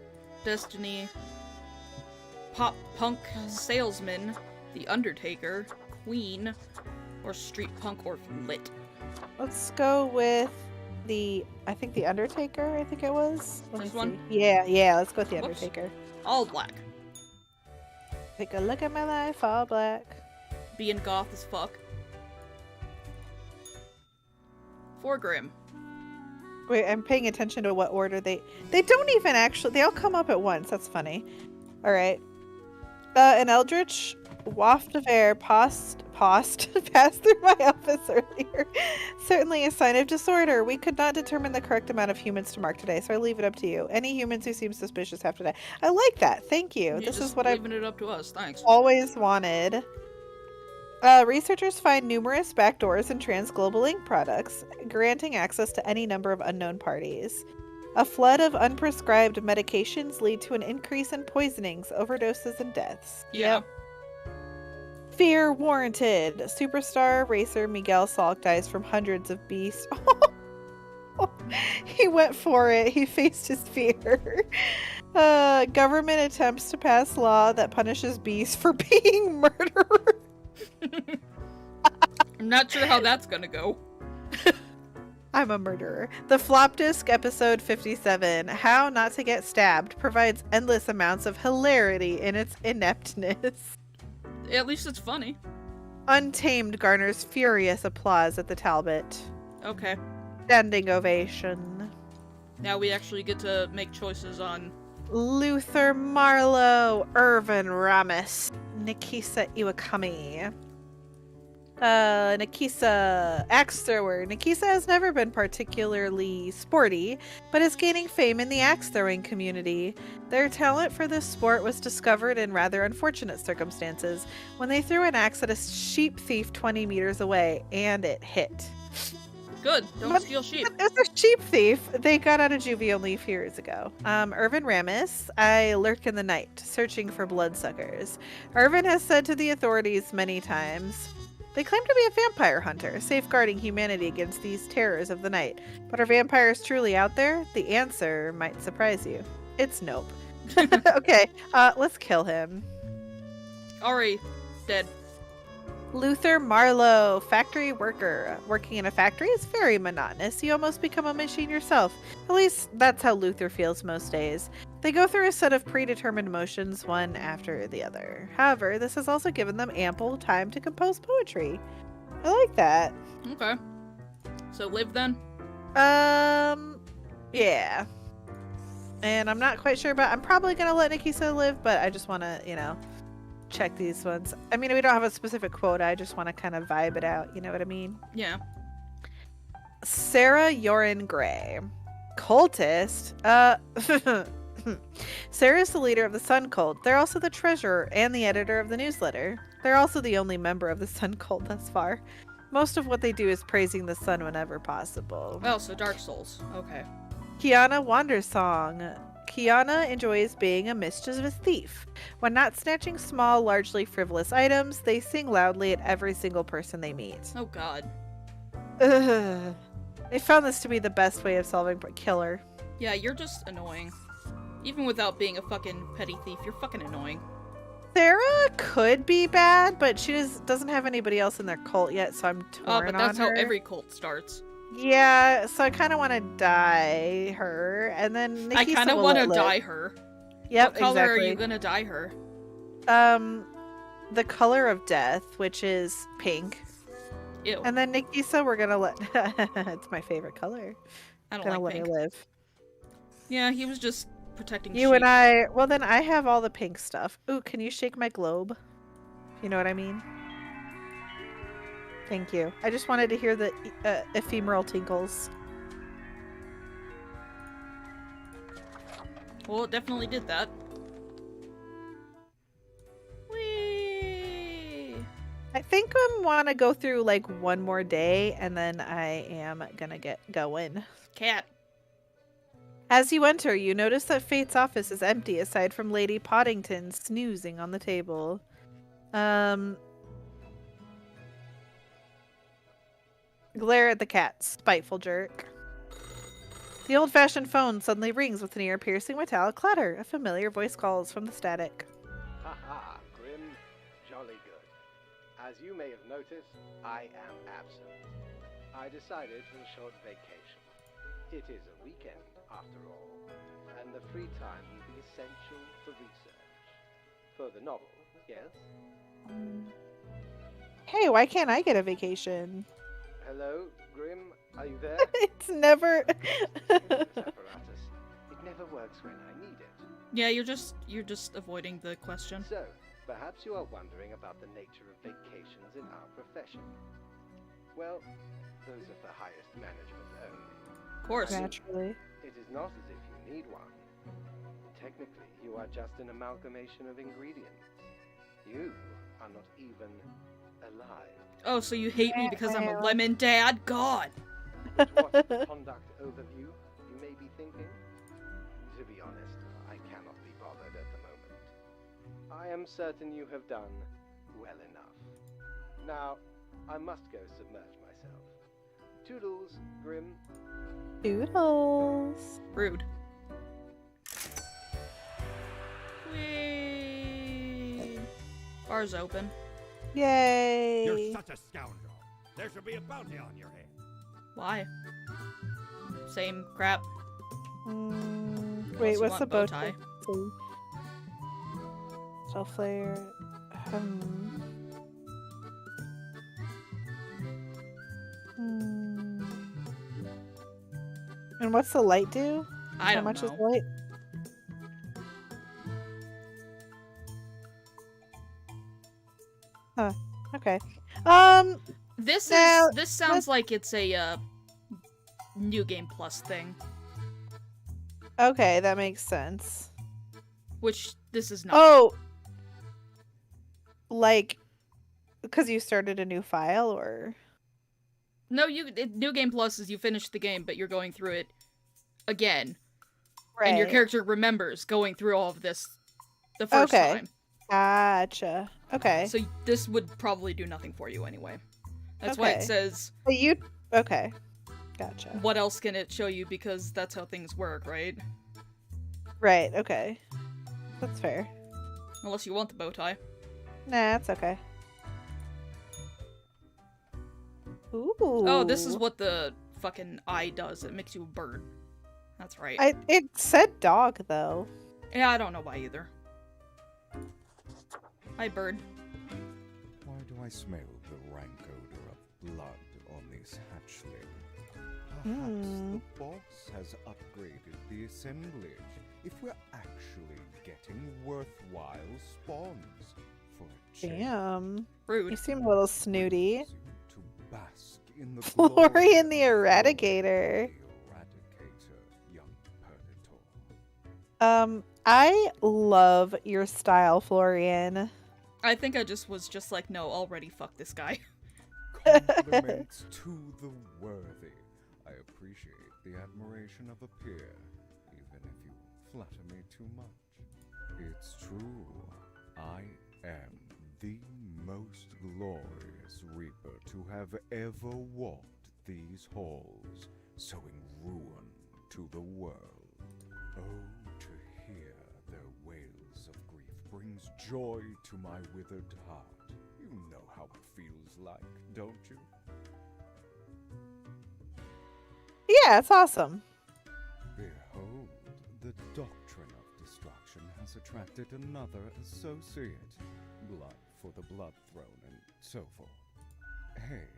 Speaker 1: destiny, pop punk salesman, the Undertaker, queen, or street punk or lit.
Speaker 2: Let's go with I think the Undertaker, I think it was. Let
Speaker 1: This
Speaker 2: me
Speaker 1: one?
Speaker 2: see. Yeah, let's go with the
Speaker 1: Whoops.
Speaker 2: Undertaker.
Speaker 1: All black.
Speaker 2: Take a look at my life, all black.
Speaker 1: Being goth as fuck. For Grim.
Speaker 2: Wait, I'm paying attention to what order they don't even actually, they all come up at once. That's funny. All right. An eldritch waft of air passed through my office earlier. Certainly a sign of disorder. We could not determine the correct amount of humans to mark today, so I leave it up to you. Any humans who seem suspicious have to die. I like that. Thank you.
Speaker 1: You're
Speaker 2: This
Speaker 1: just
Speaker 2: is what I've
Speaker 1: leaving it up to us. Thanks.
Speaker 2: always wanted. Researchers find numerous backdoors in Transglobal Inc. products, granting access to any number of unknown parties. A flood of unprescribed medications lead to an increase in poisonings, overdoses, and deaths.
Speaker 1: Yeah.
Speaker 2: Yep. Fear warranted. Superstar racer Miguel Salk dies from hundreds of beasts. He went for it. He faced his fear. Government attempts to pass law that punishes beasts for being murderers.
Speaker 1: I'm not sure how that's gonna go.
Speaker 2: I'm a murderer. The Flop Disc episode 57, How Not to Get Stabbed, provides endless amounts of hilarity in its ineptness.
Speaker 1: At least it's funny.
Speaker 2: Untamed garners furious applause at the Talbot.
Speaker 1: Okay.
Speaker 2: Standing ovation.
Speaker 1: Now we actually get to make choices on...
Speaker 2: Luther Marlowe, Irvin Ramis, Nikisa Iwakami. Nikisa, axe thrower. Nikisa has never been particularly sporty, but is gaining fame in the axe throwing community. Their talent for this sport was discovered in rather unfortunate circumstances when they threw an axe at a sheep thief 20 meters away, and it hit.
Speaker 1: Good. Don't steal sheep.
Speaker 2: It's a sheep thief. They got out of juvie only a few years ago. Irvin Ramis, I lurk in the night, searching for bloodsuckers. Irvin has said to the authorities many times, they claim to be a vampire hunter, safeguarding humanity against these terrors of the night. But are vampires truly out there? The answer might surprise you. It's nope. Okay, let's kill him.
Speaker 1: Ari, dead.
Speaker 2: Luther Marlowe, factory worker. Working in a factory is very monotonous. You almost become a machine yourself. At least that's how Luther feels most days. They go through a set of predetermined motions, one after the other. However, this has also given them ample time to compose poetry. I like that.
Speaker 1: Okay. So live then?
Speaker 2: Yeah. And I'm not quite sure, but I'm probably gonna let Nikisa live, but I just want to, check these ones. I mean, we don't have a specific quota. I just want to kind of vibe it out. You know what I mean?
Speaker 1: Yeah.
Speaker 2: Sarah Yoren Gray. Cultist? Sarah's the leader of the Sun Cult. They're also the treasurer and the editor of the newsletter. They're also the only member of the Sun Cult thus far. Most of what they do is praising the sun whenever possible.
Speaker 1: Oh, so Dark Souls. Okay.
Speaker 2: Kiana Wandersong. Kiana enjoys being a mischievous thief. When not snatching small, largely frivolous items, they sing loudly at every single person they meet.
Speaker 1: Oh god.
Speaker 2: Ugh. They found this to be the best way of solving killer.
Speaker 1: Yeah, you're just annoying. Even without being a fucking petty thief, you're fucking annoying.
Speaker 2: Sarah could be bad, but she doesn't have anybody else in their cult yet, so I'm torn
Speaker 1: Oh, but that's
Speaker 2: on her.
Speaker 1: how every cult starts.
Speaker 2: Yeah, so I kind of want to dye her, and then
Speaker 1: I
Speaker 2: Nikisa
Speaker 1: kind of
Speaker 2: will
Speaker 1: want to
Speaker 2: let live.
Speaker 1: dye her.
Speaker 2: Yep,
Speaker 1: What color
Speaker 2: exactly.
Speaker 1: are you gonna dye her?
Speaker 2: The color of death, which is pink.
Speaker 1: Ew.
Speaker 2: And then Nikisa, we're gonna let. It's my favorite color.
Speaker 1: I don't
Speaker 2: Gonna
Speaker 1: like
Speaker 2: let
Speaker 1: pink.
Speaker 2: her live.
Speaker 1: Yeah, he was just protecting
Speaker 2: You
Speaker 1: sheep.
Speaker 2: and I. Well, then I have all the pink stuff. Ooh, can you shake my globe? You know what I mean? Thank you. I just wanted to hear the ephemeral tinkles.
Speaker 1: Well, it definitely did that. Whee!
Speaker 2: I think I want to go through like one more day, and then I am gonna get going.
Speaker 1: Cat.
Speaker 2: As you enter, you notice that Fate's office is empty aside from Lady Poddington snoozing on the table. Glare at the cat, spiteful jerk. The old-fashioned phone suddenly rings with an ear-piercing metallic clatter. A familiar voice calls from the static.
Speaker 4: Haha, Grim. Jolly good. As you may have noticed, I am absent. I decided for a short vacation. It is a weekend, after all, and the free time will be essential for research. For the novel, yes?
Speaker 2: Hey, why can't I get a vacation?
Speaker 4: Hello, Grim, are you there?
Speaker 2: It's never...
Speaker 4: This apparatus. It never works when I need it.
Speaker 1: Yeah, you're just avoiding the question.
Speaker 4: So, perhaps you are wondering about the nature of vacations in our profession. Well, those are for highest management only.
Speaker 1: Of course.
Speaker 2: Naturally.
Speaker 4: It is not as if you need one. Technically, you are just an amalgamation of ingredients. You are not even alive.
Speaker 1: Oh, so you hate me because I'm a lemon dad? God!
Speaker 4: But what conduct overview, you may be thinking? To be honest, I cannot be bothered at the moment. I am certain you have done well enough. Now, I must go submerge myself. Toodles, Grim.
Speaker 2: Doodles.
Speaker 1: Rude. Whee! Bar's open.
Speaker 2: Yay!
Speaker 9: You're such a scoundrel. There should be a bounty on your head.
Speaker 1: Why? Same crap.
Speaker 2: Wait,
Speaker 1: you
Speaker 2: what's
Speaker 1: want
Speaker 2: the
Speaker 1: bow
Speaker 2: bow
Speaker 1: tie?
Speaker 2: tie? Shell flare. And what's the light do?
Speaker 1: I
Speaker 2: How
Speaker 1: don't
Speaker 2: much
Speaker 1: know.
Speaker 2: is the light? Huh. Okay.
Speaker 1: This
Speaker 2: Now,
Speaker 1: is this sounds like it's a new game plus thing,
Speaker 2: okay, that makes sense.
Speaker 1: which this is not.
Speaker 2: Oh, like, because you started a new file, or?
Speaker 1: No, new game plus is you finish the game, but you're going through it again,
Speaker 2: Right.
Speaker 1: and your character remembers going through all of this the first
Speaker 2: Okay.
Speaker 1: time.
Speaker 2: Gotcha. Okay.
Speaker 1: So this would probably do nothing for you anyway. That's why it
Speaker 2: Okay.
Speaker 1: says,
Speaker 2: But you. Okay. Gotcha.
Speaker 1: what else can it show you? Because that's how things work, right?
Speaker 2: Right. Okay. That's fair.
Speaker 1: Unless you want the bow tie.
Speaker 2: Nah, it's okay. Ooh.
Speaker 1: Oh, this is what the fucking eye does. It makes you a bird. That's right.
Speaker 2: It said dog though.
Speaker 1: Yeah, I don't know why either. Hi, bird.
Speaker 10: Why do I smell the rank odor of blood on this hatchling? Perhaps the boss has upgraded the assemblage. If we're actually getting worthwhile spawns for a change.
Speaker 2: Damn.
Speaker 1: Rude.
Speaker 2: You seem a little snooty.
Speaker 10: To bask in the
Speaker 2: Florian the
Speaker 10: glory of
Speaker 2: Eradicator.
Speaker 10: the Eradicator, young Predator.
Speaker 2: I love your style, Florian.
Speaker 1: I think I was just like, no, already fuck this guy.
Speaker 10: Compliments to the worthy. I appreciate the admiration of a peer, even if you flatter me too much. It's true. I am the most glorious Reaper to have ever walked these halls, sowing ruin to the world. Oh, to hear their wails of grief brings joy to my withered heart. You know how it feels like, don't you?
Speaker 2: Yeah, it's awesome.
Speaker 10: Behold, the doctrine of destruction has attracted another associate. Blood for the blood throne and so forth. Hey,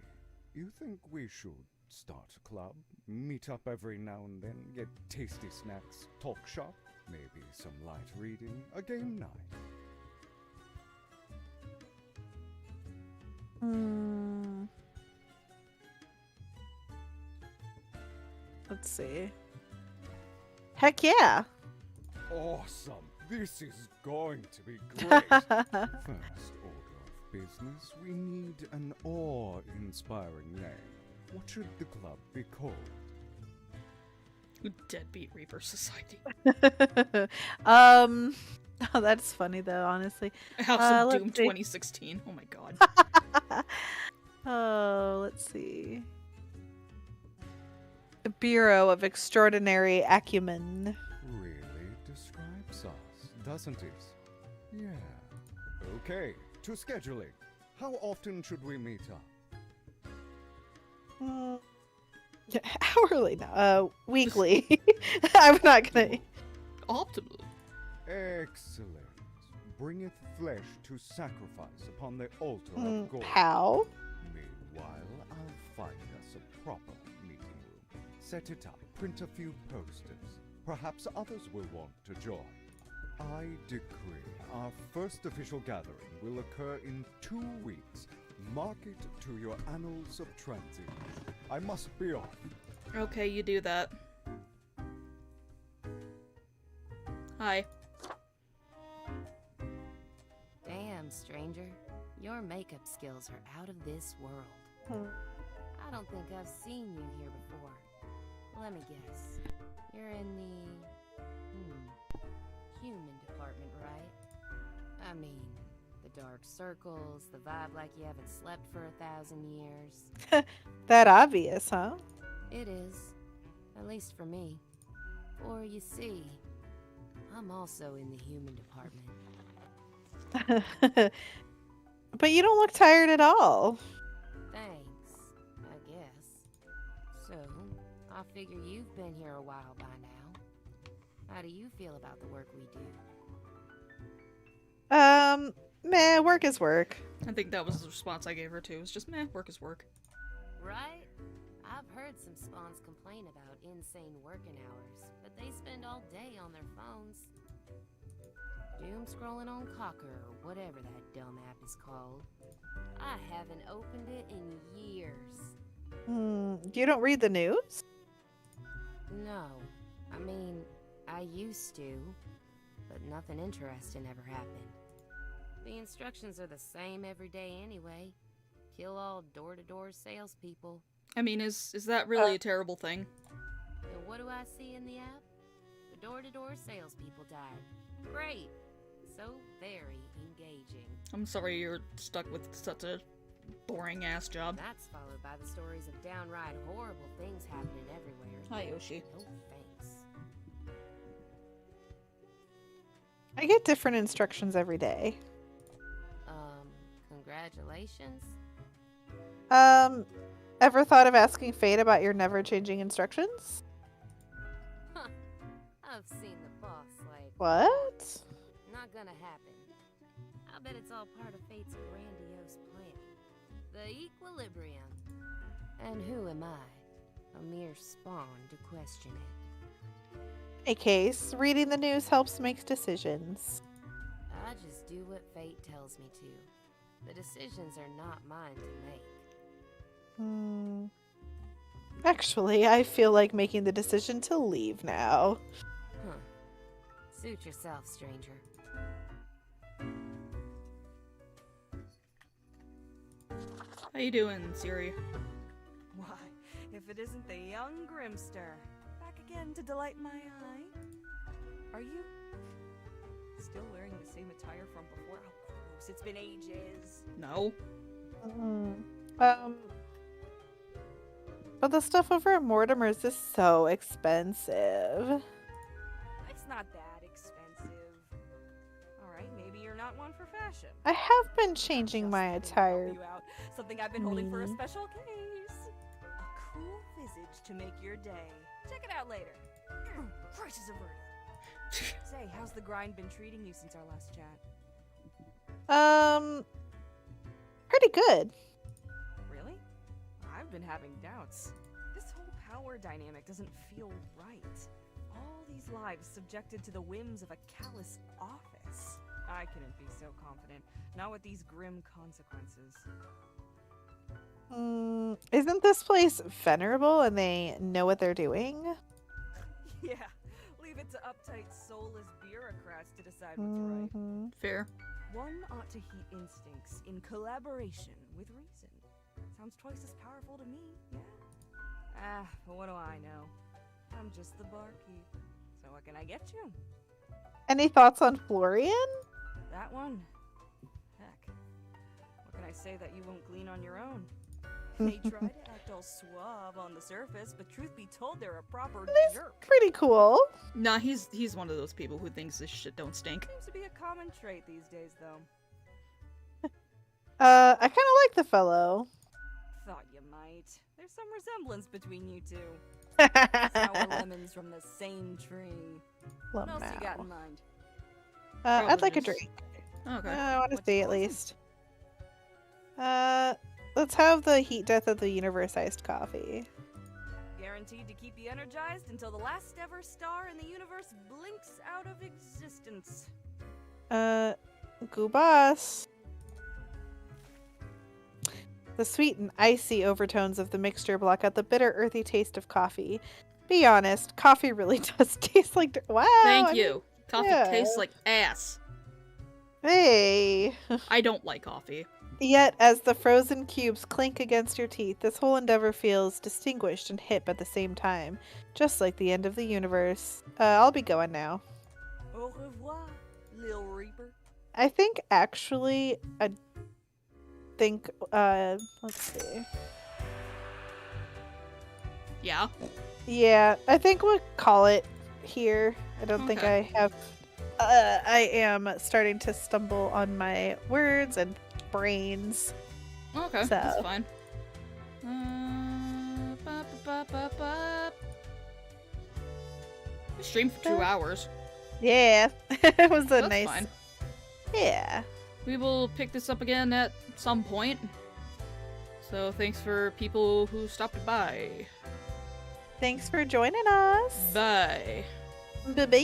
Speaker 10: you think we should start a club? Meet up every now and then, get tasty snacks, talk shop, maybe some light reading, a game night.
Speaker 2: Let's see. Heck yeah.
Speaker 10: Awesome! This is going to be great! First order of business, we need an awe-inspiring name. What should the club be called?
Speaker 1: Deadbeat Reaper Society.
Speaker 2: Oh, that's funny though, honestly.
Speaker 1: House of
Speaker 2: let's
Speaker 1: Doom
Speaker 2: see.
Speaker 1: 2016. Oh my god.
Speaker 2: Oh, let's see. The Bureau of Extraordinary Acumen.
Speaker 10: Really describes us, doesn't it? Yeah. Okay, to scheduling. How often should we meet up?
Speaker 2: Hourly now. Weekly. I'm not gonna.
Speaker 1: Optimally.
Speaker 10: Excellent. Bringeth flesh to sacrifice upon the altar of God.
Speaker 2: How?
Speaker 10: Meanwhile, I'll find us a proper meeting room. Set it up, print a few posters. Perhaps others will want to join. I decree our first official gathering will occur in 2 weeks. Mark it to your annals of transit. I must be off.
Speaker 1: Okay, you do that. Hi.
Speaker 11: Damn, stranger. Your makeup skills are out of this world. I don't think I've seen you here before. Let me guess. You're in the... human department, right? I mean, the dark circles, the vibe like you haven't slept for 1,000 years.
Speaker 2: That obvious, huh?
Speaker 11: It is. At least for me. For you see, I'm also in the human department.
Speaker 2: But you don't look tired at all.
Speaker 11: Thanks, I guess. So, I figure you've been here a while by now. How do you feel about the work we do?
Speaker 2: Meh, work is work.
Speaker 1: I think that was the response I gave her too. It was just, meh, work is work.
Speaker 11: Right? I've heard some spawns complain about insane working hours, but they spend all day on their phones. Doom scrolling on Cocker or whatever that dumb app is called. I haven't opened it in years.
Speaker 2: You don't read the news?
Speaker 11: No. I mean, I used to, but nothing interesting ever happened. The instructions are the same every day anyway. Kill all door-to-door salespeople.
Speaker 1: I mean, is that really a terrible thing?
Speaker 11: And what do I see in the app? The door-to-door salespeople died. Great. So very engaging.
Speaker 1: I'm sorry you're stuck with such a boring-ass job.
Speaker 11: That's followed by the stories of downright horrible things happening everywhere.
Speaker 1: Hi, Yoshi.
Speaker 11: No thanks.
Speaker 2: I get different instructions every day.
Speaker 11: Congratulations?
Speaker 2: Ever thought of asking Fate about your never-changing instructions?
Speaker 11: Huh. I've seen the boss, like...
Speaker 2: What?
Speaker 11: Not gonna happen. I bet it's all part of Fate's grandiose plan. The equilibrium. And who am I? A mere spawn to question it.
Speaker 2: In any case, reading the news helps make decisions.
Speaker 11: I just do what Fate tells me to. The decisions are not mine to make.
Speaker 2: Actually, I feel like making the decision to leave now.
Speaker 11: Huh. Suit yourself, stranger.
Speaker 1: How you doing, Siri?
Speaker 6: Why, if it isn't the young Grimster. Back again to delight my eye. Are you still wearing the same attire from before? Oh, gross. It's been ages.
Speaker 1: No.
Speaker 2: But the stuff over at Mortimer's is so expensive.
Speaker 6: It's not that expensive. Alright, maybe you're not one for fashion.
Speaker 2: I have been changing
Speaker 6: Just
Speaker 2: my
Speaker 6: something to help
Speaker 2: attire.
Speaker 6: you out. Something I've been holding for a special case. A cool visage to make your day. Check it out later. Crisis averted. Say, how's the grind been treating you since our last chat?
Speaker 2: Pretty good.
Speaker 6: Really? I've been having doubts. This whole power dynamic doesn't feel right. All these lives subjected to the whims of a callous office. I couldn't be so confident. Not with these grim consequences.
Speaker 2: Isn't this place venerable and they know what they're doing?
Speaker 6: Yeah, leave it to uptight, soulless bureaucrats to decide what's right.
Speaker 1: Fair.
Speaker 6: One ought to heed instincts in collaboration with reason. Sounds twice as powerful to me, yeah? But what do I know? I'm just the barkeep. So what can I get you?
Speaker 2: Any thoughts on Florian?
Speaker 6: That one? Heck. What can I say that you won't glean on your own? They try to act all suave on the surface, but truth be told, they're a proper jerk.
Speaker 2: Pretty cool.
Speaker 1: Nah, he's one of those people who thinks this shit don't stink.
Speaker 6: Seems to be a common trait these days, though.
Speaker 2: I kind of like the fellow.
Speaker 6: Thought you might. There's some resemblance between you two. Sour lemons from the same tree. What else you got in mind?
Speaker 2: I'd like a
Speaker 1: just-
Speaker 2: drink.
Speaker 1: Okay.
Speaker 2: I want to
Speaker 6: What's
Speaker 2: see
Speaker 6: your
Speaker 2: at
Speaker 6: poison?
Speaker 2: least. Let's have the heat death of the universe iced coffee.
Speaker 6: Guaranteed to keep you energized until the last ever star in the universe blinks out of existence.
Speaker 2: Goobas. The sweet and icy overtones of the mixture block out the bitter, earthy taste of coffee. Be honest, coffee really does taste like. Wow.
Speaker 1: Thank
Speaker 2: I
Speaker 1: you.
Speaker 2: mean,
Speaker 1: Coffee
Speaker 2: yeah.
Speaker 1: tastes like ass.
Speaker 2: Hey.
Speaker 1: I don't like coffee.
Speaker 2: Yet, as the frozen cubes clink against your teeth, this whole endeavor feels distinguished and hip at the same time, just like the end of the universe. I'll be going now.
Speaker 6: Au revoir, Lil Reaper.
Speaker 2: I think actually, let's see.
Speaker 1: Yeah.
Speaker 2: Yeah, I think we'll call it here. I don't think I
Speaker 1: Okay.
Speaker 2: have. I am starting to stumble on my words and brains.
Speaker 1: Okay, that's
Speaker 2: So.
Speaker 1: fine. We streamed for 2 hours.
Speaker 2: Yeah, it was a
Speaker 1: That's
Speaker 2: nice.
Speaker 1: fine.
Speaker 2: Yeah.
Speaker 1: We will pick this up again at some point. So thanks for people who stopped by.
Speaker 2: Thanks for joining us.
Speaker 1: Bye.
Speaker 2: Bye.